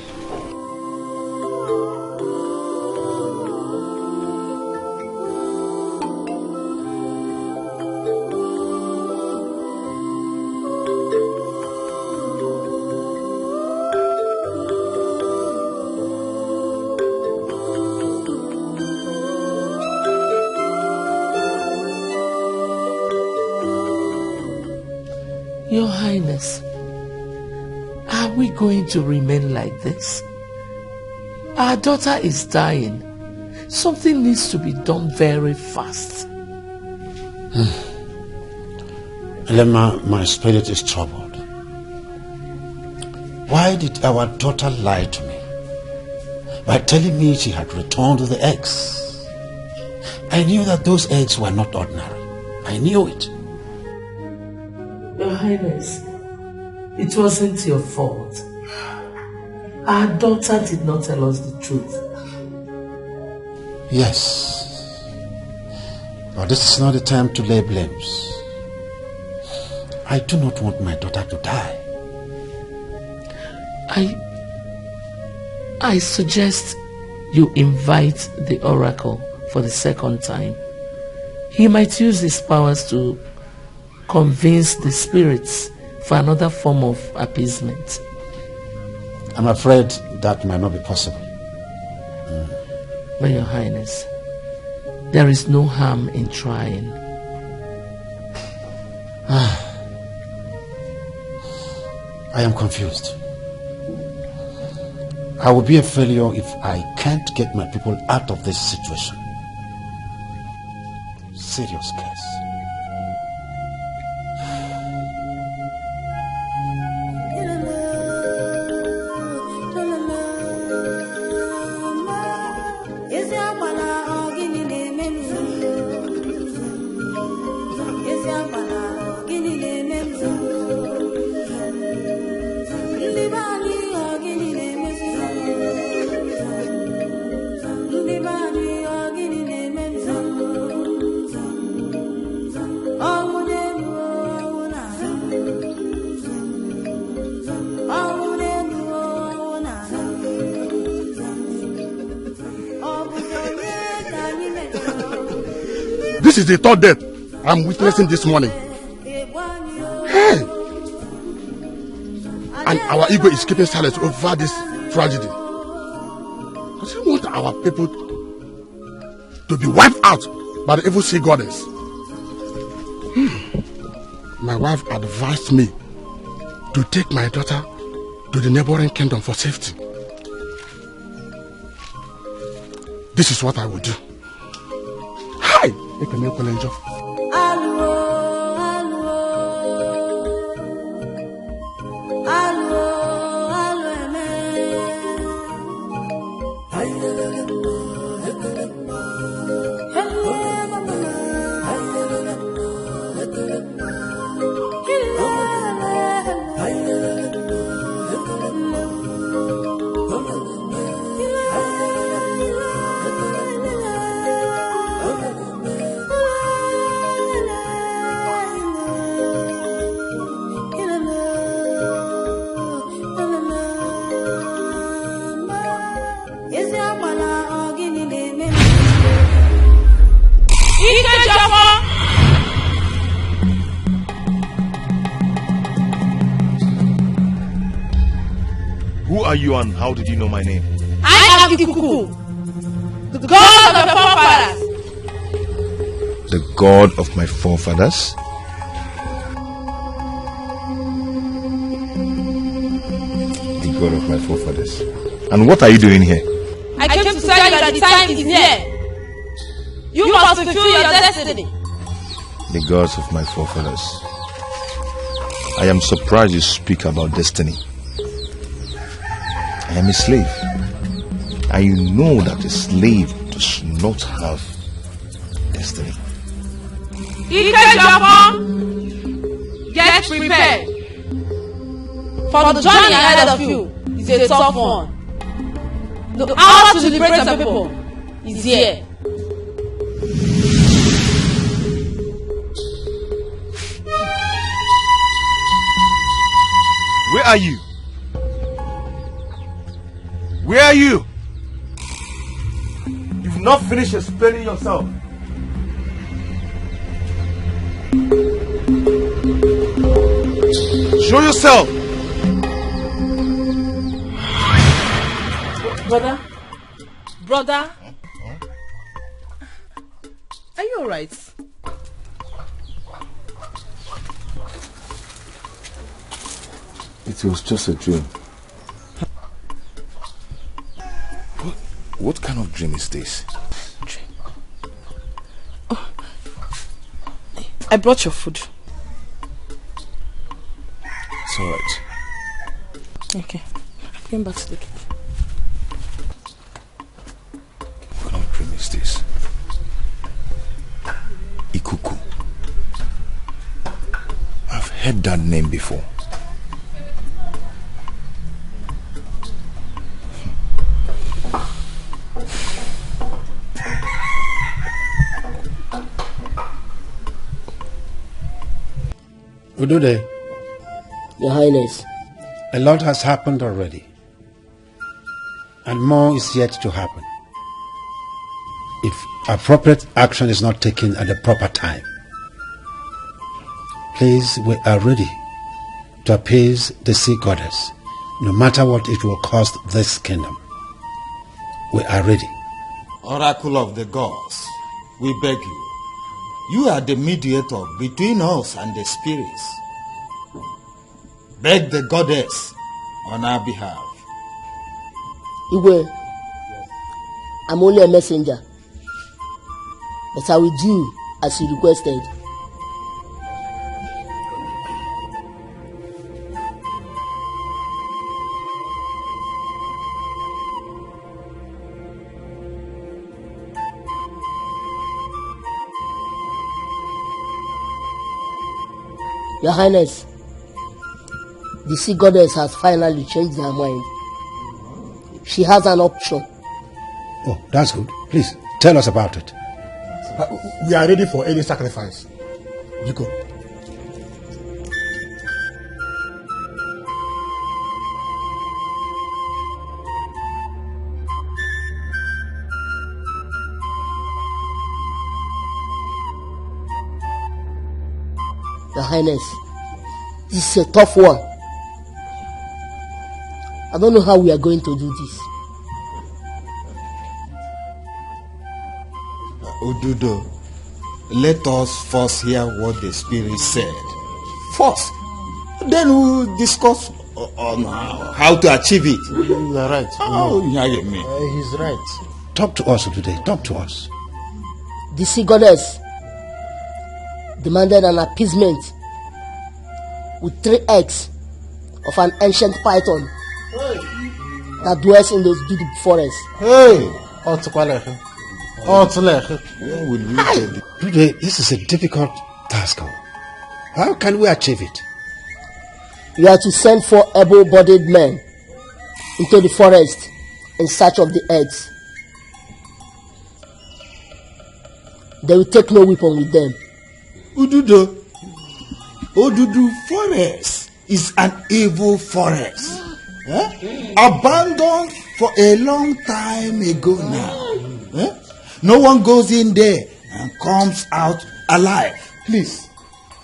P: Your Highness, are we going to remain like this? Our daughter is dying. Something needs to be done very fast.
D: Elema, my spirit is troubled. Why did our daughter lie to me by telling me she had returned with the eggs? I knew that those eggs were not ordinary. I knew it.
P: Your Highness, it wasn't your fault. Our daughter did not tell us the truth.
D: Yes. But this is not the time to lay blames. I do not want my daughter to die.
P: I suggest you invite the oracle for the second time. He might use his powers to convince the spirits for another form of appeasement.
D: I'm afraid that might not be possible.
P: But Your Highness, there is no harm in trying.
D: I am confused. I will be a failure if I can't get my people out of this situation.
B: serious case.
C: This is the third death I'm witnessing this morning. Hey! And our ego is keeping silence over this tragedy. I don't want our people to be wiped out by the evil sea goddess. My wife advised me to take my daughter to the neighboring kingdom for safety. This is what I will do. Hi! Who are you and how did you know my name?
K: I am Ikuku, the god of your forefathers.
R: The god of my forefathers? The god of my forefathers. And what are you doing here?
K: I came to tell you that the time is near. You must fulfill your destiny.
R: The gods of my forefathers. I am surprised you speak about destiny. I am a slave. And you know that a slave does not have destiny.
K: Dikeh Japan, get prepared. For the journey ahead of you is a tough one. The hour to liberate the people is here.
C: Where are you? Where are you? You've not finished explaining yourself. Show yourself.
O: Brother, are you alright?
R: It was just a dream. What kind of dream is this?
O: Oh, I brought your food.
R: It's alright.
O: Okay, I'm going back to the kitchen.
R: What kind of dream is this? Ikuku. I've heard that name before.
B: Udude,
E: Your Highness.
B: a lot has happened already. And more is yet to happen. If appropriate action is not taken at the proper time. Please, we are ready to appease the sea goddess, no matter what it will cost this kingdom. We are ready.
H: Oracle of the gods, we beg you. You are the mediator between us and the spirits. Beg the goddess on our behalf.
E: Igwe, I'm only a messenger. But I will do as you requested. Your Highness, the sea goddess has finally changed her mind. She has an option.
B: Oh, that's good. Please, tell us about it.
M: We are ready for any sacrifice. You go.
E: Your Highness, this is a tough one. I don't know how we are going to do this.
H: Odudo, let us first hear what the spirit said. First, then we'll discuss on how to achieve it.
N: You are right.
B: He's right. Talk to us today. Talk to us.
E: The sea goddess demanded an appeasement with 3 eggs of an ancient python that dwells in those deep forests.
B: Today, this is a difficult task. How can we achieve it?
E: You are to send 4 able-bodied men into the forest in search of the eggs. They will take no weapon with them.
H: Odudu forest is an evil forest. Abandoned for a long time ago now. No one goes in there and comes out alive.
A: Please,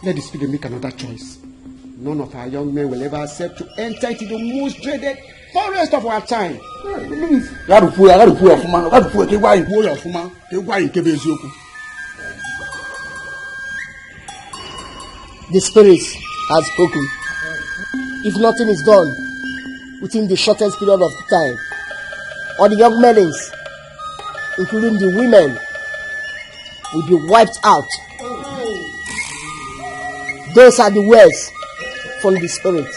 A: let the spirit make another choice. None of our young men will ever accept to enter into the most dreaded forest of our time. The spirit has spoken. If nothing is done within the shortest period of time, all the young men, including the women, will be wiped out. Those are the words from the spirit.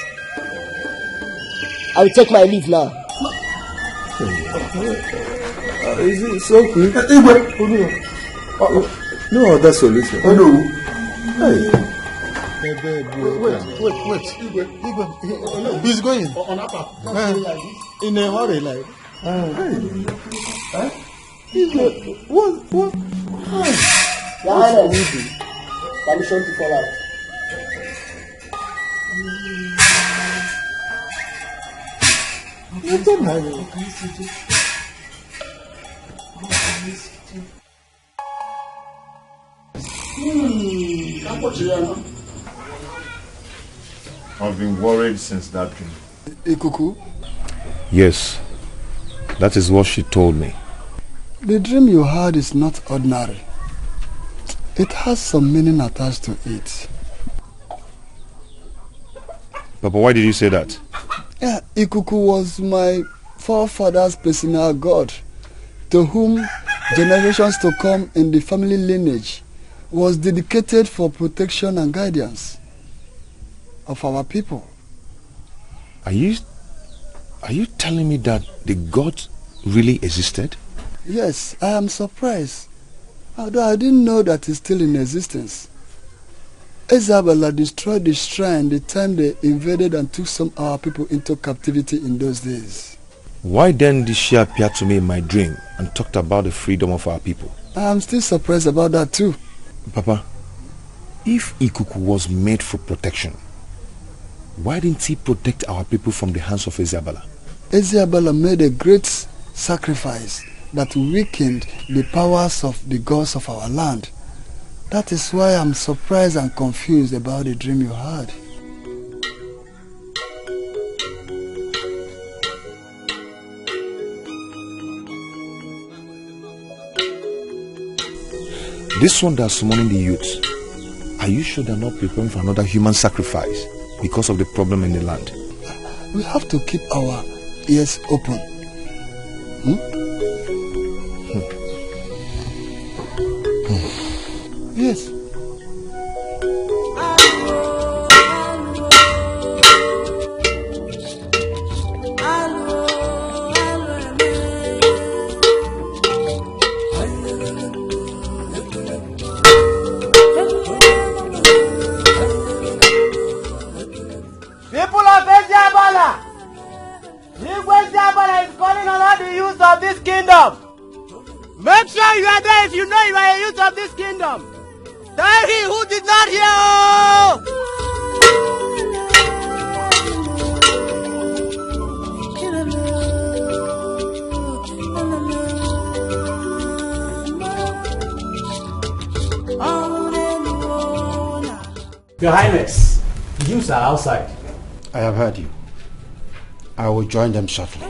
A: I will take my leave now.
L: Is it so quick? No other solution.
A: Oh no.
L: Hey.
N: Wait. He's going.
H: In a hurry, like.
E: What? Your Highness, permission to fall out.
R: I've been worried since that dream.
L: Ikuku?
R: Yes, that is what she told me.
L: The dream you had is not ordinary. It has some meaning attached to it.
R: Papa, why did you say that?
L: Yeah, Ikuku was my forefather's personal god, to whom generations to come in the family lineage was dedicated for protection and guidance of our people.
R: Are you telling me that the god really existed?
L: Yes, I am surprised, although I didn't know that it's still in existence. Abala destroyed the shrine the time they invaded and took some of our people into captivity in those days.
R: Why then did she appear to me in my dream and talked about the freedom of our people?
L: I am still surprised about that too.
R: Papa, if Ikuku was made for protection, why didn't he protect our people from the hands of Abala?
L: Abala made a great sacrifice that weakened the powers of the gods of our land. That is why I'm surprised and confused about the dream you had.
R: This one that's summoning the youth, are you sure they're not preparing for another human sacrifice because of the problem in the land?
L: We have to keep our ears open.
B: Yes.
G: People of Abala, Abala is calling on all the youth of this kingdom. Make sure you are there if you know you are a youth of this kingdom. Tell he who did not hear.
A: Your Highness, the youths are outside.
B: I have heard you. I will join them shortly.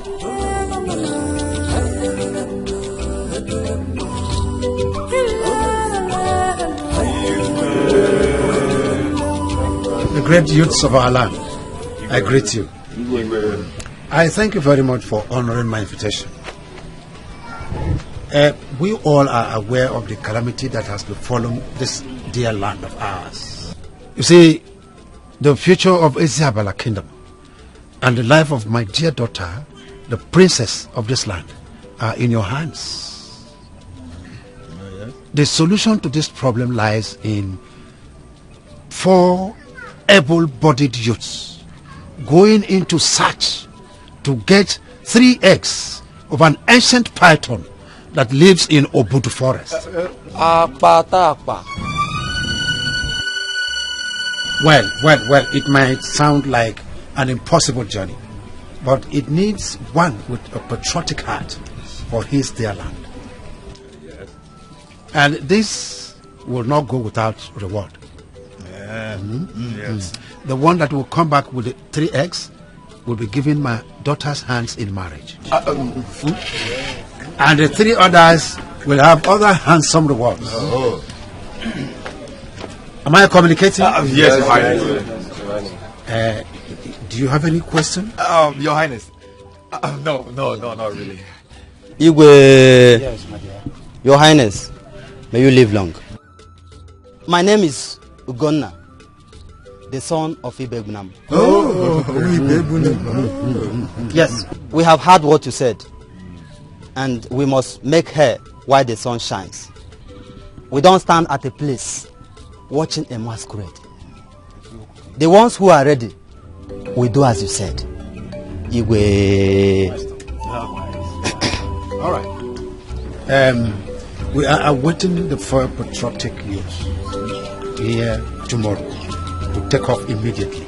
B: The great youths of our land, I greet you. I thank you very much for honoring my invitation. We all are aware of the calamity that has befallen this dear land of ours. You see, the future of Abala kingdom and the life of my dear daughter, the princess of this land, are in your hands. The solution to this problem lies in 4 able-bodied youths going into search to get 3 eggs of an ancient python that lives in Obudu forest. Well, it might sound like an impossible journey, but it needs one with a patriotic heart for his dear land. And this will not go without reward.
C: Yes.
B: The one that will come back with the 3 eggs will be given my daughter's hands in marriage. And the 3 others will have other handsome rewards. Am I communicating?
C: Yes,
B: do you have any question?
C: Your Highness. No, not really.
T: Igwe,
B: Yes, my dear.
T: Your Highness, may you live long. My name is Ugonna, the son of Ibegunam. Yes, we have heard what you said, and we must make hay while the sun shines. We don't stand at a place watching a masquerade. The ones who are ready will do as you said. Igwe.
B: All right. We are awaiting the 4 patriotic youths here tomorrow to take off immediately.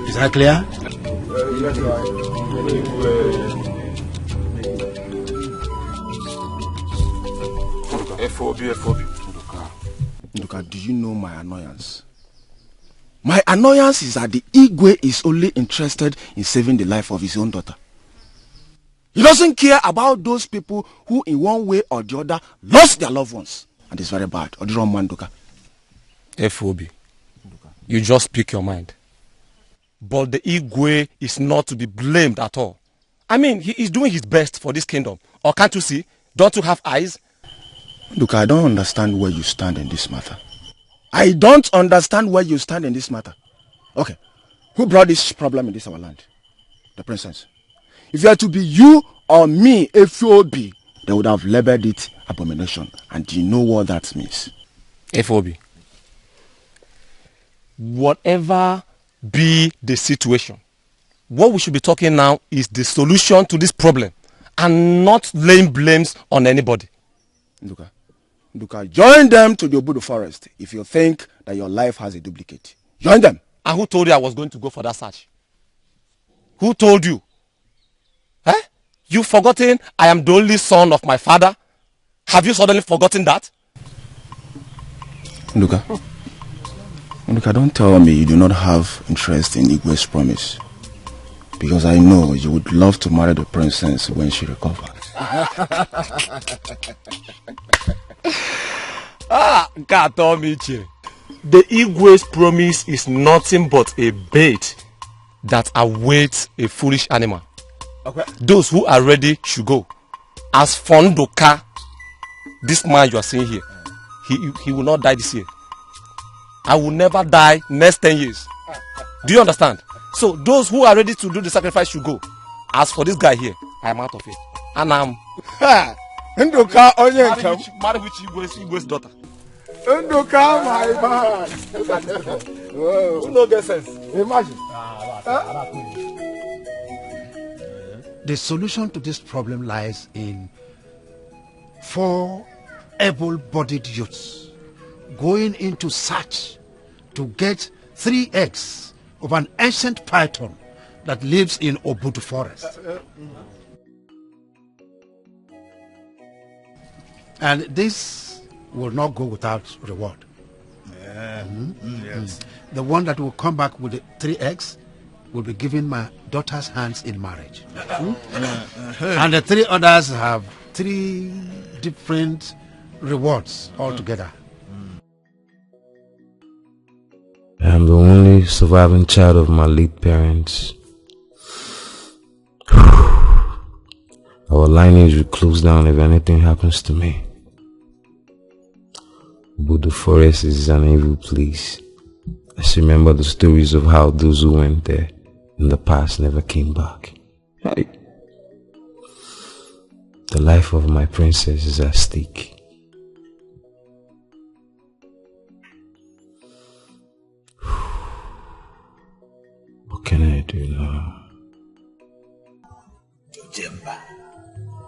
B: Is that clear?
C: FOB.
S: Nduka, do you know my annoyance? My annoyance is that the Igwe is only interested in saving the life of his own daughter. He doesn't care about those people who in one way or the other lost their loved ones. And it's very bad. Nduka.
U: FOB, you just speak your mind. But the Igwe is not to be blamed at all. I mean, he is doing his best for this kingdom. Or can't you see? Don't you have eyes?
S: Look, I don't understand where you stand in this matter. I don't understand where you stand in this matter. Okay, who brought this problem in this our land? The princess. If you are to be you or me, FOB, they would have labeled it abomination. And do you know what that means?
U: FOB, whatever be the situation, what we should be talking now is the solution to this problem and not laying blames on anybody.
S: Nduka, join them to the Obudu forest if you think that your life has a duplicate. Join them.
U: And who told you I was going to go for that search? Who told you? You forgotten I am the only son of my father? Have you suddenly forgotten that?
S: Nduka, don't tell me you do not have interest in Igwe's promise. Because I know you would love to marry the princess when she recovers.
U: God told me, the Igwe's promise is nothing but a bait that awaits a foolish animal. Okay. Those who are ready should go. As Fondoka, this man you are seeing here, he will not die this year. I will never die next 10 years. Do you understand? So those who are ready to do the sacrifice should go. As for this guy here, I am out of it. And I'm
S: Nduka Onyenkam.
U: Marry which Igwe's daughter.
S: Nduka, my man.
U: Who no get sense?
S: Imagine.
B: The solution to this problem lies in 4 able-bodied youths going into search to get 3 eggs of an ancient python that lives in Obudu forest. And this will not go without reward.
C: Yes.
B: The one that will come back with the 3 eggs will be given my daughter's hands in marriage. And the 3 others have 3 different rewards altogether.
J: I am the only surviving child of my late parents. Our lineage will close down if anything happens to me. But the forest is an evil place. I just remember the stories of how those who went there in the past never came back. The life of my princess is at stake. What can I do now?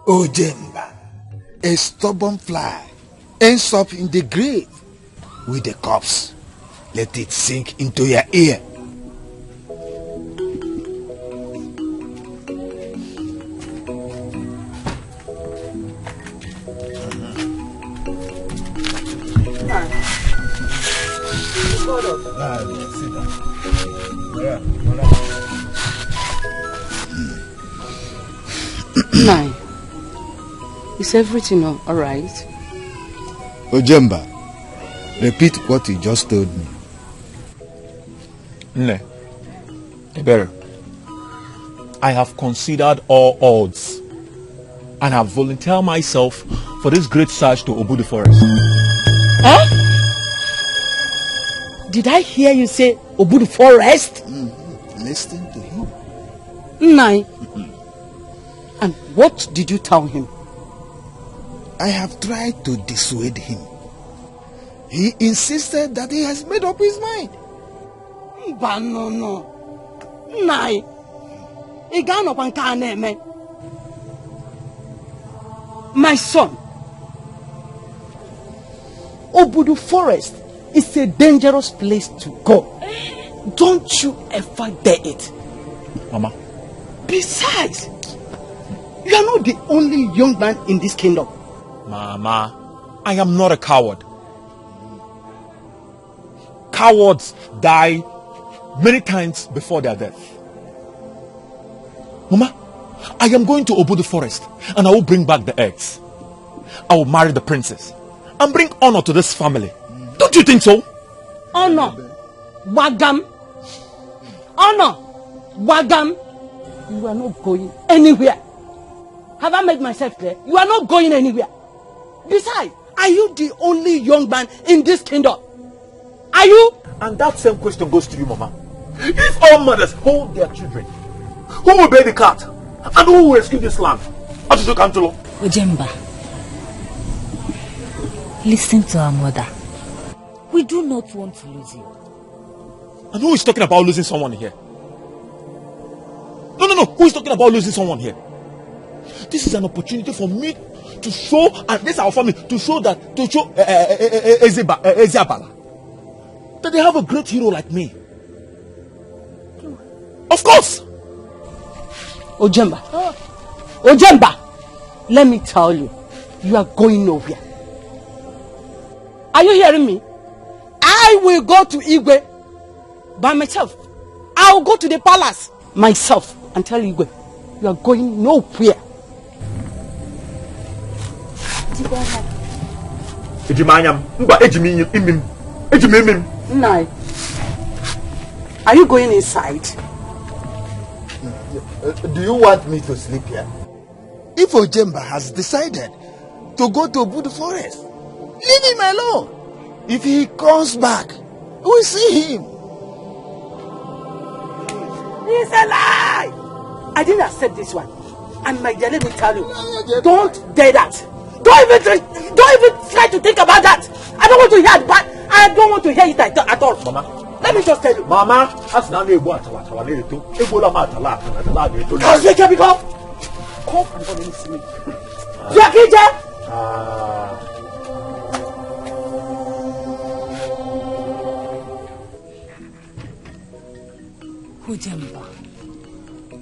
D: Ojemba, a stubborn fly, ends up in the grave with the corpse. Let it sink into your ear.
O: Nine. Is everything all right?
D: Ojemba, repeat what you just told me.
C: Nne, Ebere, I have considered all odds and have volunteered myself for this great search to Obudu forest.
E: Huh? Did I hear you say Obudu forest?
D: Listen to him.
E: Nine. And what did you tell him?
D: I have tried to dissuade him. He insisted that he has made up his mind.
E: But no. Nai. My son, Obudu forest is a dangerous place to go. Don't you ever dare it.
C: Mama.
E: Besides, you are not the only young man in this kingdom.
C: Mama, I am not a coward. Cowards die many times before their death. Mama, I am going to Obudu forest and I will bring back the eggs. I will marry the princess and bring honor to this family. Don't you think so?
E: Honor, Wagam. Honor, Wagam. You are not going anywhere. Have I made myself clear? You are not going anywhere. Besides, are you the only young man in this kingdom? Are you?
C: And that same question goes to you, Mama. If all mothers hold their children, who will bear the cat? And who will rescue this land?
Q: Ojemba, listen to our mother. We do not want to lose you.
C: And who is talking about losing someone here? No. Who is talking about losing someone here? This is an opportunity for me to show, and this is our family, to show Abala that they have a great hero like me. Of course.
E: Ojemba, let me tell you, you are going nowhere. Are you hearing me? I will go to Igwe by myself. I will go to the palace myself and tell Igwe, you are going nowhere. Nai, are you going inside?
D: Do you want me to sleep here? If Ojemba has decided to go to Obudu forest, Leave him alone. If he comes back, we'll see him.
E: It's a lie! I didn't accept this one. And my dear, let me tell you, don't dare that. Don't even try to think about that. I don't want to hear it, but I don't want to hear it at all. Mama, let me just tell you.
C: Mama, that's not a what. Come and listen me.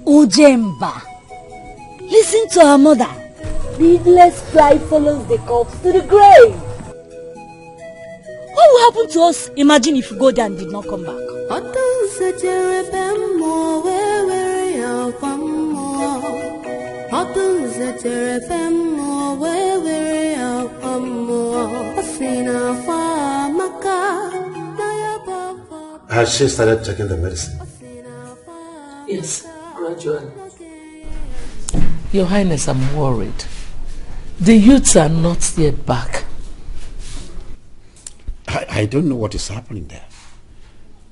Q: Ujemba. Listen to her mother. Needless fly follows the corpse to the grave. What will happen to us? Imagine if we go there and did not come back.
B: Has she started taking the medicine?
P: Yes, gradually. Your Highness, I'm worried. The youths are not yet back.
B: I don't know what is happening there.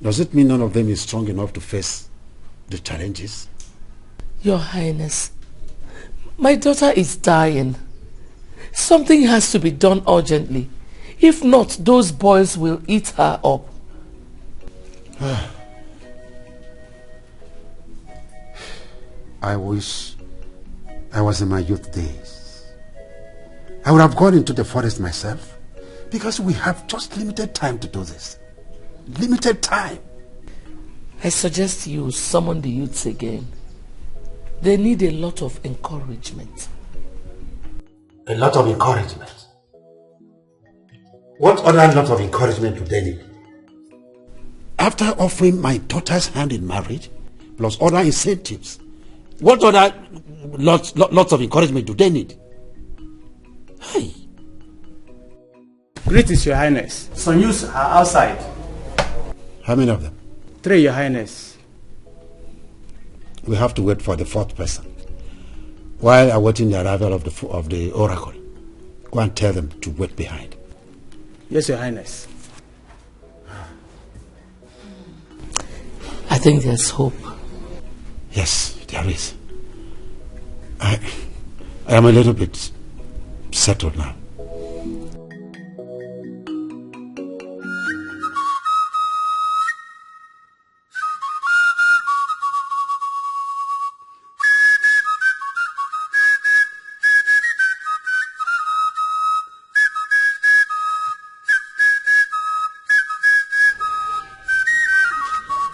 B: Does it mean none of them is strong enough to face the challenges?
P: Your Highness, my daughter is dying. Something has to be done urgently. If not, those boys will eat her up.
B: I wish I was in my youth days. I would have gone into the forest myself, because we have just limited time to do this. Limited time.
P: I suggest you summon the youths again. They need a lot of encouragement.
B: A lot of encouragement? What other lot of encouragement do they need? After offering my daughter's hand in marriage, plus other incentives, what other lots of encouragement do they need? Hey.
F: Greetings, Your Highness. Some youths are outside.
B: How many of them?
F: 3, Your Highness.
B: We have to wait for the 4th person. While awaiting the arrival of the oracle, go and tell them to wait behind.
F: Yes, Your Highness.
P: I think there's hope.
B: Yes, there is. I am a little bit settled now.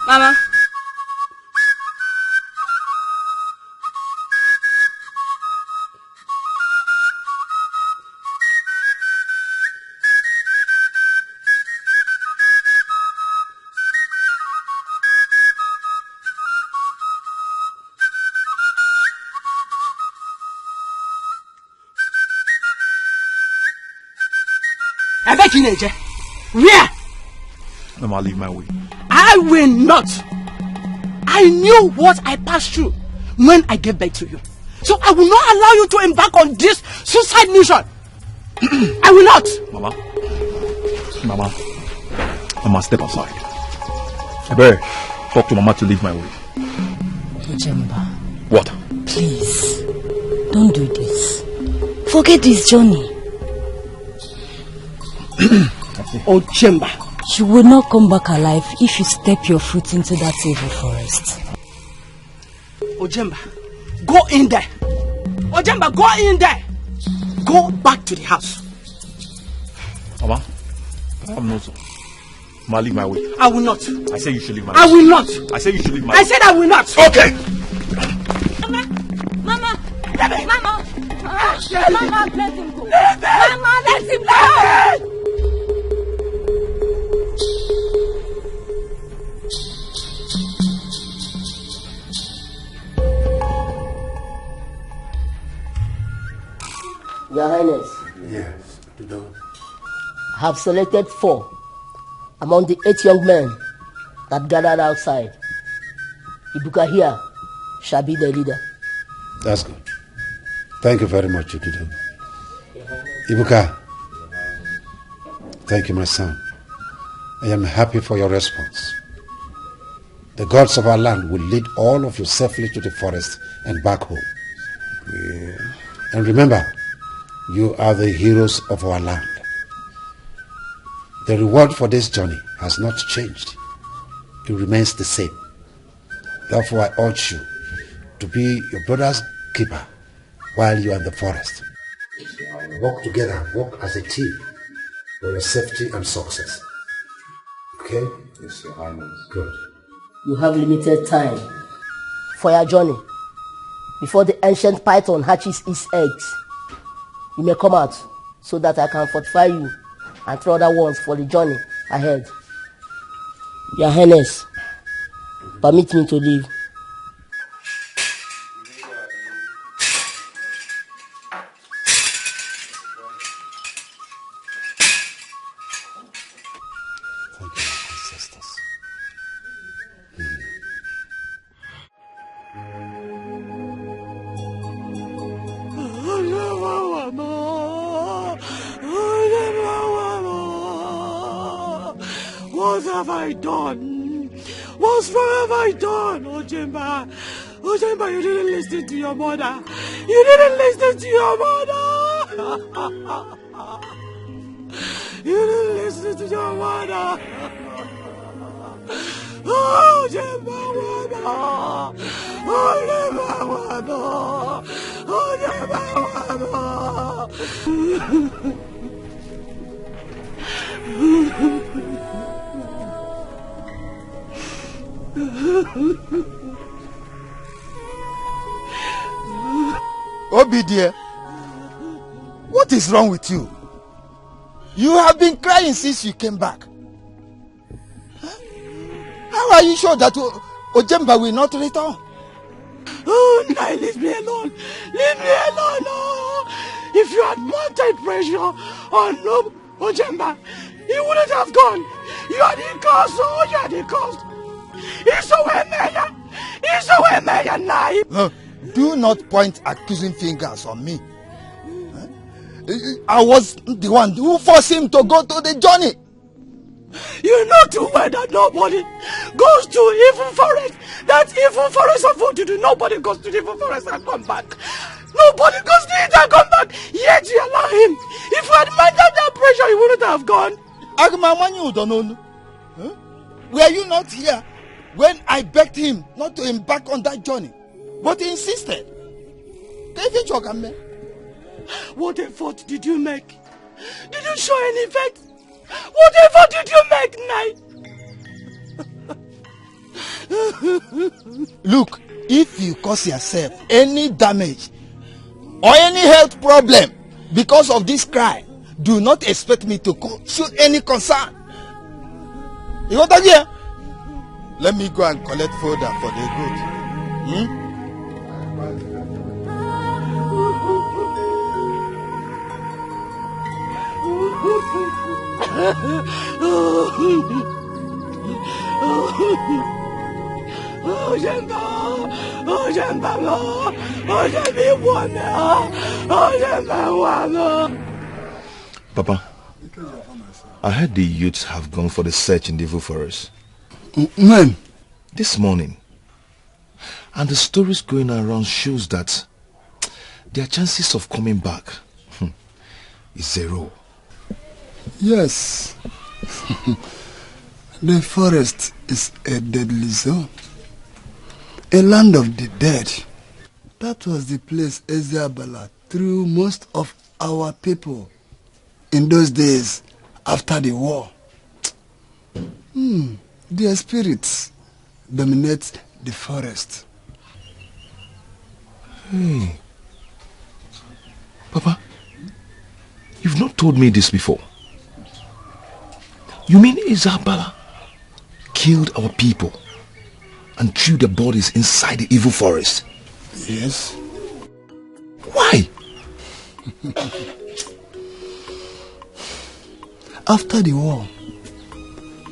K: Mama.
E: Where?
C: Mama, leave my way.
E: I will not. I knew what I passed through when I gave birth to you. So I will not allow you to embark on this suicide mission. I will not.
C: Mama, step aside. I better talk to Mama to leave my way.
Q: Ujemba.
C: What?
Q: Please, don't do this. Forget this journey.
E: Ujemba.
Q: You will not come back alive if you step your foot into that evil forest.
E: Ujemba, go in there. Ujemba, go in there. Go back to the house.
C: Mama, I'm not so. Mama, leave my way.
E: I will not.
C: I say you should leave my way.
E: I will not.
C: I say you should leave my way.
E: I said I will not.
C: Okay.
K: Mama,
E: let me.
K: Mama, let him go.
E: Mama,
K: let him go.
E: Your Highness.
B: Yes,
E: I have selected 4 among the 8 young men that gathered outside. Ibuka here shall be the leader.
B: That's good. Thank you very much, Ududo. Ibuka, Thank you, my son. I am happy for your response. The gods of our land will lead all of you safely to the forest and back home. Yeah. And remember, you are the heroes of our land. The reward for this journey has not changed. It remains the same. Therefore, I urge you to be your brother's keeper while you are in the forest. Work together, work as a team for your safety and success. Okay? Yes, Your Highness. Good.
E: You have limited time for your journey. Before the ancient python hatches its eggs, you may come out so that I can fortify you and 3 other ones for the journey ahead. Your Highness, permit me to leave.
C: What have I done? What wrong have I done, Ojemba? Ojemba, you didn't listen to your mother. You didn't listen to your mother. You didn't listen to your mother. Ojemba, Ojemba, Ojemba, Ojemba.
D: Obi dear, what is wrong with you? You have been crying since you came back. How are you sure that Ojemba will not return?
C: Oh, no, leave me alone. Leave me alone. Oh. If you had mounted pressure on Ojemba, he wouldn't have gone. You are the cause. Oh, you are the cause.
D: Do not point accusing fingers on me. I was the one who forced him to go to the journey.
C: You know too well that nobody goes to evil forest. That evil forest of Voodoo. Nobody goes to the evil forest and come back. Nobody goes to it and come back. Yet you allow him. If you had mounted that pressure, he wouldn't have gone.
D: Were you not here when I begged him not to embark on that journey? But he insisted.
C: What effort did you make? Did you show any effect? What effort did you make, Nai?
D: Look, if you cause yourself any damage or any health problem because of this cry, do not expect me to show any concern. You want to hear? Let me go and collect fodder for the goat.
R: Papa, I heard the youths have gone for the search in the evil forest.
L: When?
R: This morning. And the stories going around shows that their chances of coming back is 0.
L: Yes. The forest is a deadly zone. A land of the dead. That was the place Abala threw most of our people in those days after the war. Their spirits dominate the forest.
R: Hey. Papa, you've not told me this before. You mean Abala killed our people and threw their bodies inside the evil forest?
L: Yes.
R: Why?
L: After the war,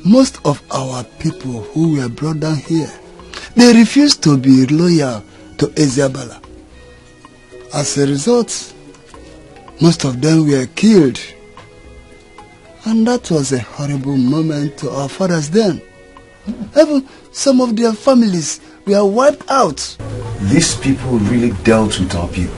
L: most of our people who were brought down here, they refused to be loyal to Abala. As a result, most of them were killed. And that was a horrible moment to our fathers then. Even some of their families were wiped out.
R: These people really dealt with our people.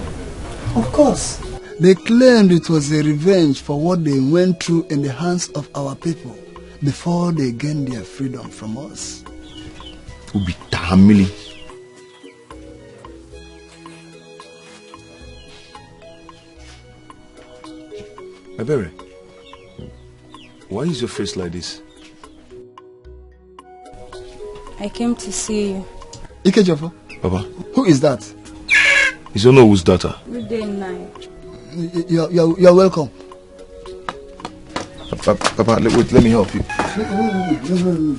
L: Of course. They claimed it was a revenge for what they went through in the hands of our people before they gained their freedom from us.
R: Ebere, why is your face like this?
I: I came to see you.
L: Ikejofo?
R: Papa?
L: Who is that?
R: You don't know whose daughter?
I: Good day, night.
L: You're welcome.
R: Papa, wait, let me help you.
L: No.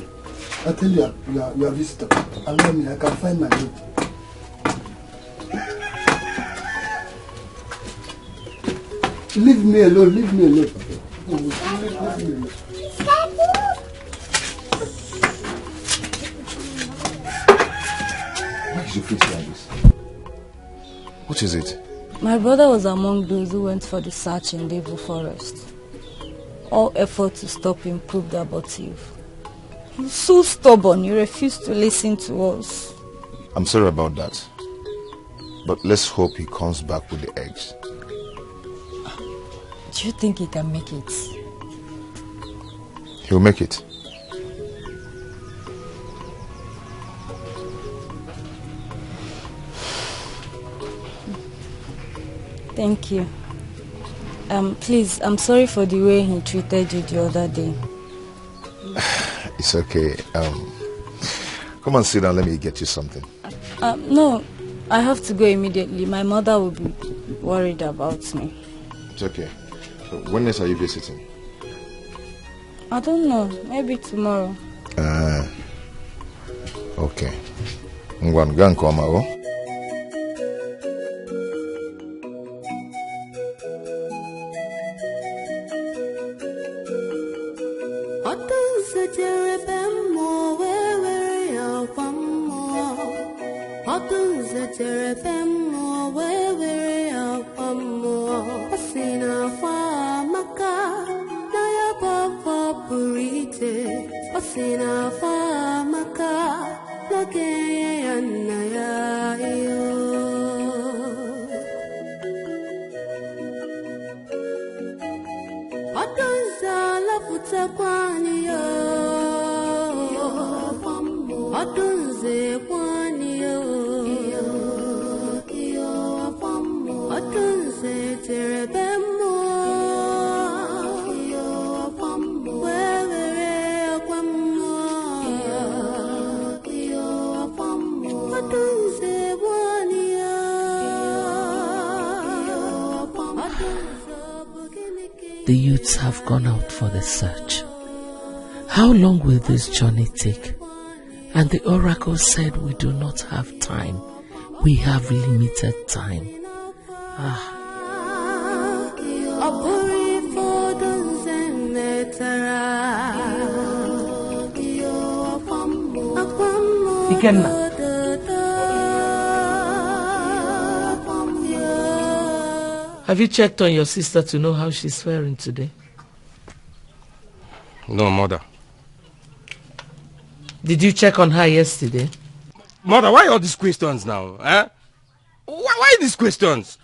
L: I tell you, you are a visitor. Allow me, I can find my way. Leave me alone, leave me alone.
R: Why is your face like this? What is it?
I: My brother was among those who went for the search in the evil forest. All effort to stop him proved abortive. He's so stubborn, he refused to listen to us.
R: I'm sorry about that. But let's hope he comes back with the eggs.
I: Do you think he can make it?
R: He'll make it.
I: Thank you. Please, I'm sorry for the way he treated you the other day.
R: It's okay. Come and sit down, let me get you something.
I: No, I have to go immediately. My mother will be worried about me.
R: It's okay. When next are you visiting?
I: I don't know, maybe tomorrow.
R: Okay. I'm going to go and come out.
P: The youths have gone out for the search. How long will this journey take? And the oracle said we do not have time. We have limited time. Ikenna. Have you checked on your sister to know how she's faring today?
U: No, mother.
P: Did you check on her yesterday?
U: Mother, why all these questions now? Eh? Why these questions?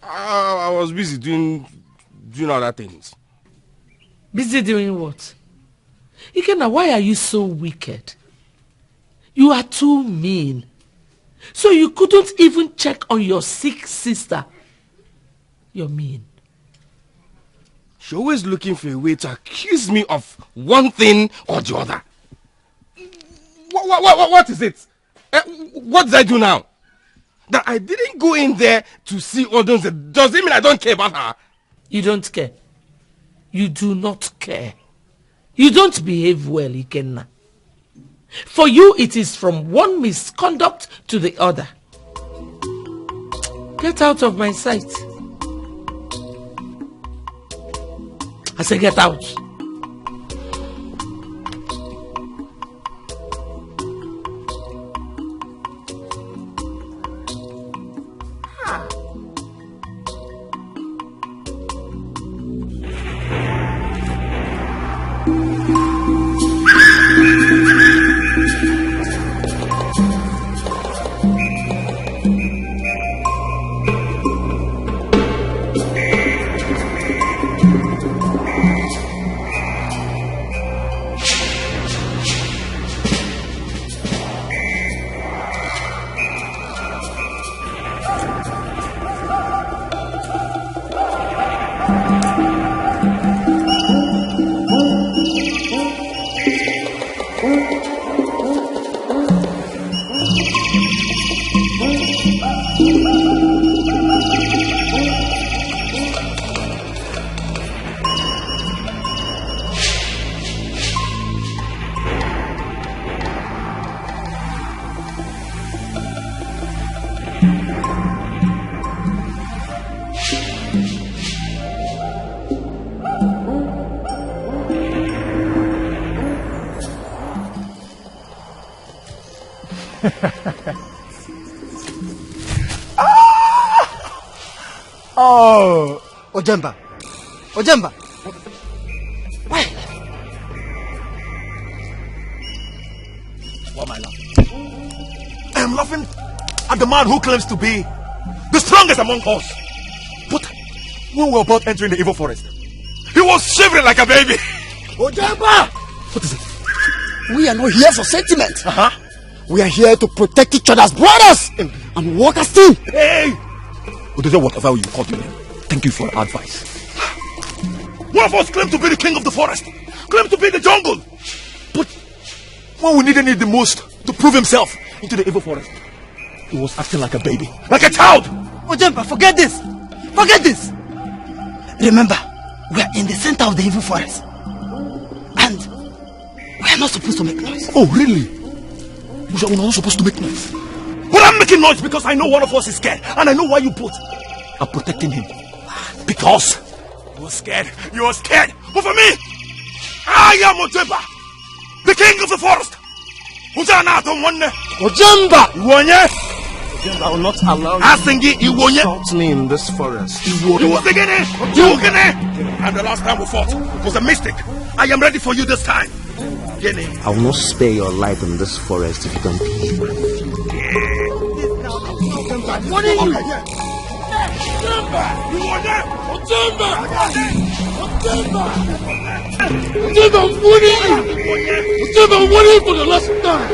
U: I was busy doing other things.
P: Busy doing what? Ikenna, why are you so wicked? You are too mean. So you couldn't even check on your sick sister. You're mean.
U: She's always looking for a way to accuse me of one thing or the other. What is it? What did I do now? That I didn't go in there to see all those. Does it mean I don't care about her?
P: You don't care. You do not care. You don't behave well, Ikenna. For you, it is from one misconduct to the other. Get out of my sight. I say get out.
T: Oh, Ojemba. Ojemba. Why?
C: Why am I laughing? I am laughing at the man who claims to be the strongest among us. But when we were about entering the evil forest, he was shivering like a baby.
T: Ojemba! What is it? We are not here for sentiment. We are here to protect each other's brothers and work as team.
C: Hey! Whatever you call him, thank you for your advice. One of us claimed to be the king of the forest, claimed to be the jungle. But when we needed it the most to prove himself into the evil forest, he was acting like a baby, like a child.
T: Ojemba, forget this. Forget this. Remember, we are in the center of the evil forest. And we are not supposed to make noise.
C: Oh, really? We're not supposed to make noise. But I'm making noise because I know one of us is scared. And I know why you both are protecting him. Because you are scared. You are scared. But for me, I am Ojemba, the king of the forest. Ojemba!
S: Ojemba, I will not allow you to insult me in this forest.
C: You was beginning. And the last time we fought was a mistake. I am ready for you this time.
S: I will not spare your life in this forest if you don't behave.
C: What are you? Ojemba! You are there! Ojemba!
S: Ojemba, I'm warning you! Ojemba, I'm warning you for the last time!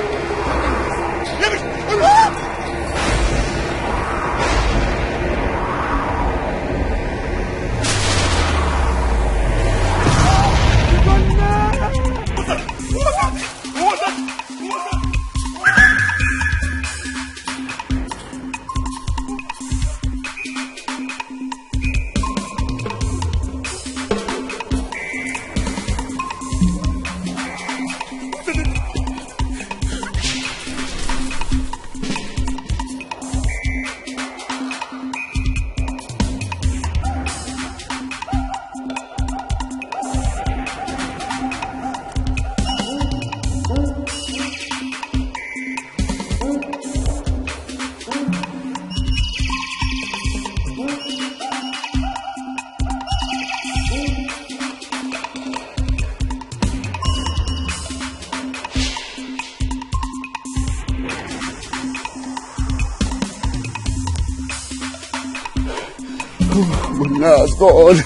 L: Goodness, God.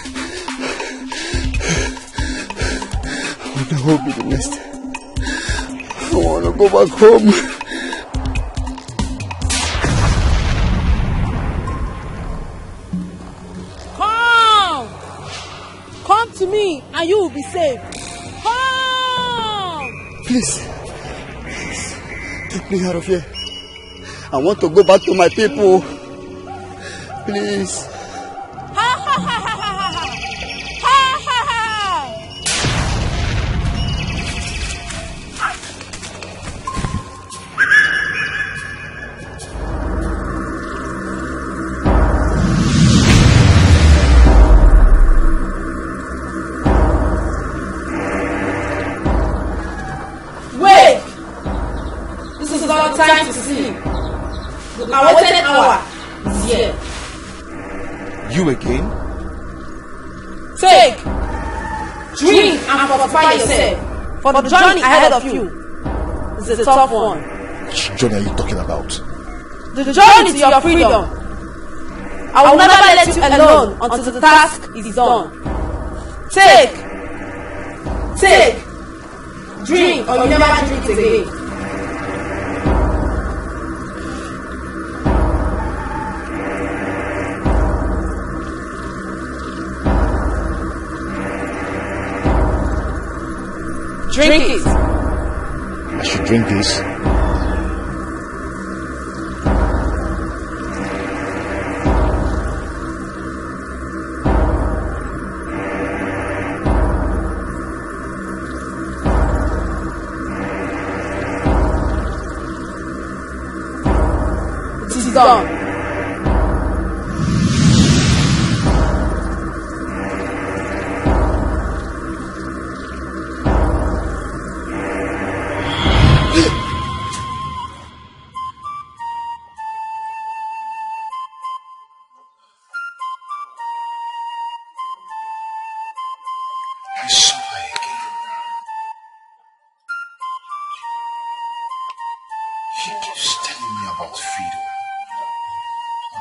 L: What will be the next? I want to go back home.
K: Come to me and you will be saved. Come!
L: Please, take me out of here. I want to go back to my people. Please.
K: Time to sleep. The awaited hour is here.
R: You again?
K: Take, drink and fortify yourself, for the journey ahead of you is a tough one.
S: Which journey are you talking about?
K: The journey to your freedom. I will never let you alone until the task is done. Take, drink, or you never drink again. Drink it.
S: I should drink this.
K: It is done.
H: I saw her again. She keeps telling me about freedom.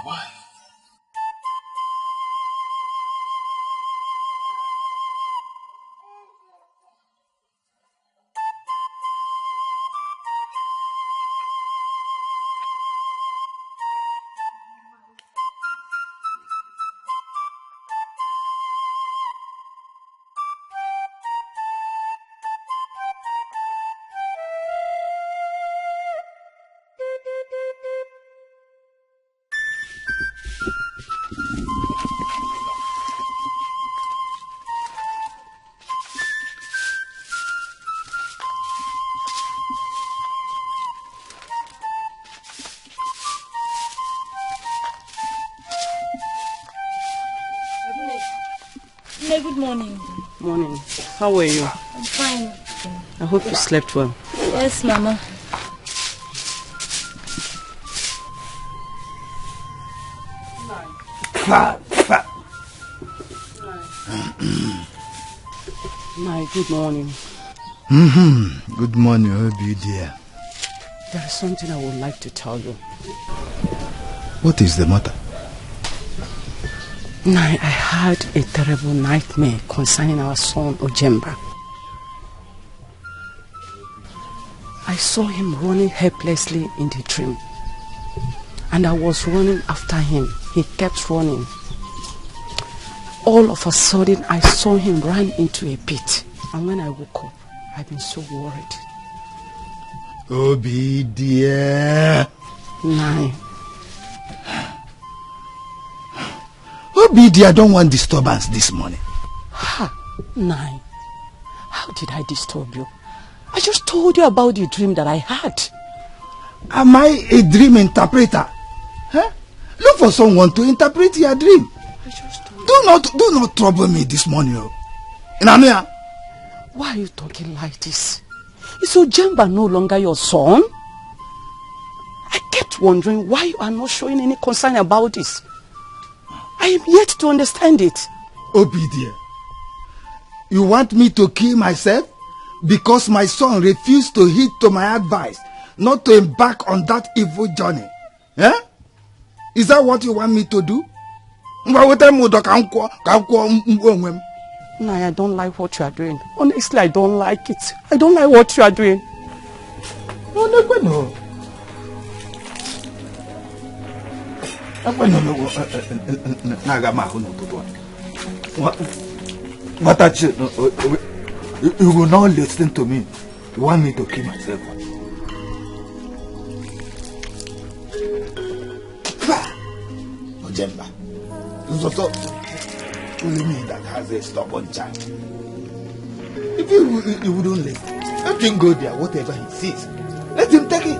H: Why?
I: Good morning.
M: Morning. How are you?
I: I'm fine.
M: I hope you slept well.
I: Yes, Mama.
M: My good morning.
D: Good morning, Obi dear.
M: There is something I would like to tell you.
D: What is the matter?
M: I had a terrible nightmare concerning our son Ojemba. I saw him running helplessly in the dream, and I was running after him. He kept running. All of a sudden, I saw him run into a pit, and when I woke up, I've been so worried.
D: Obi dear. Obi dear, I don't want disturbance this morning.
M: Nine. How did I disturb you? I just told you about the dream that I had.
D: Am I a dream interpreter? Huh? Look for someone to interpret your dream. Do not trouble me this morning. Inamia.
M: Why are you talking like this? Is Ojemba no longer your son? I kept wondering why you are not showing any concern about this. I am yet to understand it.
D: Obi dear, you want me to kill myself because my son refused to heed to my advice not to embark on that evil journey? Eh? Is that what you want me to do?
M: No, I don't like what you are doing. Honestly, I don't like it. I don't like what you are doing.
D: No. What you will not listen to me. You want me to kill myself? Ojemba, it's only me that has a stubborn child. If you wouldn't listen, let him go there. Whatever he sees, let him take it.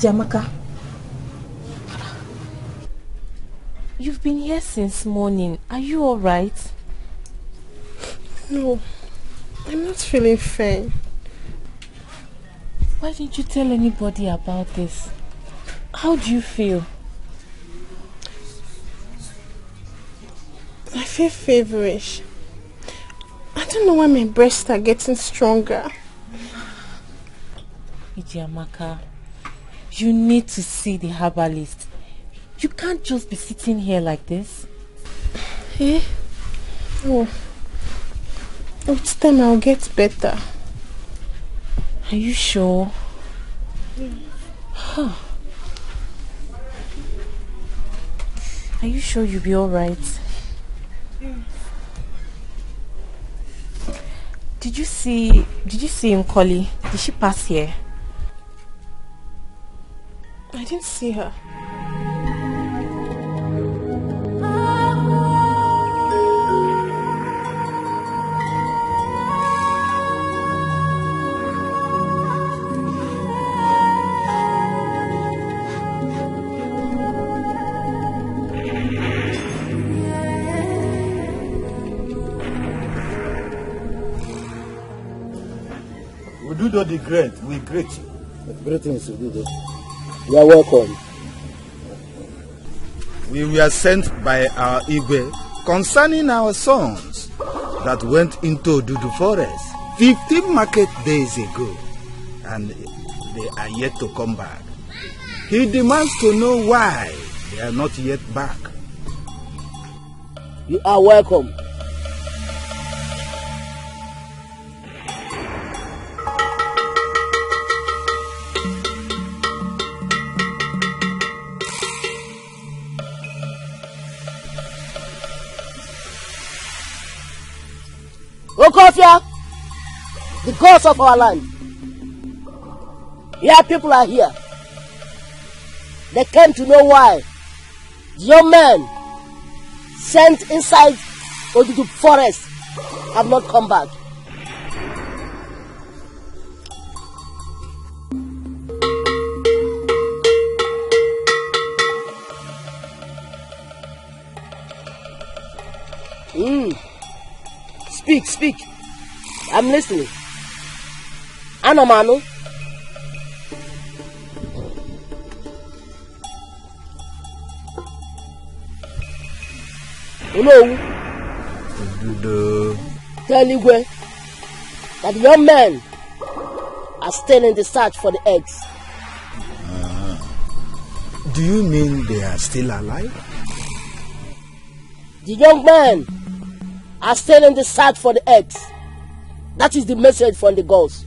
V: Jamaka, you've been here since morning. Are you all right?
W: No, I'm not feeling fine.
V: Why didn't you tell anybody about this? How do you feel?
W: I feel feverish. I don't know why my breasts are getting stronger.
V: Jamaka, you need to see the herbalist. You can't just be sitting here like this.
W: Eh? Oh. With time I'll get better.
V: Are you sure?
W: Huh.
V: Are you sure you'll be alright? Did you see Nkoli? Did she pass here?
W: I didn't see her.
H: Ududo the Great, we greet you.
E: Greetings, Ududo. You are welcome.
H: We were sent by our Igwe concerning our sons that went into Dudu Forest 15 market days ago, and they are yet to come back. He demands to know why they are not yet back.
E: You are welcome. Okofia, the gods of our land. Your people are here. They came to know why the young men sent inside Odudu forest have not come back. Speak. I'm listening. Anamano. Hello. Tell Igwe that the young men are still in the search for the eggs.
H: Do you mean they are still alive?
E: The young men are still in the search for the eggs. That is the message from the gods.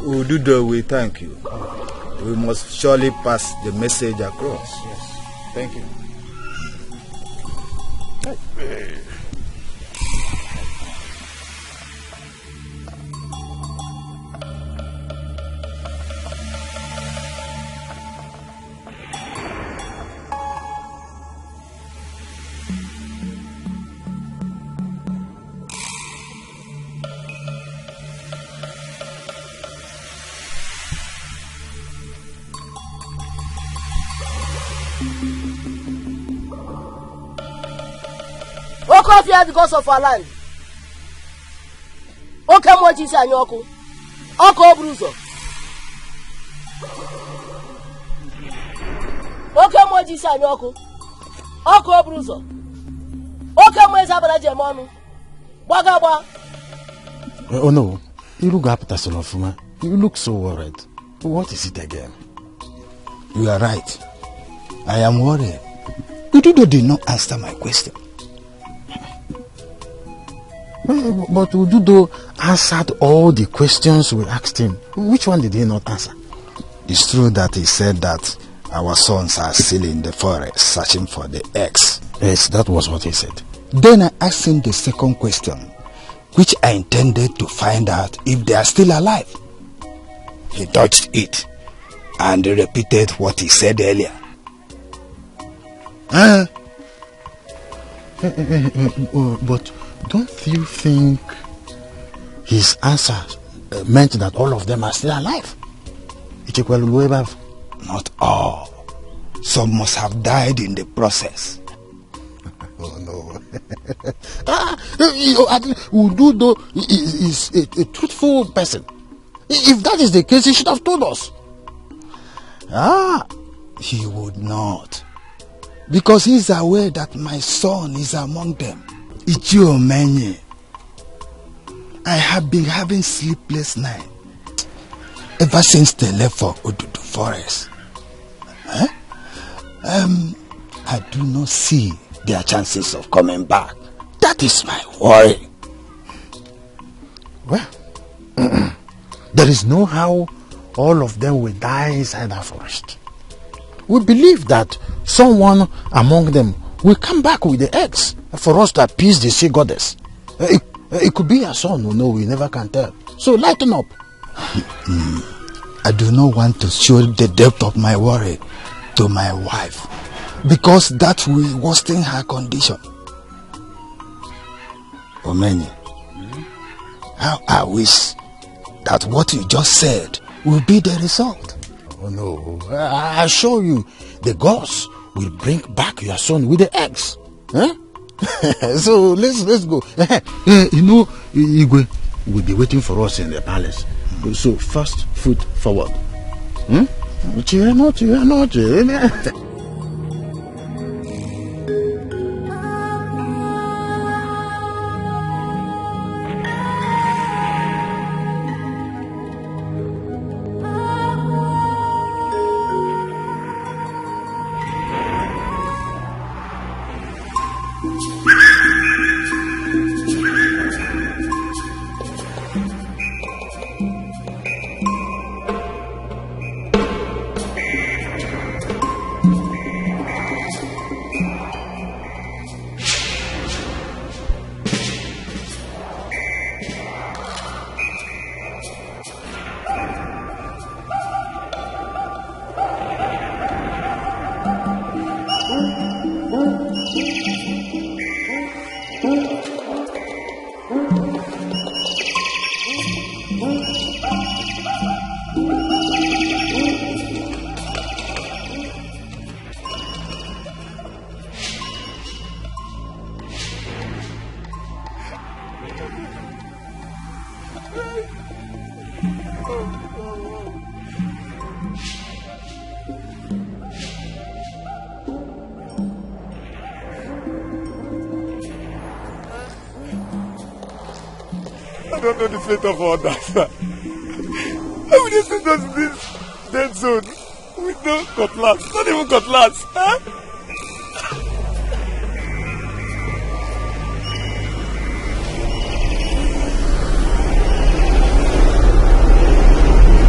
H: Ududo, we thank you. We must surely pass the message across.
S: Yes, thank you.
E: Okofia, the gods of our land. Okemo Chizzy Onny Oko Bruzo. Okemo Chizzy Onny Oko Bruzo. Okemo Abala Jemonu. Bagaba.
S: Oh no, you look up at You look so worried. What is it again?
D: You are right. I am worried. Ududo did not answer my question.
S: But Ududo answered all the questions we asked him. Which one did he not answer?
D: It's true that he said that our sons are still in the forest searching for the eggs.
S: Yes, that was what he said.
D: Then I asked him the second question, which I intended to find out if they are still alive. He dodged it and repeated what he said earlier.
S: But don't you think his answer meant that all of them are still alive?
D: Not all. Some must have died in the process.
S: Oh no. Ududo is a truthful person. If that is the case, he should have told us.
D: He would not. Because he is aware that my son is among them. Ichiomenye. I have been having sleepless nights ever since they left for Odudu Forest. I do not see their chances of coming back. That is my worry.
S: Well, There is no how all of them will die inside that forest. We believe that someone among them will come back with the eggs for us to appease the sea goddess. It could be a son, we never can tell. So lighten up.
D: I do not want to show the depth of my worry to my wife, because that will worsen her condition. Omeni, how I wish that what you just said will be the result.
S: Oh no, I assure you, the gods will bring back your son with the eggs. Huh? So let's go. Igwe will be waiting for us in the palace. So first foot forward.
C: I don't know the fate of all that, sir. How will you send us this dead zone with no cutlass? Not even cutlass, huh?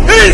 C: Hey!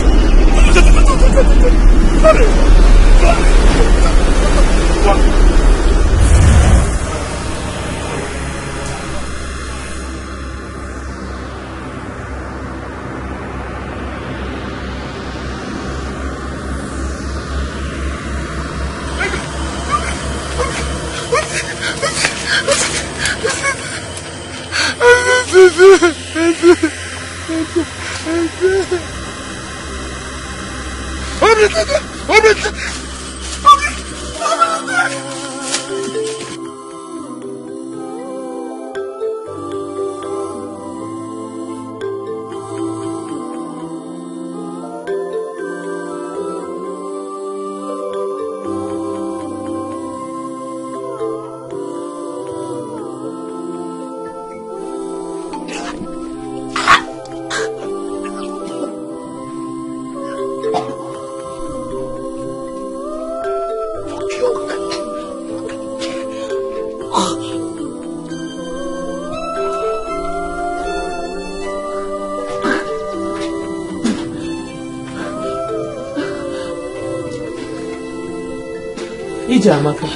P: Amaka.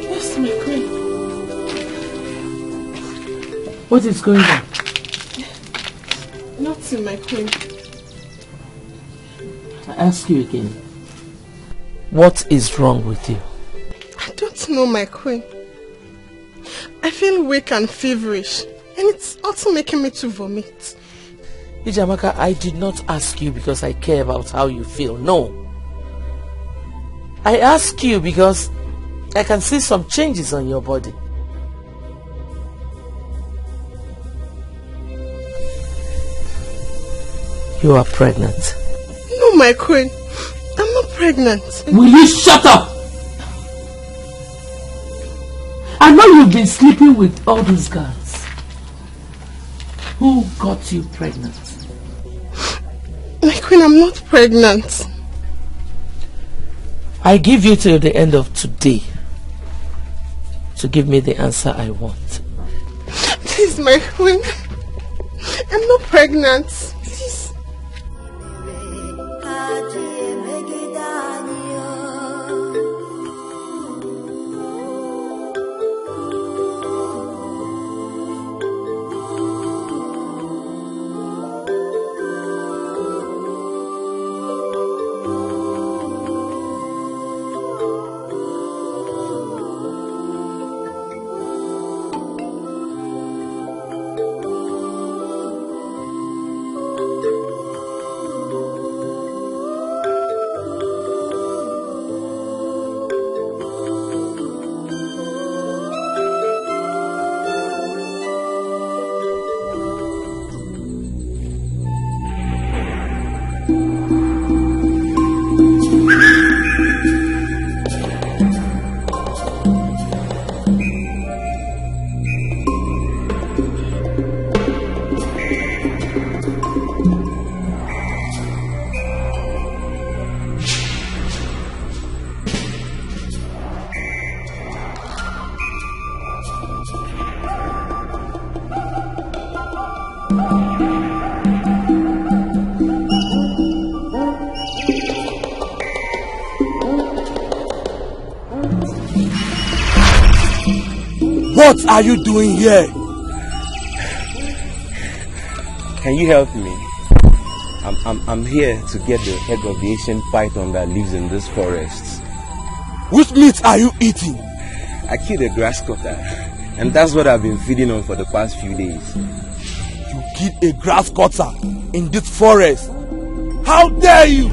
W: Yes, my queen.
P: What is going on?
W: Nothing, my queen.
P: I ask you again. What is wrong with you?
W: I don't know, my queen. I feel weak and feverish, and it's also making me to vomit.
P: Amaka, I did not ask you because I care about how you feel. No. I ask you because I can see some changes on your body. You are pregnant.
W: No, my queen. I'm not pregnant.
P: Will you shut up? I know you've been sleeping with all these girls. Who got you pregnant?
W: My queen, I'm not pregnant.
P: I give you till the end of today to give me the answer I want.
W: Please, my queen. I'm not pregnant. Please.
C: What are you doing here?
J: Can you help me? I'm here to get the egg of the ancient python that lives in this forest.
C: Which meat are you eating?
J: I killed a grass cutter, and that's what I've been feeding on for the past few days.
C: You killed a grass cutter in this forest? How dare you!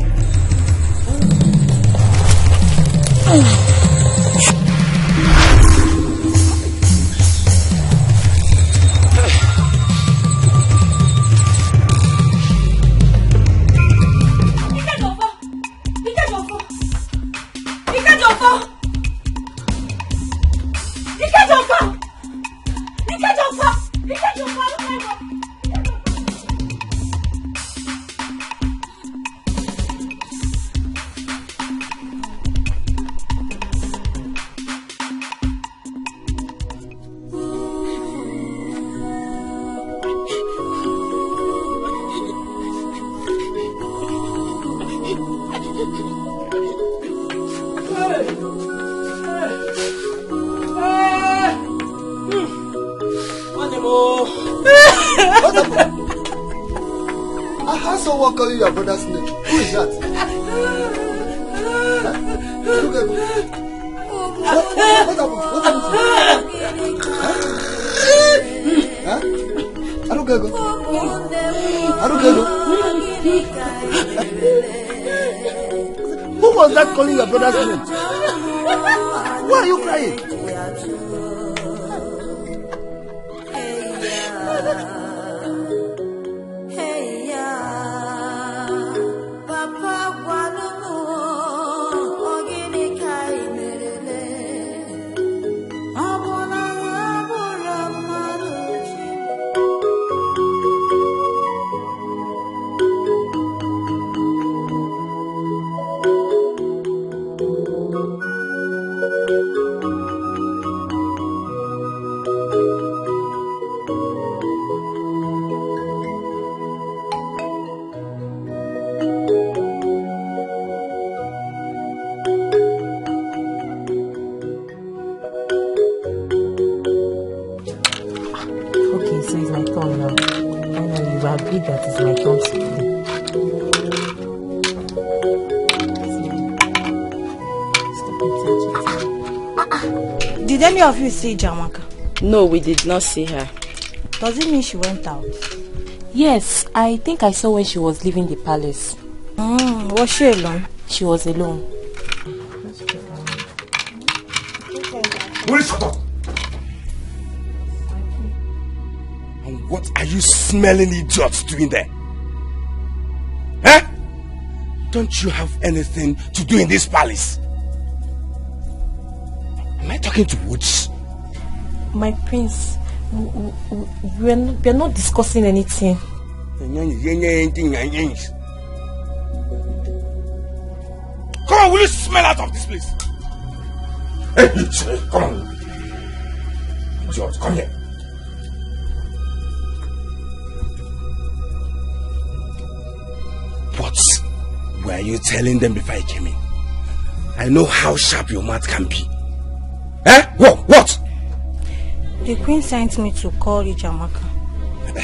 L: Calling your brother's name. Who is that? Look at me. What happened? Huh? I don't get go. Who was that calling your brother's name? Why are you crying?
V: That is my turn to play.
Q: Did any of you see Jamaica?
V: No, we did not see her.
Q: Does it mean she went out?
V: Yes, I think I saw when she was leaving the palace.
Q: Was she alone?
V: She was alone.
C: Will you shut up? What are you smelling idiots doing there? Eh? Don't you have anything to do in this palace? Am I talking to woods?
V: My prince, we're not discussing anything.
C: Come on, will you smell out of this place? Hey, come on. George, come here. What
S: Were you telling them before I came in? I know how sharp your mouth can be. Eh? What?
I: The queen sent me to call Ijamaka.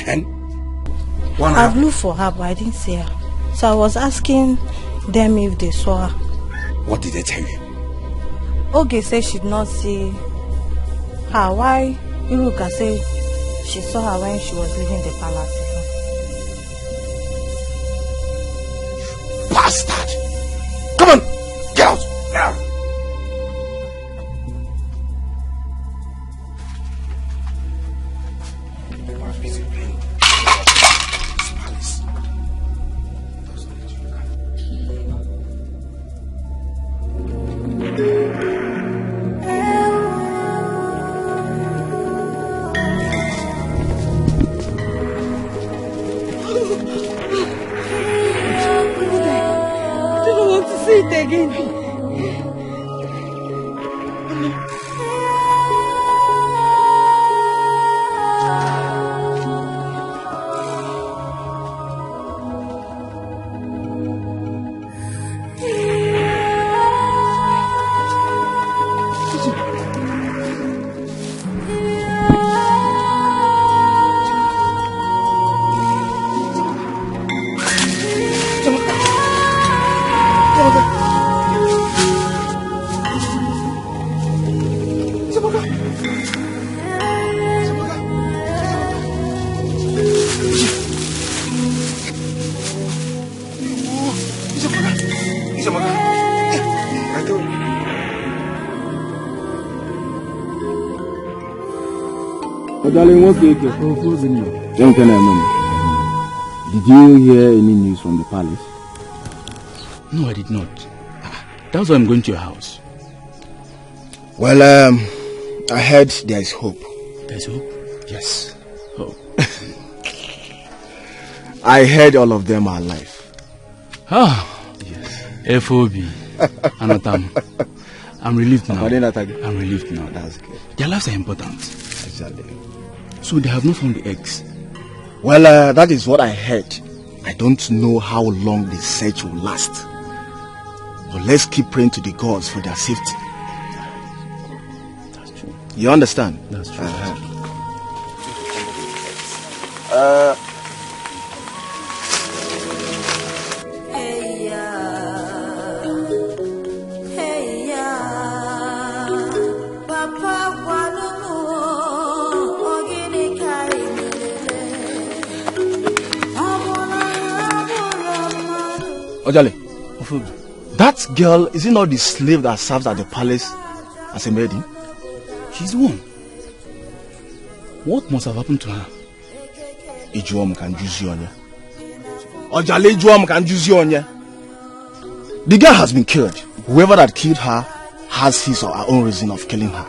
S: And?
I: I've looked for her, but I didn't see her. So I was asking them if they saw her.
S: What did they tell you?
I: Oge said she did not see her. Why Iruka said she saw her when she was leaving the palace.
S: Bastard! Come on! Get out! Now!
A: Darling, what cake? Did you hear any news from the palace?
D: No, I did not. That's why I'm going to your house.
S: Well, I heard there is hope.
D: There's hope?
S: Yes.
D: Hope.
S: I heard all of them are alive.
D: Yes. FOB. Anatam. I'm relieved now. I'm relieved now.
S: That's good.
D: Their lives are important.
S: Exactly.
D: So they have not found the eggs?
S: Well, that is what I heard. I don't know how long the search will last. But let's keep praying to the gods for their safety.
D: That's true.
S: You understand?
D: That's true.
S: Ojale, that girl, is it not the slave that serves at the palace as a maiden?
D: She's the one. What must have happened to her?
S: Ijuom can use you on you. Ojale, Ijuom can use you on you. The girl has been killed. Whoever that killed her has his or her own reason of killing her.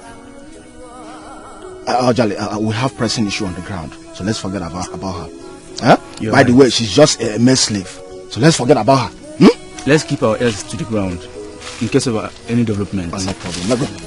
S: Ojale, we have pressing issue on the ground, so let's forget about her. Huh? By the way, she's just a male slave, so let's forget about her.
D: Let's keep our ears to the ground in case of any development.
S: No problem. No problem.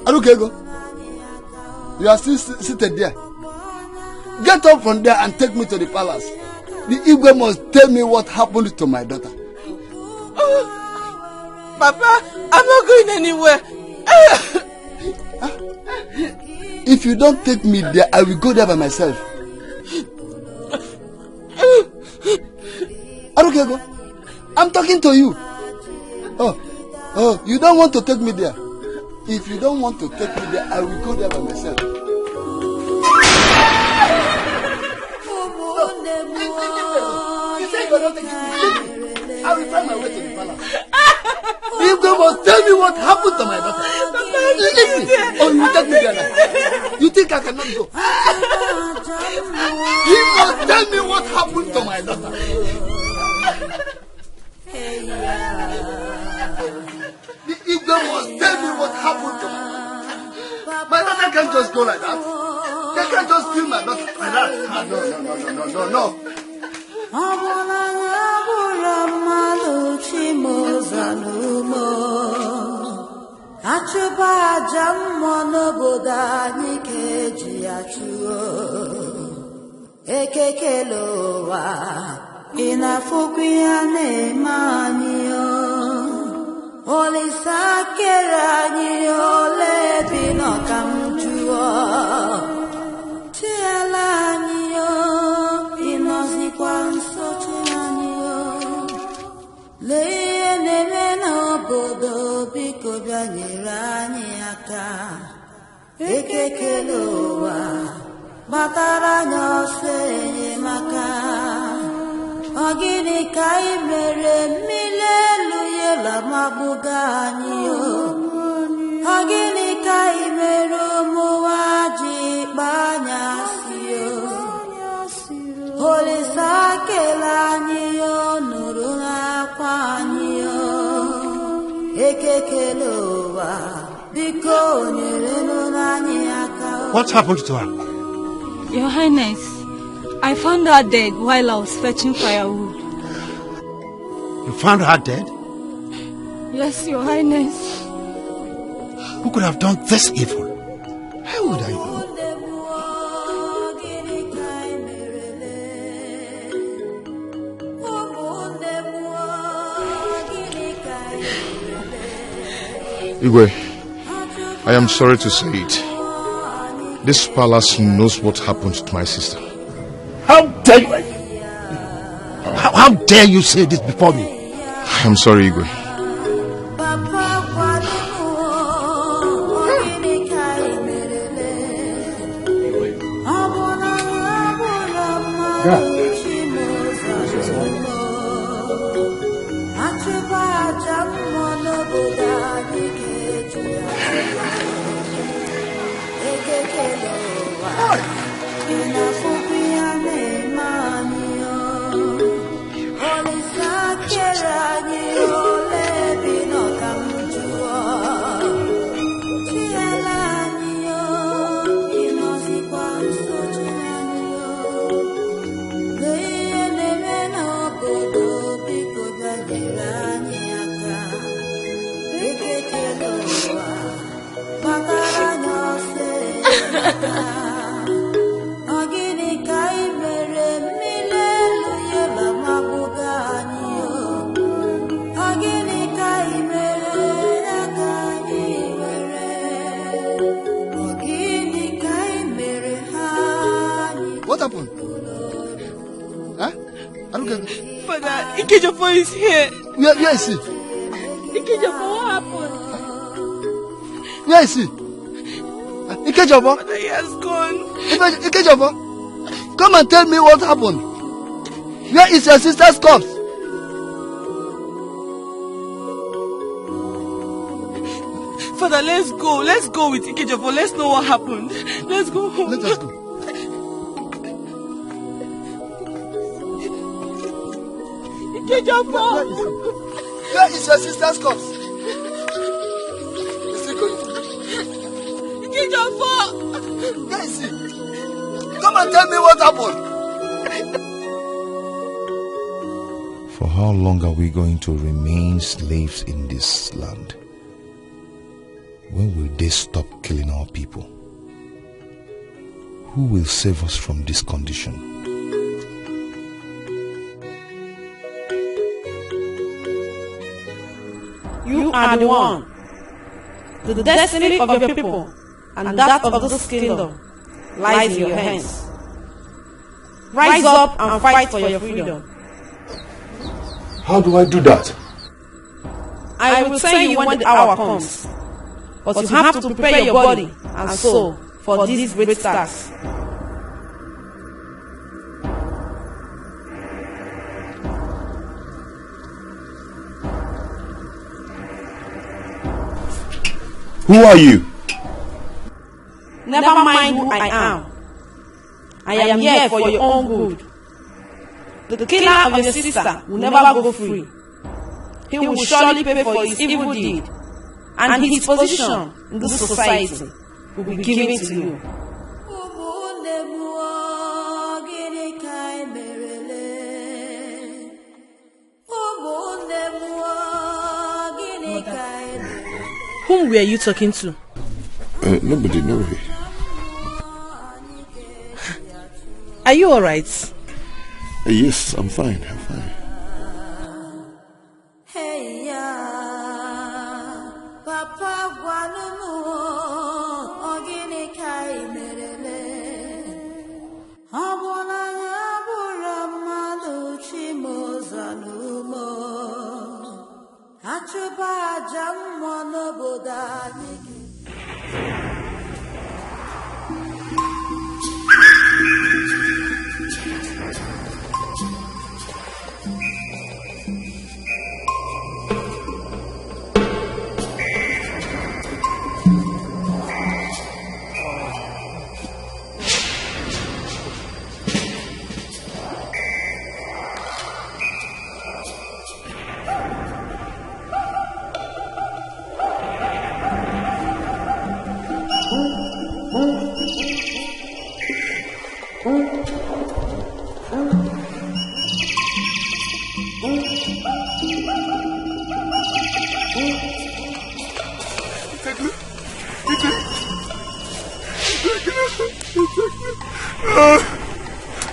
L: Arukego, you are still seated there. Get up from there and take me to the palace. The Igwe must tell me what happened to my daughter.
K: Oh, Papa, I'm not going anywhere.
L: If you don't take me there, I will go there by myself. Arukego, I'm talking to you. Oh, you don't want to take me there. If you don't want to take me there, I will go there by myself. You say you're not taking me. I will find my way to the palace. If they must tell me what happened to my daughter. Leave me. Or you will take me there now. You think I cannot go? He must tell me what happened to my daughter. The Igwe must tell me what happened to my daughter. My daughter can't just go like that. They can't just kill my daughter like that. No.
G: Achụba aja mmụọ n'obodo anyị ka eji achụo ekekele ụwa ị na-afụkwa ihe na-eme anyị Olisa kere anyị ole bi n'ọka m jụọ tiela anyị ịnọzikwa nso anyị lee ihe na-eme n'obodo biko bịa nyere anyị aka ekekele ụwa gbatara anyị ọsọ enyemaka ọ gịnị ka anyị mere mmiri elu yela magbuga anyị ọ gịnị ka anyị mere ụmụnwa ji kpanyasị Olisa kele anyị nụrụ n'akwa anyị ekekele ụwa biko nyere anyị aka.
B: What happened to her?
I: Your Highness, I found her dead while I was fetching firewood.
B: You found her dead?
I: Yes, Your Highness.
B: Who could have done this evil? How would I know?
R: Igwe, I am sorry to say it. This palace knows what happened to my sister.
B: How dare you? How dare you say this before me?
R: I am sorry, Igwe.
L: What happened? Huh? I don't get it.
V: Father, Ikejofo is here.
L: Where is he?
V: Ikejofo, what happened?
L: Where is he? Ikejofo?
V: Father, he has gone.
L: Ikejofo, come and tell me what happened. Where is your sister's corpse?
V: Father, let's go. Let's go with Ikejofo. Let's know what happened. Let's go home.
L: Let us go.
V: Ikejofo!
L: Where is your sister's corpse? Is he going?
V: Ikejofo!
L: Where is he? Come and tell me what happened.
R: For how long are we going to remain slaves in this land? When will they stop killing our people? Who will save us from this condition?
K: You are the one. The destiny of your people and that of this kingdom lies in your hands. Rise up and fight for your freedom.
B: How do I do that?
K: I will tell you when the hour comes. But you have to prepare your body and soul for this great task.
B: Who are you?
K: Never mind who I am. I am here for your own good. The killer of your sister will never go free. he will surely pay for his evil deed, and his position in this society will be given to you.
W: Whom were you talking to?
R: Nobody, nobody.
W: Are you alright?
R: Yes, I'm fine, I'm fine.
G: Hey ya, Papa Guanumu, Ogini Kai Merele, Habona Yabura Maluchi Mozanumo, Achuba Jamono Bodani.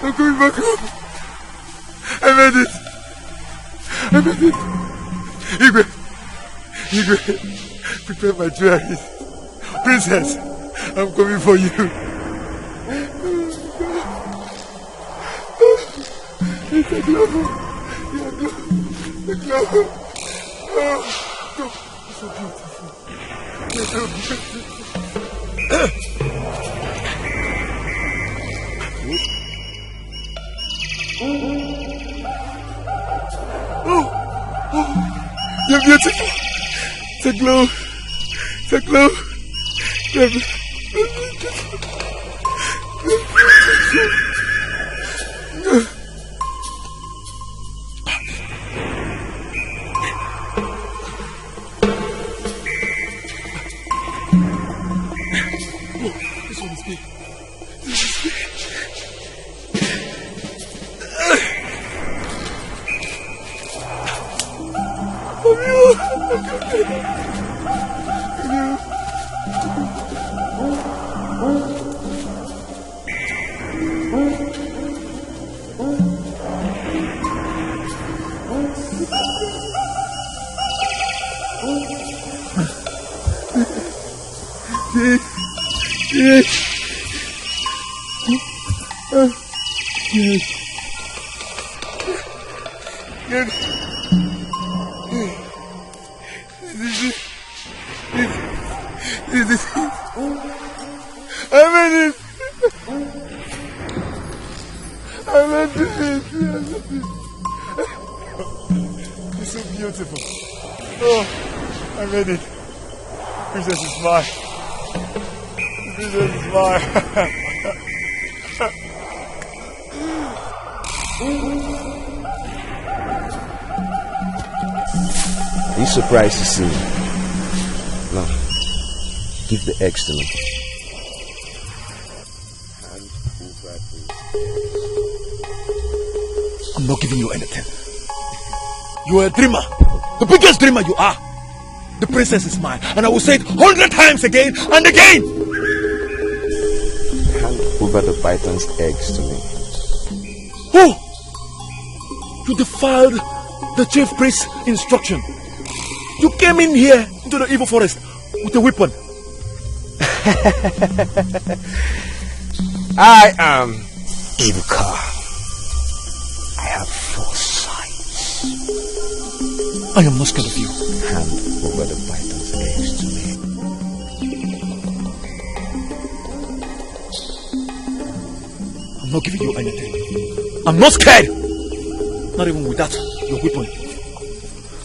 C: I'm going back home. I made it. I made it. Igwe, prepare my jewelry. Princess, I'm coming for you. It's a glove. The glove. Oh, it's so beautiful. It's so beautiful. You're beautiful. It's a glow. It's a glow. You're beautiful. This one is big. This is big. It's so beautiful. Oh, I made it. Princess is mine. Princess is mine.
J: Are you surprised to see me? No. Give the eggs to me.
C: I'm not giving you anything. You are a dreamer. The biggest dreamer you are. The princess is mine. And I will say it 100 times again and again.
J: Hand over the python's eggs to me.
C: Who? You defiled the chief priest's instruction. You came in here into the evil forest with a weapon.
J: I am Ibuka. I have foresight.
C: I am not scared of you.
J: Hand over the python's eggs to me.
C: I'm not giving you anything. I'm not scared. Not even with that, your weapon.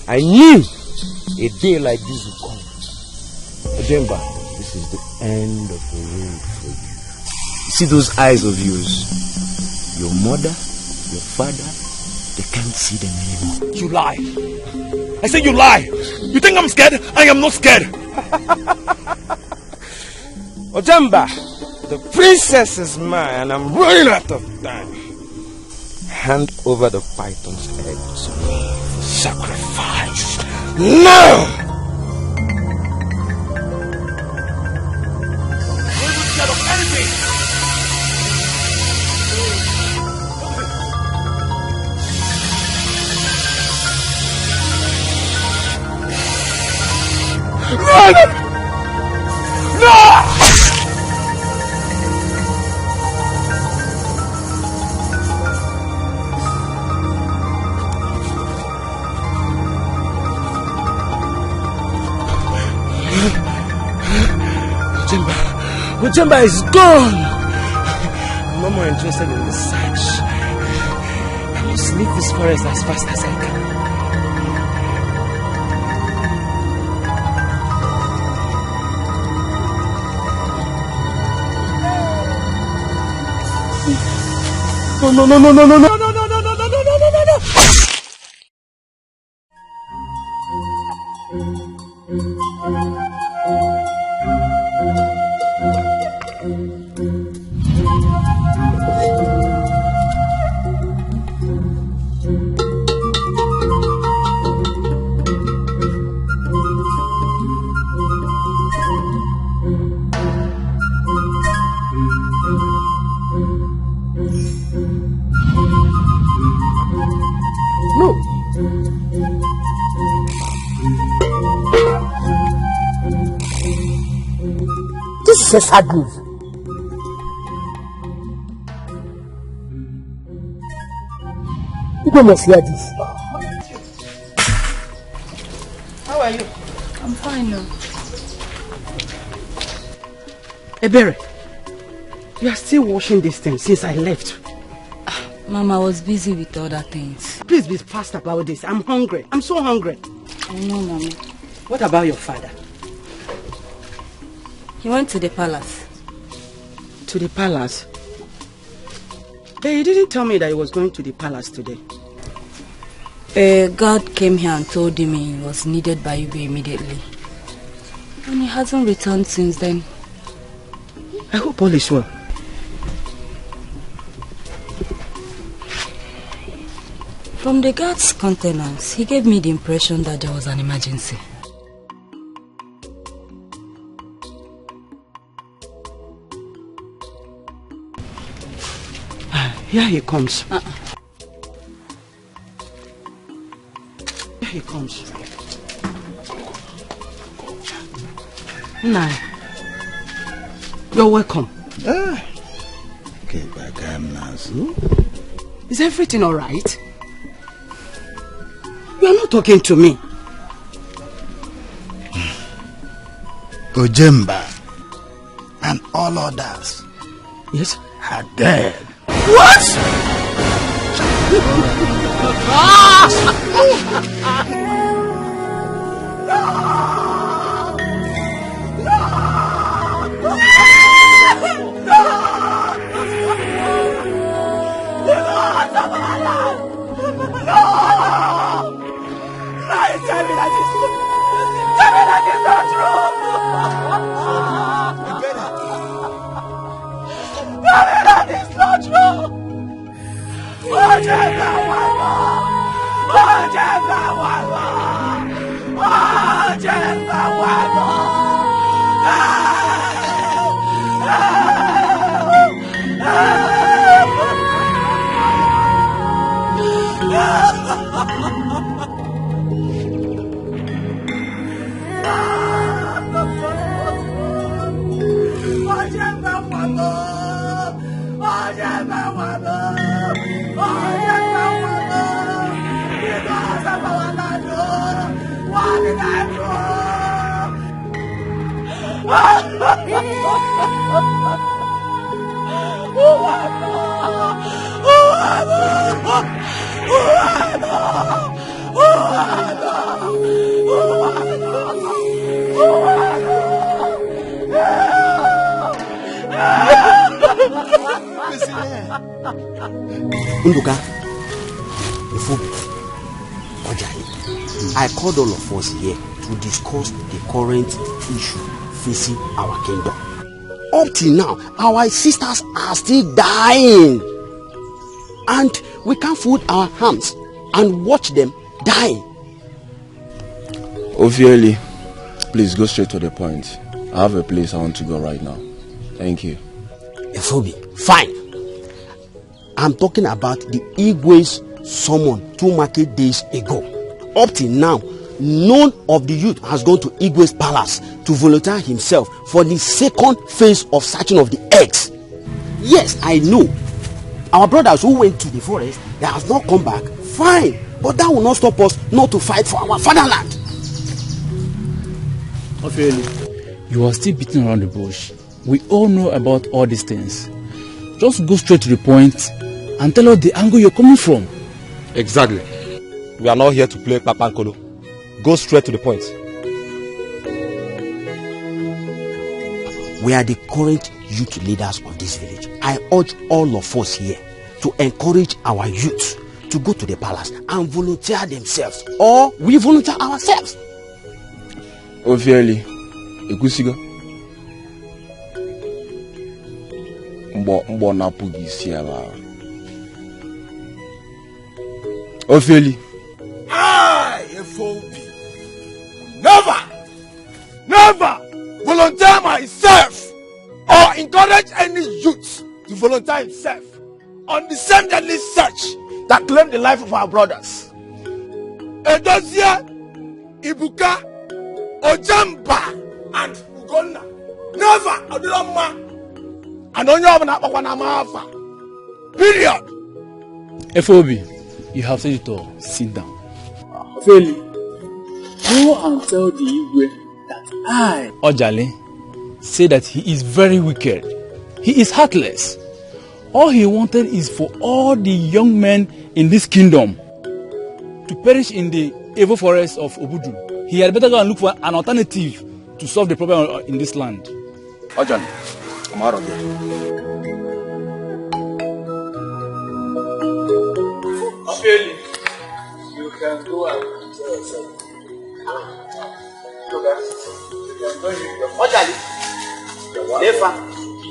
J: I knew a day like this would come. Ojemba, this is the end of the road for you. You see those eyes of yours? Your mother, your father,
T: they can't see them anymore.
C: You lie. I say you lie. You think I'm scared? I am not scared.
F: Ojamba, the princess is mine and I'm running out of time. Hand over the python's egg to me for sacrifice. Now!
C: I'm not scared of anything.
F: Run! No! Ojamba is gone. I'm no more interested in this search. I must leave this forest as fast as I can. No.
E: This is a sad news. You must hear this.
M: How are you?
I: I'm fine now.
M: Ebere, you are still washing this thing since I left.
I: Mama, I was busy with other things.
M: Please be fast about this. I'm hungry. I'm so hungry.
I: I know, Mama.
M: What about your father?
I: He went to the palace.
M: To the palace? But he didn't tell me that he was going to the palace today.
I: God came here and told him he was needed by Igwe immediately. And he hasn't returned since then.
M: I hope all is well.
I: From the guard's countenance, he gave me the impression that there was an emergency.
M: Here he comes. Here he comes. Nah. You're welcome. Is everything alright? You are not talking to me.
D: Ojamba and all others,
M: yes,
D: are dead.
M: What?
T: Unduka, if
N: I called all of us here to discuss the current issue facing our kingdom. Up till now, our sisters are still dying. And we can't fold our hands and watch them die.
S: Obviously, please go straight to the point. I have a place I want to go right now. Thank you.
N: Efobi, fine. I'm talking about the Igwe's summon 2 market days ago. Up till now, none of the youth has gone to Igwe's palace to volunteer himself for the second phase of searching of the eggs. Yes, I know. Our brothers who went to the forest, they have not come back. Fine, but that will not stop us not to fight for our fatherland.
A: Ophieli, you are still beating around the bush. We all know about all these things. Just go straight to the point and tell us the angle you're coming from.
F: Exactly. We are not here to play Papankolo. Go straight to the point.
N: We are the current youth leaders of this village. I urge all of us here to encourage our youth to go to the palace and volunteer themselves, or we volunteer ourselves.
S: Ophieli, Ekusigo. Mbo na pugi siaba. Ophieli.
C: I, FOB, never volunteer myself or encourage any youth to volunteer himself on the same deadly search that claimed the life of our brothers. Edosia, Ibuka, Ojamba, and Ugonna. Never, Odiloma, and Onyo. Period.
A: FOB, you have said it all. Sit down. Ophieli, go and tell the Igwe that I, Ojale, say that he is very wicked. He is heartless. All he wanted is for all the young men in this kingdom to perish in the evil forest of Obudu. He had better go and look for an alternative to solve the problem in this land.
S: Ojale, come out of here.
A: Ophieli, you can go and tell yourself.
N: Ojale, Nefa,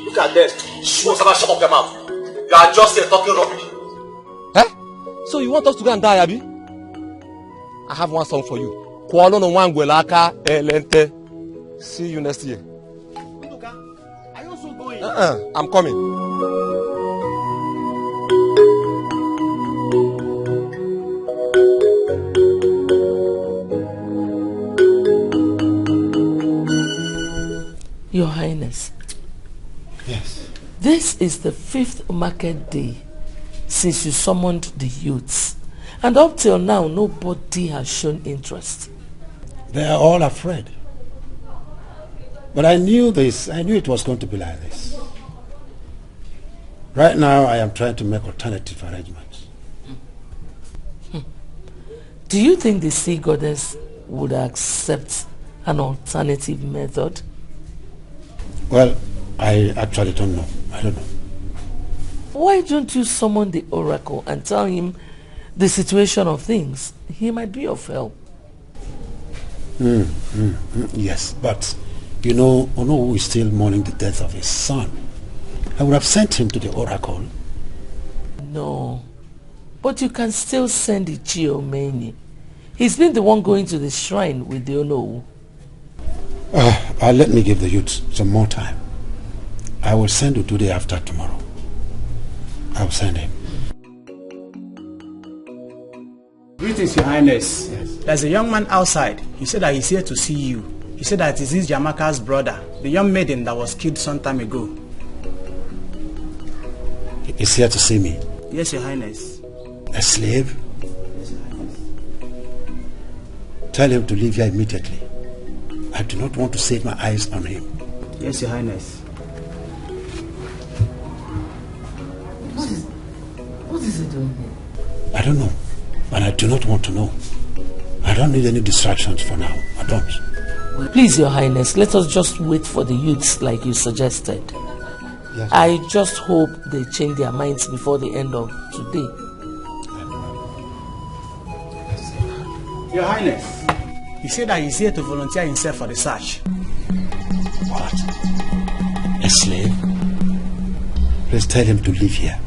N: look at them.
F: Shut up your mouth. You are just here talking rubbish. Eh? So you want us to go and die, Abi? I have one song for you. Kwalo no wangwelaka elente. See you next year.
N: Are you also going?
F: I'm coming.
P: Your Highness.
B: Yes.
P: This is the 5th market day since you summoned the youths. And up till now, nobody has shown interest.
B: They are all afraid. But I knew this. I knew it was going to be like this. Right now, I am trying to make alternative arrangements.
P: Do you think the sea goddess would accept an alternative method?
B: Well, I actually don't know. I don't know.
P: Why don't you summon the oracle and tell him the situation of things? He might be of help.
B: Yes, but you know, Ono is still mourning the death of his son. I would have sent him to the oracle.
P: No, but you can still send Ichiomeni. He's been the one going to the shrine with the Ono.
B: Let me give the youth some more time. I will send you today after tomorrow. I will send him.
O: Greetings, Your Highness.
B: Yes.
O: There's a young man outside. He said that he's here to see you. He said that it's his Jamaica's brother, the young maiden that was killed some time ago.
B: He's here to see me.
O: Yes, Your Highness.
B: A slave?
O: Yes, Your Highness.
B: Tell him to leave here immediately. I do not want to set my eyes on him.
O: Yes, Your Highness.
P: What is he doing here?
B: I don't know, and I do not want to know. I don't need any distractions for now. I don't.
P: Well, please, Your Highness, let us just wait for the youths like you suggested.
B: Yes.
P: I just hope they change their minds before the end of today.
O: Your Highness, he said that he's here to volunteer himself for the search.
B: What? A slave? Please tell him to leave here.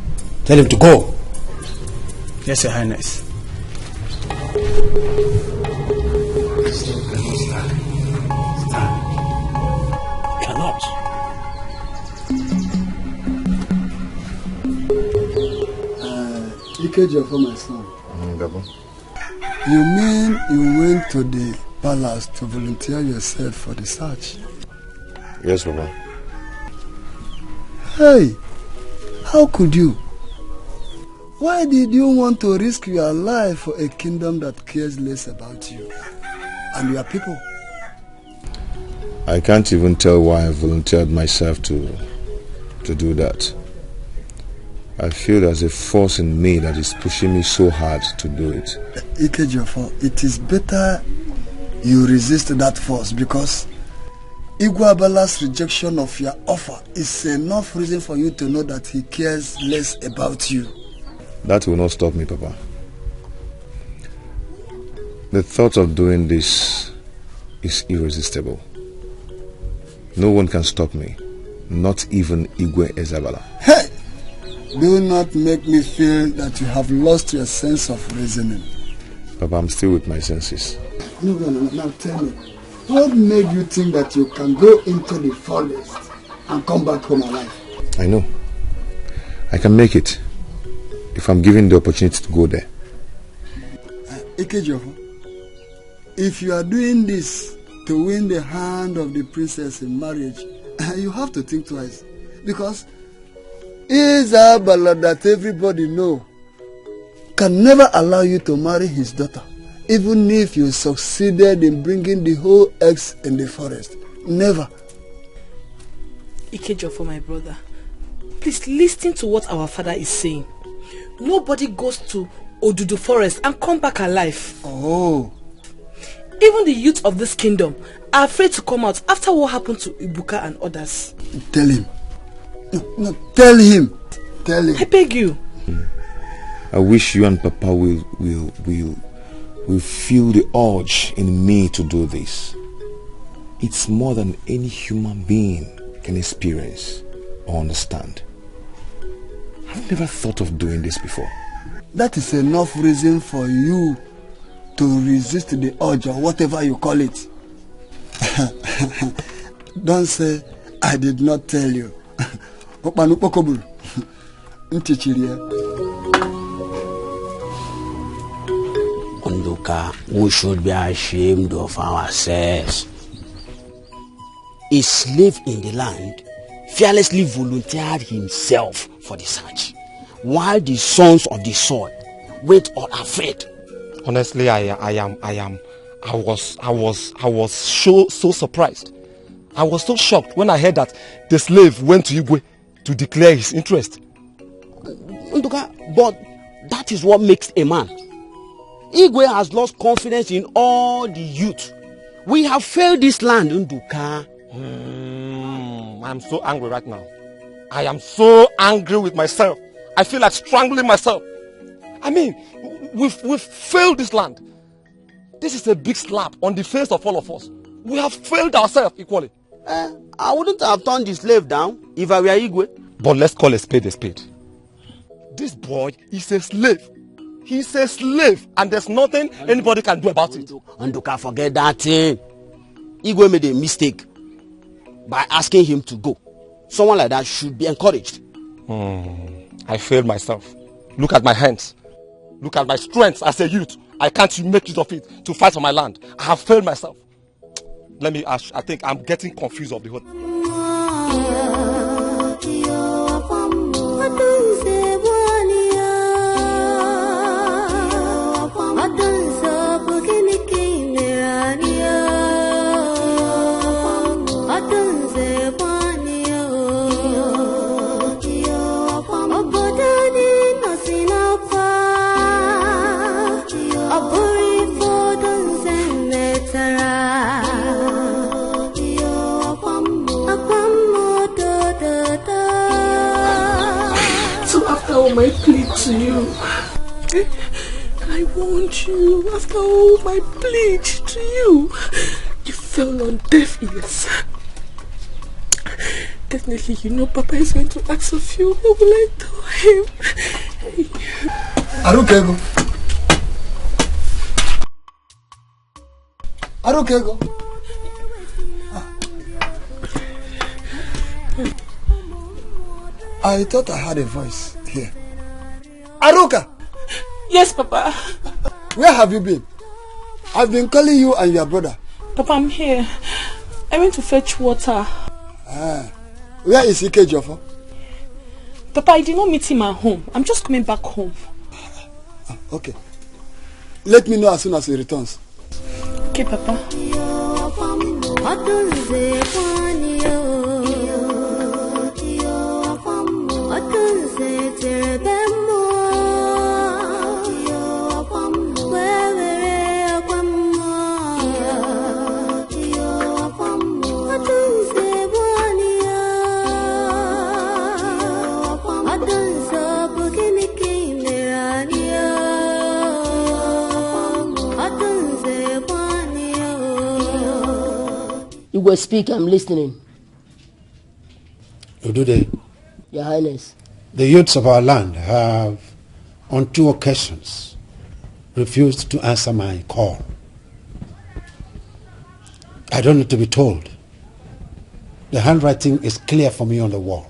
B: Tell him to go.
O: Yes, Your Highness.
B: Stand. Cannot.
L: Dikeh for my son. You mean you went to the palace to volunteer yourself for the search?
R: Yes, Baba.
L: Hey, how could you? Why did you want to risk your life for a kingdom that cares less about you and your people?
R: I can't even tell why I volunteered myself to do that. I feel there's a force in me that is pushing me so hard to do it.
L: Ikejiofor, it is better you resist that force, because Abala's rejection of your offer is enough reason for you to know that he cares less about you.
R: That will not stop me, Papa. The thought of doing this is irresistible. No one can stop me, not even Igwe Ezabala.
L: Hey! Do not make me feel that you have lost your sense of reasoning.
R: Papa, I'm still with my senses.
L: No, now tell me, what made you think that you can go into the forest and come back home alive?
R: I know. I can make it if I'm given the opportunity to go there.
L: Ikejiofor, if you are doing this to win the hand of the princess in marriage, you have to think twice, because Abala that everybody know can never allow you to marry his daughter, even if you succeeded in bringing the whole eggs in the forest. Never.
V: Ikejiofor, my brother, please listen to what our father is saying. Nobody goes to Odudu forest and come back alive.
L: Oh.
V: Even the youth of this kingdom are afraid to come out after what happened to Ibuka and others.
L: Tell him. No, tell him. Tell him.
V: I beg you.
R: I wish you and Papa will feel the urge in me to do this. It's more than any human being can experience or understand. I've never thought of doing this before.
L: That is enough reason for you to resist the urge, or whatever you call it. Don't say I did not tell you.
N: Onduka, we should be ashamed of ourselves. A slave in the land fearlessly volunteered himself for the search, while the sons of the soil went unafraid.
F: Honestly, I was so surprised. I was so shocked when I heard that the slave went to Igwe to declare his interest.
N: Nduka, but that is what makes a man. Igwe has lost confidence in all the youth. We have failed this land, Nduka.
F: I'm so angry right now. I am so angry with myself. I feel like strangling myself. I mean, we've failed this land. This is a big slap on the face of all of us. We have failed ourselves equally.
N: I wouldn't have turned the slave down if I were Igwe.
F: But let's call a spade a spade. This boy is a slave. He's a slave, and there's nothing anybody can do about it.
N: Nduka, forget that thing. Igwe made a mistake by asking him to go. Someone like that should be encouraged.
F: I failed myself. Look at my hands. Look at my strength as a youth. I can't make use of it to fight for my land. I have failed myself. Let me ask, I think I'm getting confused of the whole.
V: My plea to you, I warned you after all my plead to you. You fell on deaf ears. Definitely, you know Papa is going to ask of you. What will I tell him?
L: Arukego. Arukego. I thought I heard a voice here. Aruka!
V: Yes, Papa.
L: Where have you been? I've been calling you and your brother.
V: Papa, I'm here. I went to fetch water.
L: Where is Ike?
V: Papa, I did not meet him at home. I'm just coming back home.
L: Okay. Let me know as soon as he returns.
V: Okay, Papa.
E: You will speak, I'm listening.
B: Odude,
E: Your Highness.
B: the youths of our land have, on 2 occasions, refused to answer my call. I don't need to be told. The handwriting is clear for me on the wall.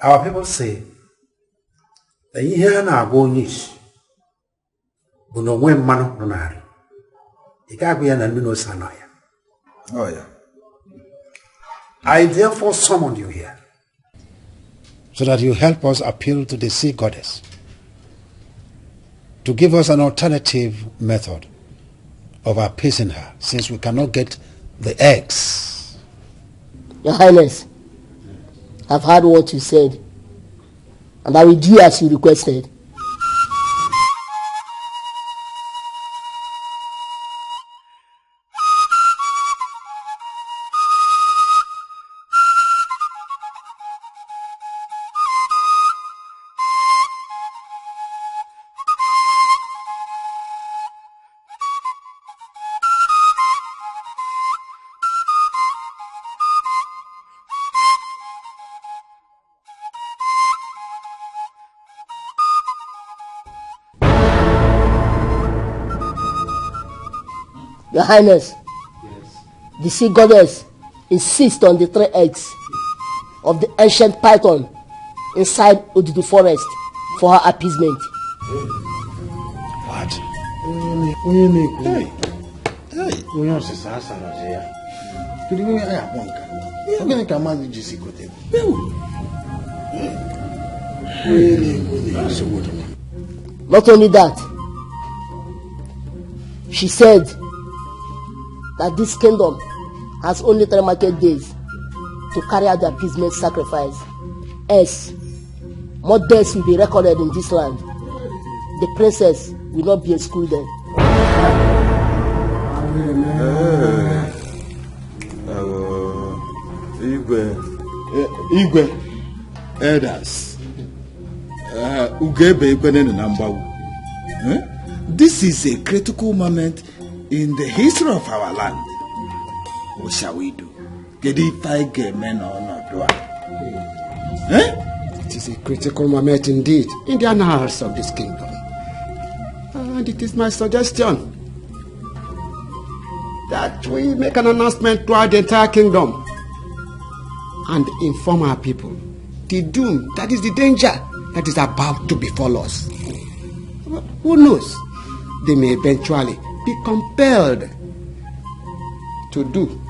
B: Our people say, the ihe na-agwa onye isi bụ na onwe mmanụ nọ n'ala. Ị ga-agwa ya na mmiri ose anọ ya.
S: Oh, yeah.
B: I therefore summoned you here so that you help us appeal to the sea goddess to give us an alternative method of appeasing her, since we cannot get the eggs.
E: Your Highness, I've heard what you said, and I will do as you requested. Your Highness, the sea goddess insists on the 3 eggs of the ancient python inside Odudu forest for her appeasement.
B: What?
E: Not only that, she said that this kingdom has only 3 market days to carry out the appeasement sacrifice. Else, more deaths will be recorded in this land. The princess will not be excluded.
S: Igwe elders, Ugebe Igwe Nambawu. This is a critical moment in the history of our land. What shall we do? Get it like men or not?
N: It is a critical moment indeed in the annals of this kingdom. And it is my suggestion that we make an announcement throughout the entire kingdom and inform our people the doom, that is the danger that is about to befall us. Who knows? They may eventually be compelled to do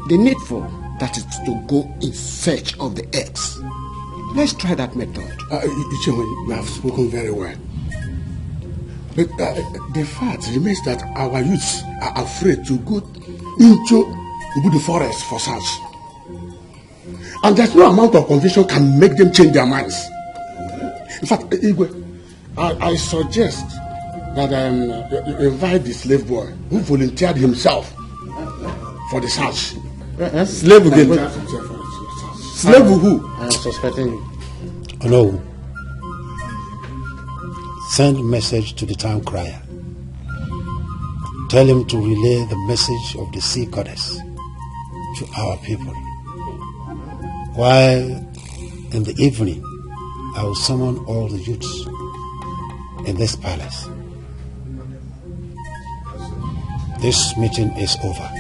N: the needful, that is to go in search of the eggs. Let's try that method.
S: You have spoken very well. But the fact remains that our youths are afraid to go into the forest for search. And there's no amount of conviction can make them change their minds. In fact, Igwe, I suggest that you invite the slave boy who volunteered himself for the search.
N: Slave again?
S: Slave who?
N: I am suspecting you.
B: Oh, no. Send message to the town crier. Tell him to relay the message of the sea goddess to our people. While in the evening, I will summon all the youths in this palace. This meeting is over.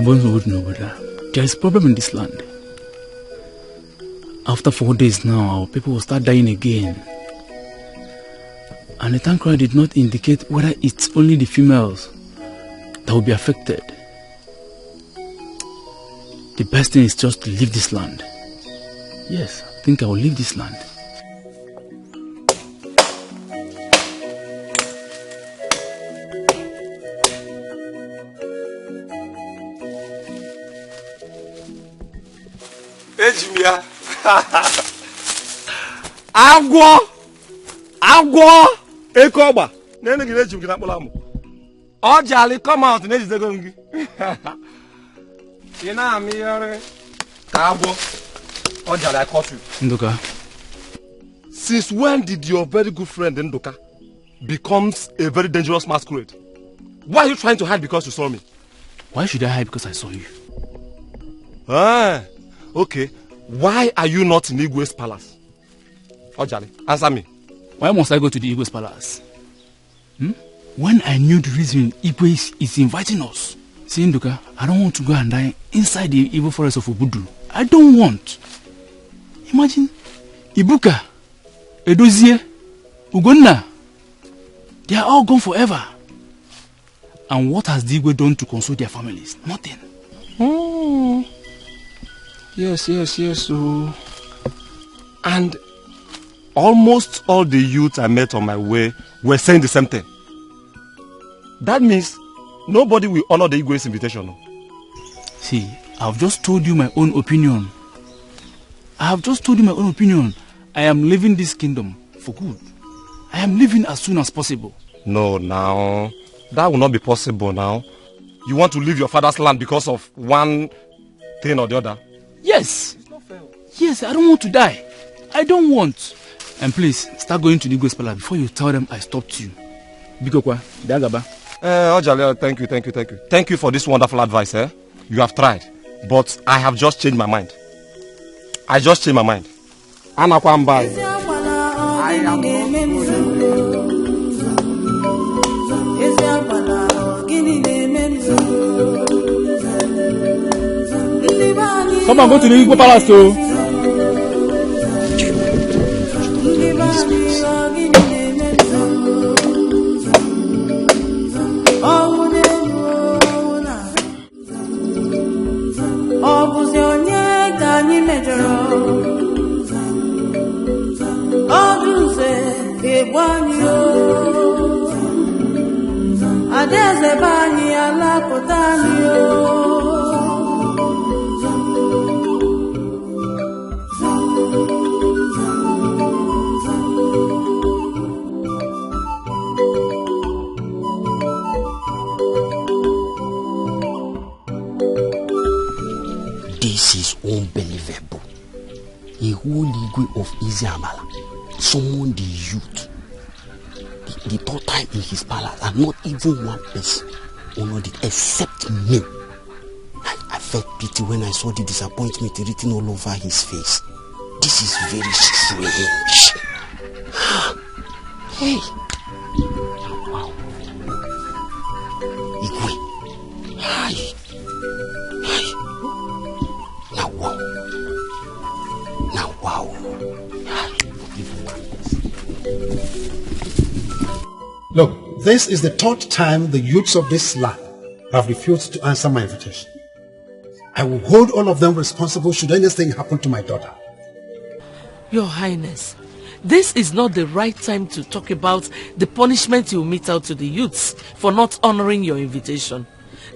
A: Would know that there is a problem in this land. After 4 days now, our people will start dying again. And the town crier did not indicate whether it's only the females that will be affected. The best thing is just to leave this land. Yes, I think I will leave this land.
F: Agwo Ekoba nene gire jim gina kpola mu Ojali come out na ejidego ngi Ina ami yore ka agwo Ojali I caught you
A: Nduka.
F: Since when did your very good friend Nduka becomes a very dangerous masquerade? Why are you trying to hide because you saw me?
A: Why should I hide because I saw you?
F: Ah, okay. Why are you not in Igwe's palace? Ojali, answer me.
A: Why must I go to the Igwe's palace? When I knew the reason Igwe is inviting us. See, Nduka, I don't want to go and die inside the evil forest of Obudu. I don't want. Imagine, Ibuka, Edozie, Ugonna, they are all gone forever. And what has the Igwe done to console their families? Nothing.
F: Yes. And almost all the youths I met on my way were saying the same thing. That means nobody will honor the Igwe's invitation. No?
A: See, I've just told you my own opinion. I am leaving this kingdom for good. I am leaving as soon as possible.
F: No, now. That will not be possible now. You want to leave your father's land because of one thing or the other?
A: Yes. It's not fair. Yes, I don't want to die. I don't want. And please, start going to the Igwe's palace before you tell them I stopped you. Bikokwa, Dagaba.
F: Ojale, thank you. Thank you for this wonderful advice, eh? You have tried. But I have just changed my mind. Anakwambai. I am
A: Come on, go to the Igwe palace too.
N: This is unbelievable. A whole Igwe of Abala summoned the youth. The third time in his palace, and not even one person honored it except me. I felt pity when I saw the disappointment written all over his face. This is very strange. Hey. Wow. Igwe. Hi. Now wow.
B: Look, this is the third time the youths of this land have refused to answer my invitation. I will hold all of them responsible should anything happen to my daughter.
P: Your Highness, this is not the right time to talk about the punishment you mete out to the youths for not honoring your invitation.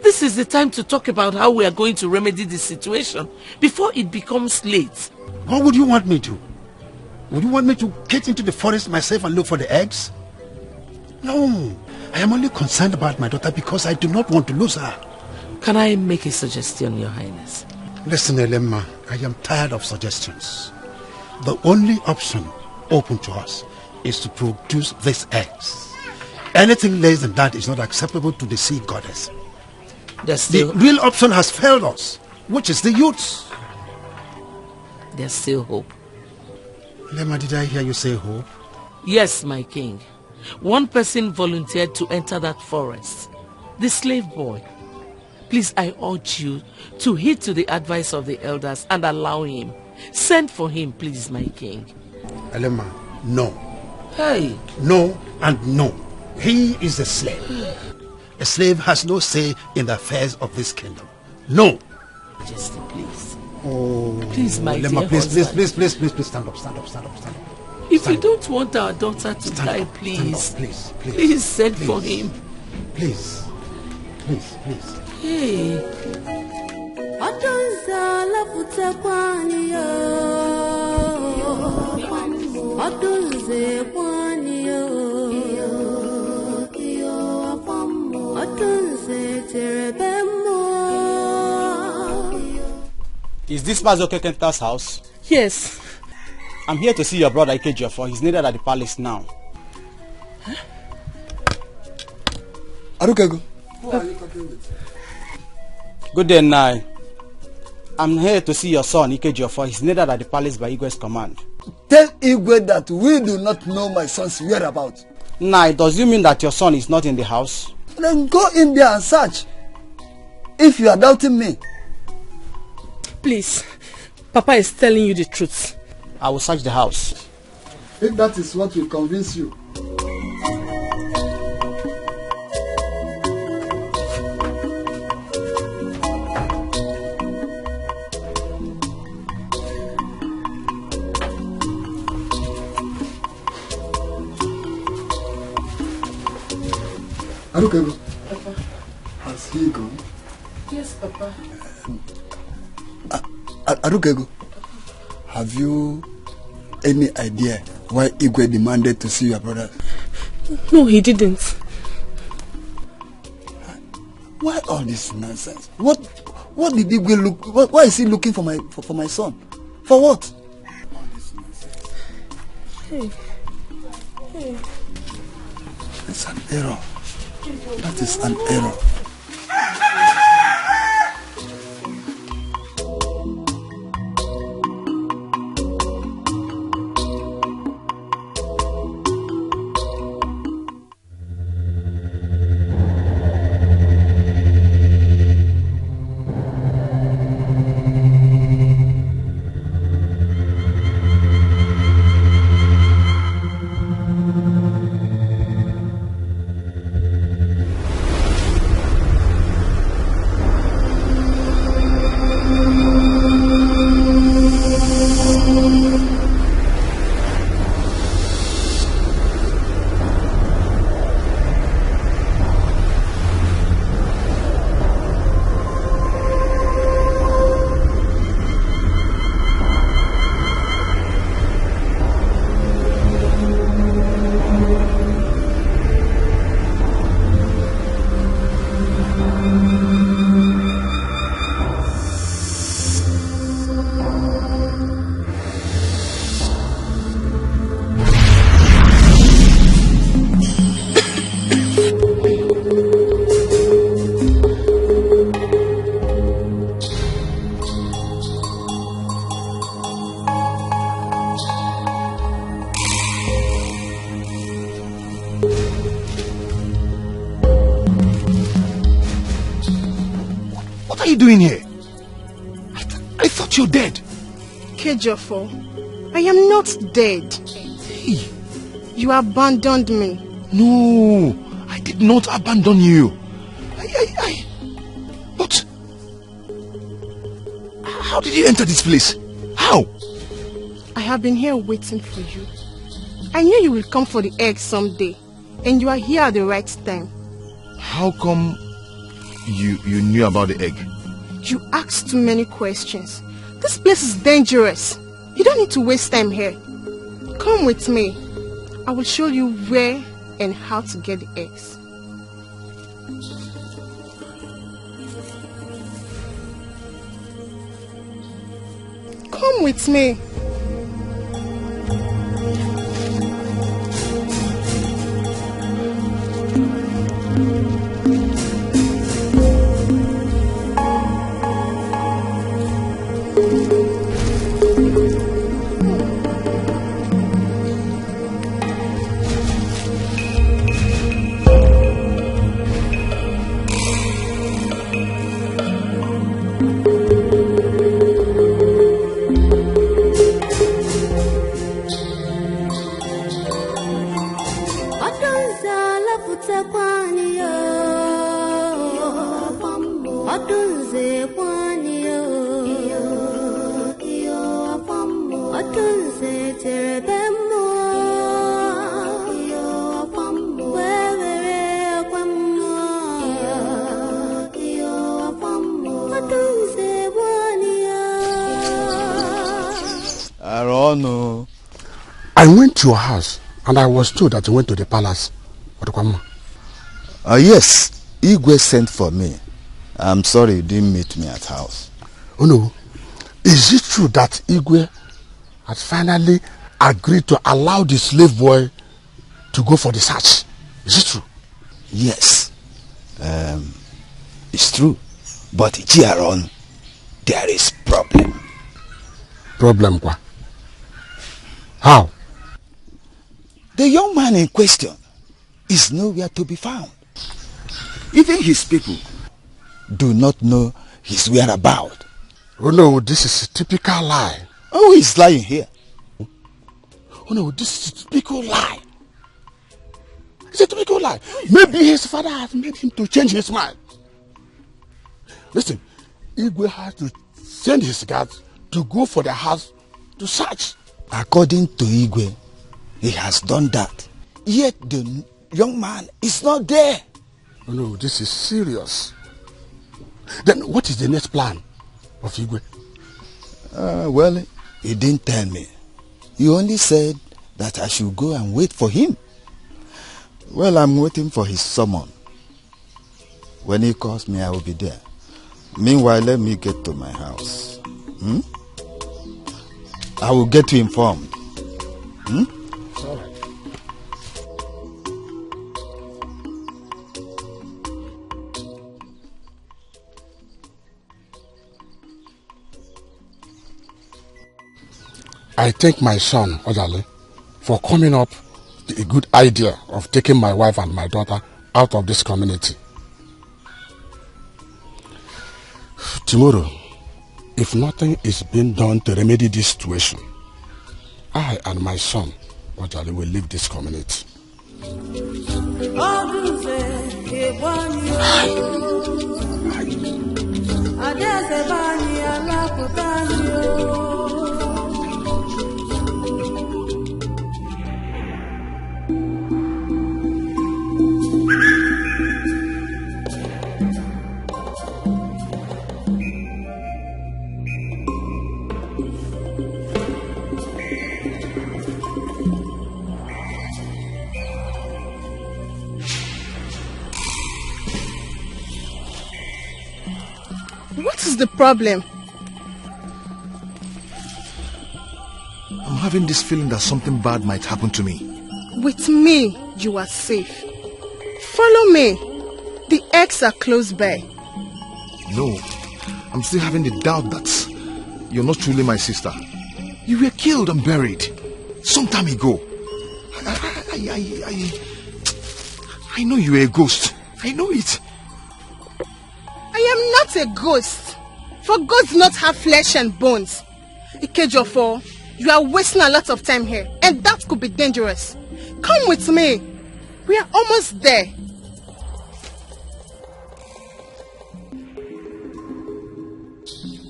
P: This is the time to talk about how we are going to remedy the situation before it becomes late.
B: What would you want me to? Would you want me to get into the forest myself and look for the eggs? No. I am only concerned about my daughter because I do not want to lose her.
P: Can I make a suggestion, Your Highness?
B: Listen, Elema, I am tired of suggestions. The only option open to us is to produce these eggs. Anything less than that is not acceptable to the sea goddess. The real option has failed us, which is the youths.
P: There's still hope.
B: Lema, did I hear you say hope?
P: Yes, my king. One person volunteered to enter that forest. The slave boy. Please, I urge you to heed to the advice of the elders and allow him. Send for him, please, my king.
B: Elema, no.
P: Hey.
B: No and no. He is a slave. A slave has no say in the affairs of this kingdom. No.
P: Majesty, please.
B: Oh,
P: please, my
B: Lema,
P: dear
B: please,
P: husband.
B: please, stand up.
P: If you don't want our daughter to die, please. Please send for him.
B: Please.
P: Hey.
O: Is this Mazo Kekenta's house?
V: Yes.
O: I'm here to see your brother Ikejiofo. He's needed at the palace now.
L: Arukego.
O: Who are you talking with? Good day, Nai. I'm here to see your son Ikejiofo. He's needed at the palace by Igwe's command.
L: Tell Igwe that we do not know my son's whereabouts.
O: Nai, does you mean that your son is not in the house?
L: Then go in there and search. If you are doubting me.
V: Please, Papa is telling you the truth.
O: I will search the house.
L: If that is what will convince you. Arukego.
V: Papa.
L: Has he gone?
V: Yes, Papa.
L: Arukego. Have you any idea why Igwe demanded to see your brother?
V: No, he didn't.
L: Why all this nonsense? What did Igwe look? Why is he looking for my son? For what? All this nonsense.
V: Hey.
L: It's an error. That is an error.
B: What are you doing here? I thought you're dead.
W: Ikejiofo, I am not dead.
B: Hey.
W: You abandoned me.
B: No, I did not abandon you. But how did you enter this place? How?
W: I have been here waiting for you. I knew you will come for the egg someday, and you are here at the right time.
S: How come you knew about the egg?
W: You asked too many questions. This place is dangerous. You don't need to waste time here. Come with me. I will show you where and how to get the eggs. Come with me.
S: I went to your house and I was told that you went to the palace.
D: Yes, Igwe sent for me. I'm sorry you didn't meet me at house.
S: Oh no, is it true that Igwe has finally agreed to allow the slave boy to go for the search? Is it true?
D: Yes, it's true. But here on, there is problem.
S: Problem what? How?
D: The young man in question is nowhere to be found. Even his people do not know his whereabouts.
S: Oh no, this is a typical lie.
D: Oh, he's lying here.
S: Oh no, this is a typical lie. It's a typical lie. Maybe his father has made him to change his mind. Listen, Igwe has to send his guards to go for the house to search.
D: According to Igwe, he has done that. Yet the young man is not there.
S: Oh no, this is serious. Then what is the next plan of Igwe?
D: Well, he didn't tell me. He only said that I should go and wait for him. Well, I'm waiting for his summon. When he calls me, I will be there. Meanwhile, let me get to my house. I will get you informed.
S: Sorry. I thank my son, Odale, for coming up with a good idea of taking my wife and my daughter out of this community. Tomorrow, if nothing is being done to remedy this situation, I and my son, Odale, will leave this community.
W: What is the problem?
R: I'm having this feeling that something bad might happen to me.
W: With me, you are safe. Follow me. The eggs are close by.
R: No, I'm still having the doubt that you're not truly my sister. You were killed and buried some time ago. I know you were a ghost. I know it.
W: I am not a ghost. For ghosts not have flesh and bones. Ikejofo, you are wasting a lot of time here, and that could be dangerous. Come with me. We are almost there.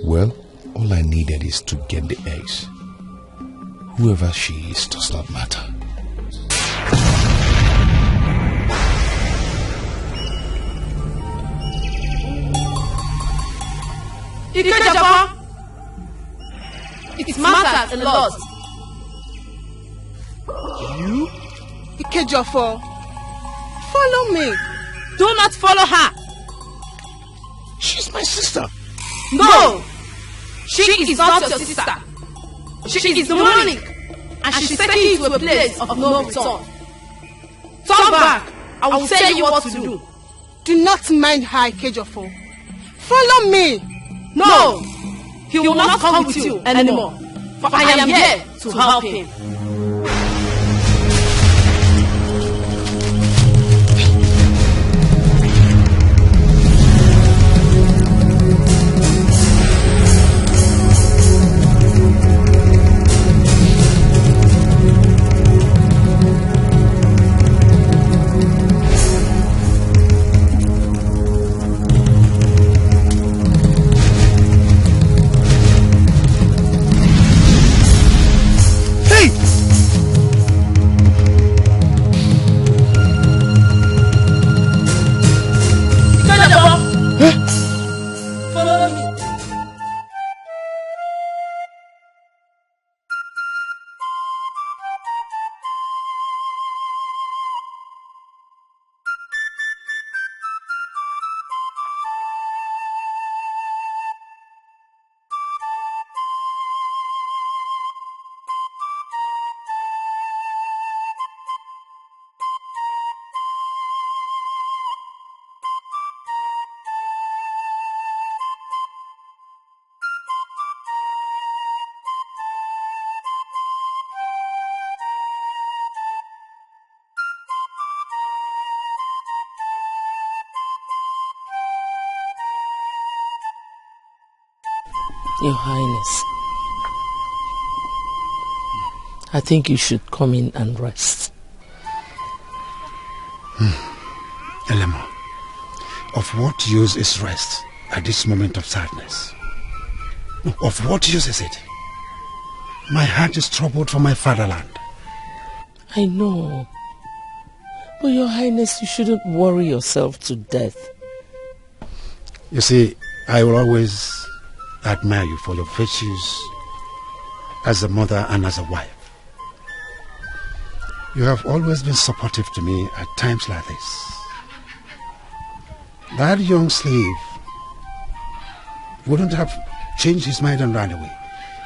R: Well, all I needed is to get the eggs. Whoever she is does not matter.
K: It matters a lot.
W: You? Ikejofo, follow me.
K: Do not follow her.
B: She's my sister.
K: No, she is not your sister. She is demonic, and she's taking you to a place of no return. Turn back. I will tell you what to do.
W: Do not mind her, Ikejofo. Follow me.
K: No, he will not come with you anymore, for I am here to help him.
P: Your Highness, I think you should come in and rest.
B: Elemo, of what use is rest at this moment of sadness? Of what use is it? My heart is troubled for my fatherland.
P: I know. But Your Highness, you shouldn't worry yourself to death.
B: You see, I will always admire you for your virtues as a mother and as a wife. You have always been supportive to me at times like this. That young slave wouldn't have changed his mind and ran away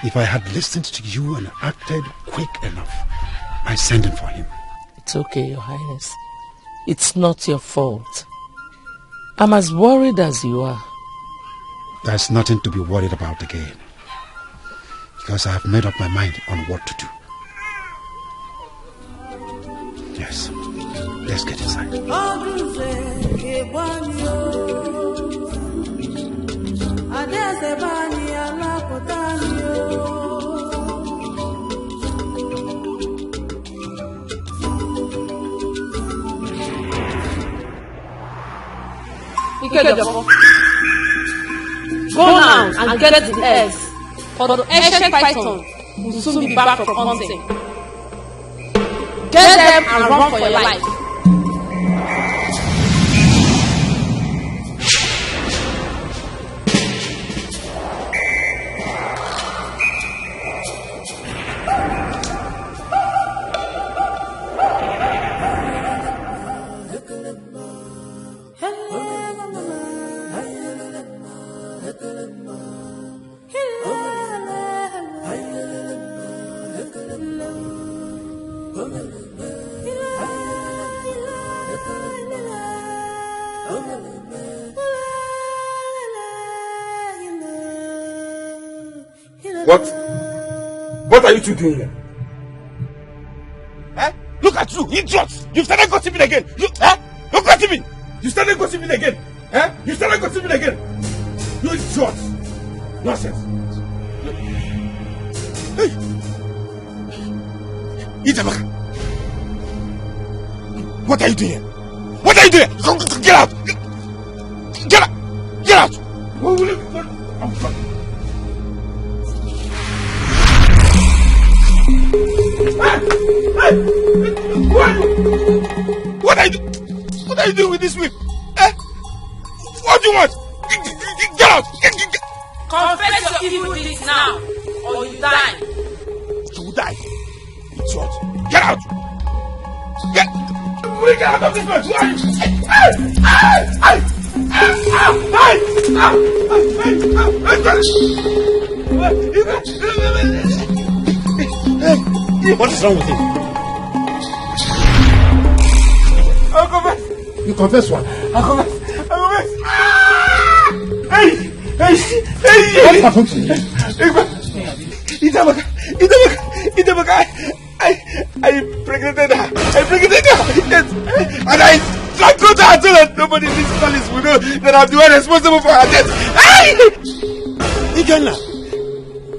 B: if I had listened to you and acted quick enough by sending for him.
P: It's okay, Your Highness. It's not your fault. I'm as worried as you are.
B: There's nothing to be worried about again, because I have made up my mind on what to do. Yes, let's get inside.
K: Go now and get the eggs, for the ancient python will soon be back from hunting. Get them and run for your life.
C: What are you two doing here? Eh? Look at you, idiots! You've started gossiping again! You're gossiping! You started gossiping again! Eh? You started gossiping again! You idiots! Nonsense! Hey! Ijamaka! What are you doing here? What are you doing? Get out! Get out! Get out! Hey! Who are you? What are you doing with this whip? Eh? What do you want? Get out!
K: Confess your evil deeds now, or you die.
C: You will die. Idiot. Get out! get out of this place! Who are you?
B: What is wrong with you?
C: I'll confess.
B: You confess what?
C: I'll confess. Hey!
B: What happened to you?
C: Itabaka, I impregnated her. Yes. And I strangled her so that nobody in this palace will know that I'm the one responsible for her death.
B: Ikenna,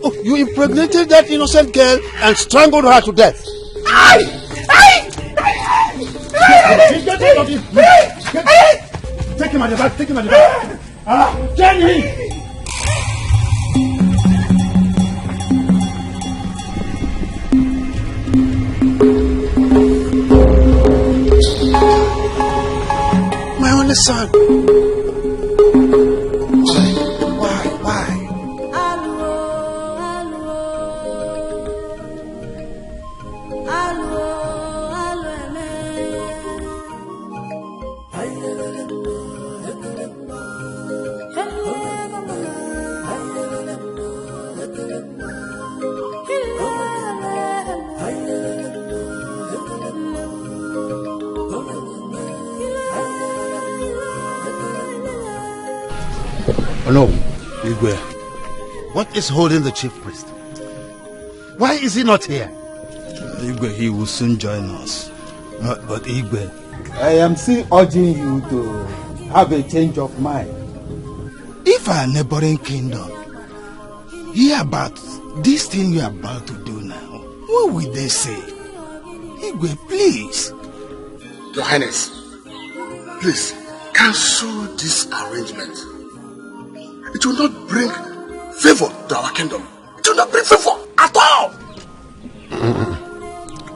B: oh, you impregnated that innocent girl and strangled her to death.
C: Take him at the back, Jenny!
B: My only son. Why? Oh no, Igwe. What is holding the chief priest? Why is he not here?
D: Igwe, he will soon join us. But Igwe,
L: I am still urging you to have a change of mind.
D: If our neighboring kingdom hear about this thing you are about to do now, what will they say? Igwe, please.
R: Your Highness, please cancel this arrangement. It will not bring favor to our kingdom. It will not bring favor at all.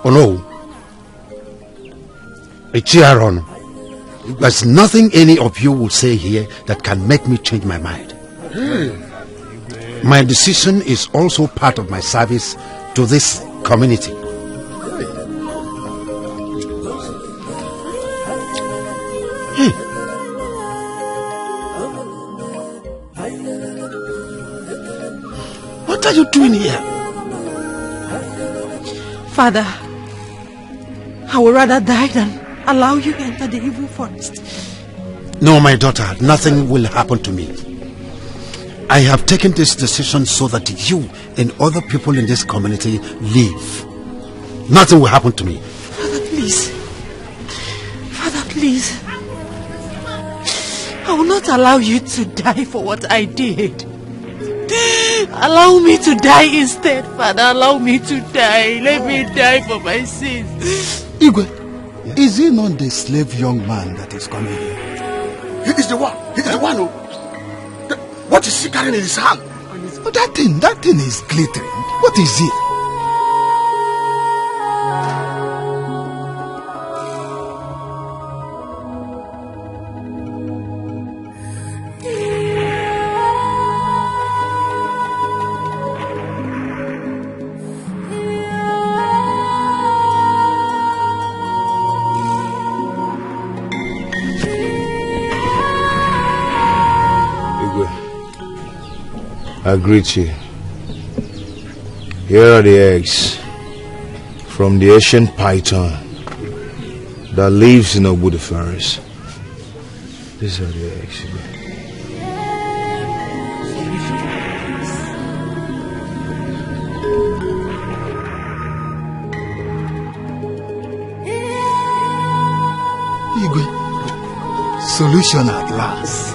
B: Oh no. Ichiaron, there's nothing any of you will say here that can make me change my mind. My decision is also part of my service to this community. What are you doing here?
V: Father, I would rather die than allow you enter the evil forest.
B: No, my daughter, nothing will happen to me. I have taken this decision so that you and other people in this community live. Nothing will happen to me.
V: Father, please. Father, please. I will not allow you to die for what I did. Allow me to die instead, Father. Allow me to die. Let me die for my sins.
D: Igwe, is he not the slave young man that is coming here?
R: He is the one. What is he carrying in his hand?
D: But that thing is glittering. What is it?
F: I greet you. Here are the eggs from the ancient python that lives in Obudu forest. These are the eggs.
D: Igwe, solution at last.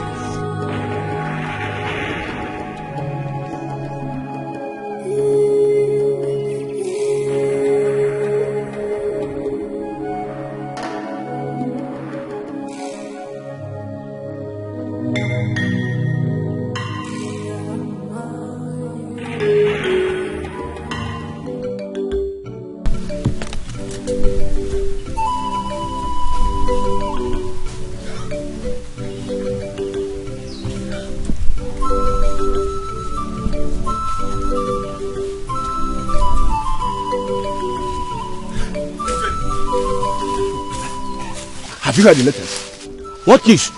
S: Have you heard the latest?
N: What news?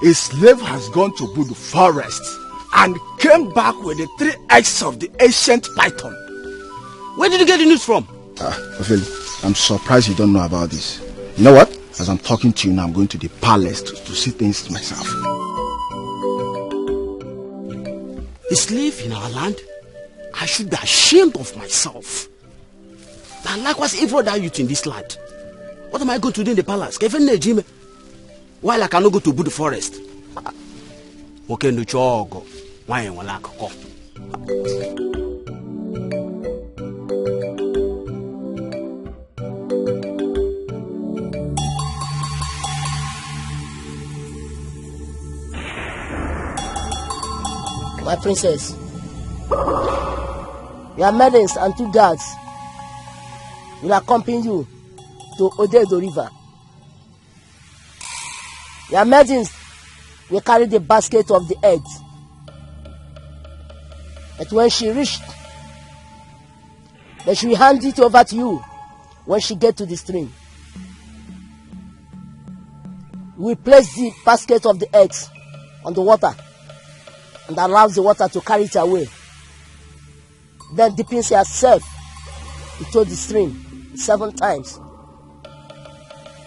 S: A slave has gone to Budu forest and came back with the 3 eggs of the ancient python.
N: Where did you get the news from?
S: Ophelia, I'm surprised you don't know about this. You know what? As I'm talking to you now, I'm going to the palace to see things myself.
N: A slave in our land? I should be ashamed of myself. And likewise, every other youth in this land. What am I going to do in the palace? While I cannot go to Budu forest. Okay, no chogo. Why am I go?
E: My princess, your maidens and 2 guards will accompany you to Odedo River. Your maidens will carry the basket of the eggs. But when she reached, then she will hand it over to you when she gets to the stream. You will place the basket of the eggs on the water and allows the water to carry it away. Then deepens yourself into the stream 7 times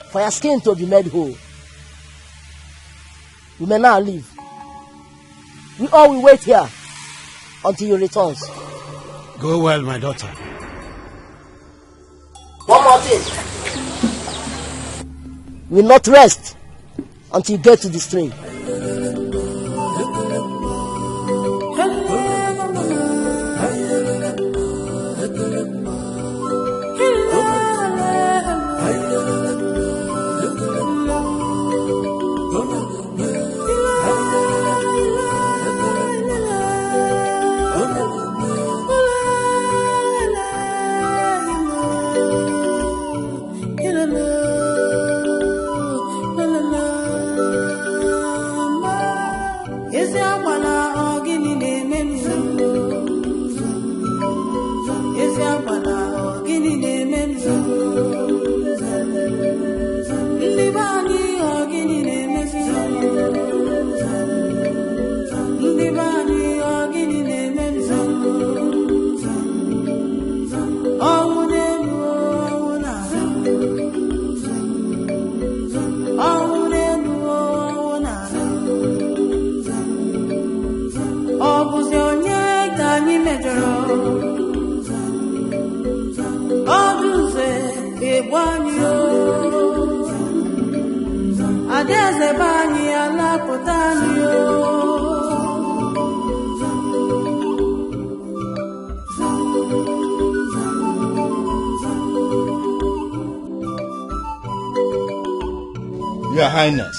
E: for your skin to be made whole. You may now leave. We all will wait here until you returns.
B: Go well, my daughter.
E: One more thing. You will not rest until you get to the stream.
D: Your Highness,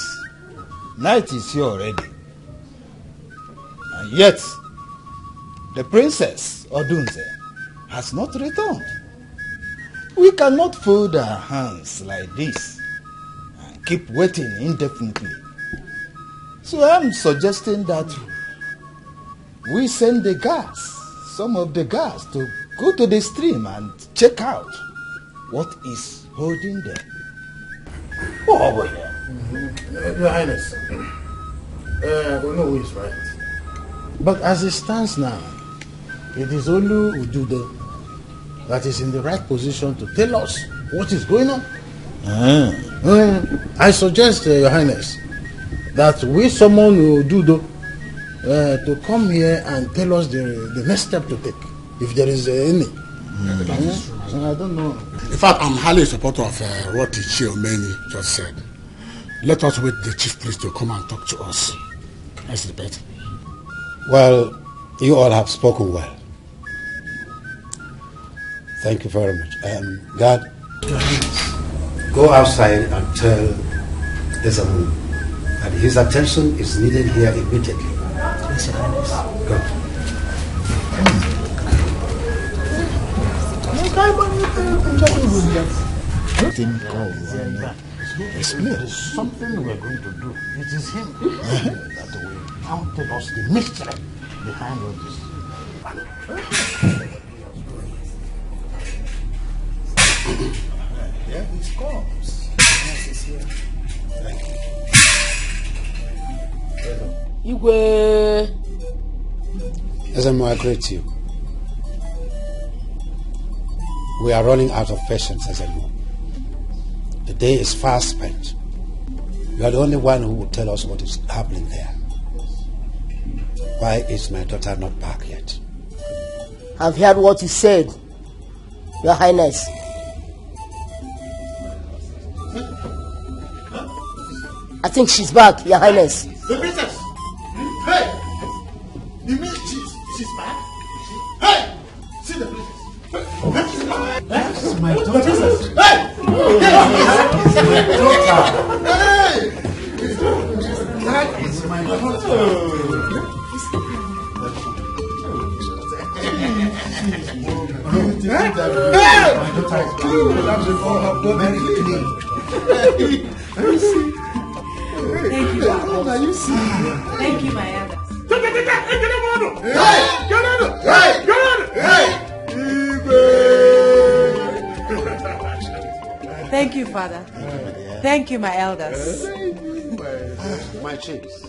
D: night is here already. And yet, the Princess Odunze has not returned. We cannot fold our hands like this and keep waiting indefinitely. So I'm suggesting that we send the guards, some of the guards, to go to the stream and check out what is holding them.
C: Oh, boy. Your Highness, I don't know who is right. But as it stands now, it is only Udude that is in the right position to tell us what is going on. I suggest, Your Highness, that we summon Udude to come here and tell us the next step to take, if there is any. I don't know.
B: In fact, I'm highly a supporter of what Ichie Omeni just said. Let us wait the chief priest to come and talk to us. That's the bet.
H: Well, you all have spoken well. Thank you very much. God, go outside and tell Ezamu that his attention is needed here immediately.
C: Yes, Your Highness.
H: Go.
C: There is something we are going to do. It is him that will now tell us the mystery behind all this. Here he comes. Yes, he's here.
E: Igwe.
H: Ezemo, I greet you. We are running out of patience, Ezemo. The day is fast spent. You are the only one who will tell us what is happening there. Why is my daughter not back yet?
E: I've heard what you said, Your Highness. I think she's back, Your Highness.
C: The princess! Hey! You mean she's back? Hey! See the princess.
H: That's my daughter.
C: Hey!
H: That is my daughter.
V: Thank you. Thank you, my elders. Thank you, Father. Thank you, my elders.
H: My chiefs.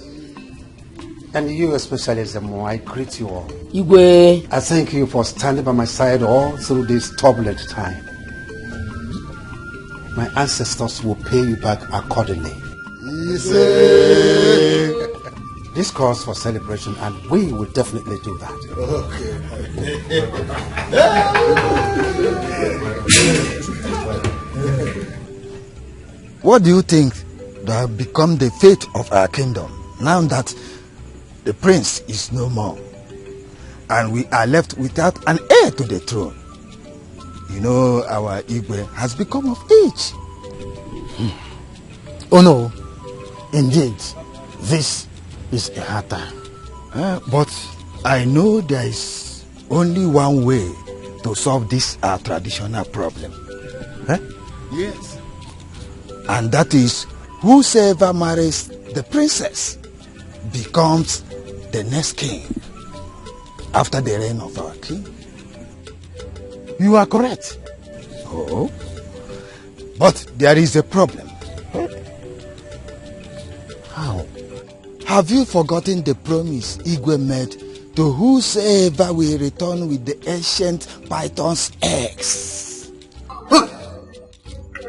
H: And you especially, Zemo, I greet you all.
E: Igwe.
H: I thank you for standing by my side all through this turbulent time. My ancestors will pay you back accordingly. This calls for celebration, and we will definitely do that.
D: What do you think that have become the fate of our kingdom now that the prince is no more and we are left without an heir to the throne? You know, our Igwe has become of age. Oh no, indeed, this is a hard time. But I know there is only one way to solve this our traditional problem.
C: Yes.
D: And that is, whosoever marries the princess becomes the next king after the reign of our king. You are correct. Oh, but there is a problem. How? Have you forgotten the promise Igwe made to whosoever will return with the ancient python's eggs?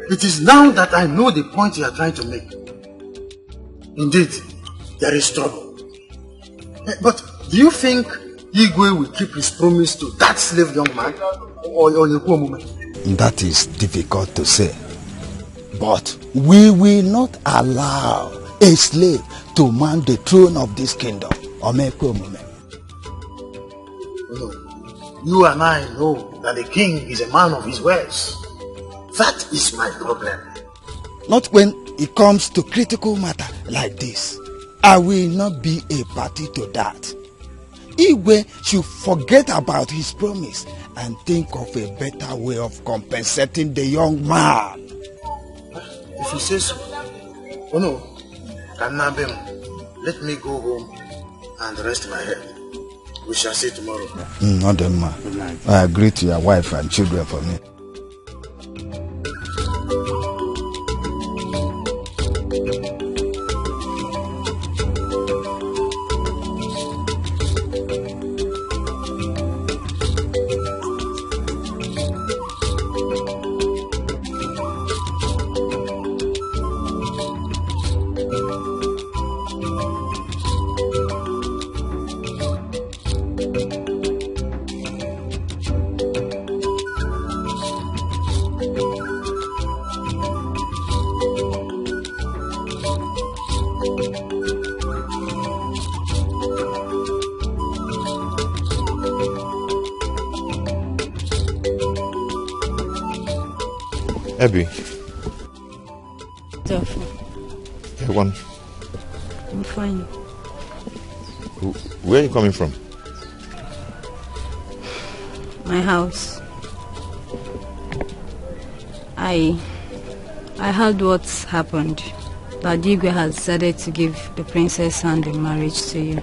C: It is now that I know the point you are trying to make. Indeed, there is trouble. But do you think Igwe will keep his promise to that slave young man? Or
D: That is difficult to say. But we will not allow a slave to man the throne of this kingdom.
C: You and I know that the king is a man of his words. That is my problem.
D: Not when it comes to critical matter like this. I will not be a party to that. Igwe should forget about his promise and think of a better way of compensating the young man.
C: If he says so. Oh no, Kanabem, let me go home and rest my head. We shall see tomorrow.
D: Not them, man. I agree to your wife and children for me.
R: Abby.
I: Therefore.
R: Everyone.
I: I'm fine.
R: Where are you coming from?
I: My house. I heard what's happened. That Dikeh has decided to give the princess hand in marriage to you.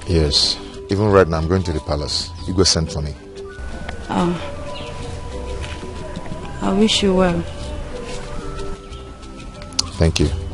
R: Yes. Even right now I'm going to the palace. Igwe sent for me.
I: Oh. I wish you well.
R: Thank you.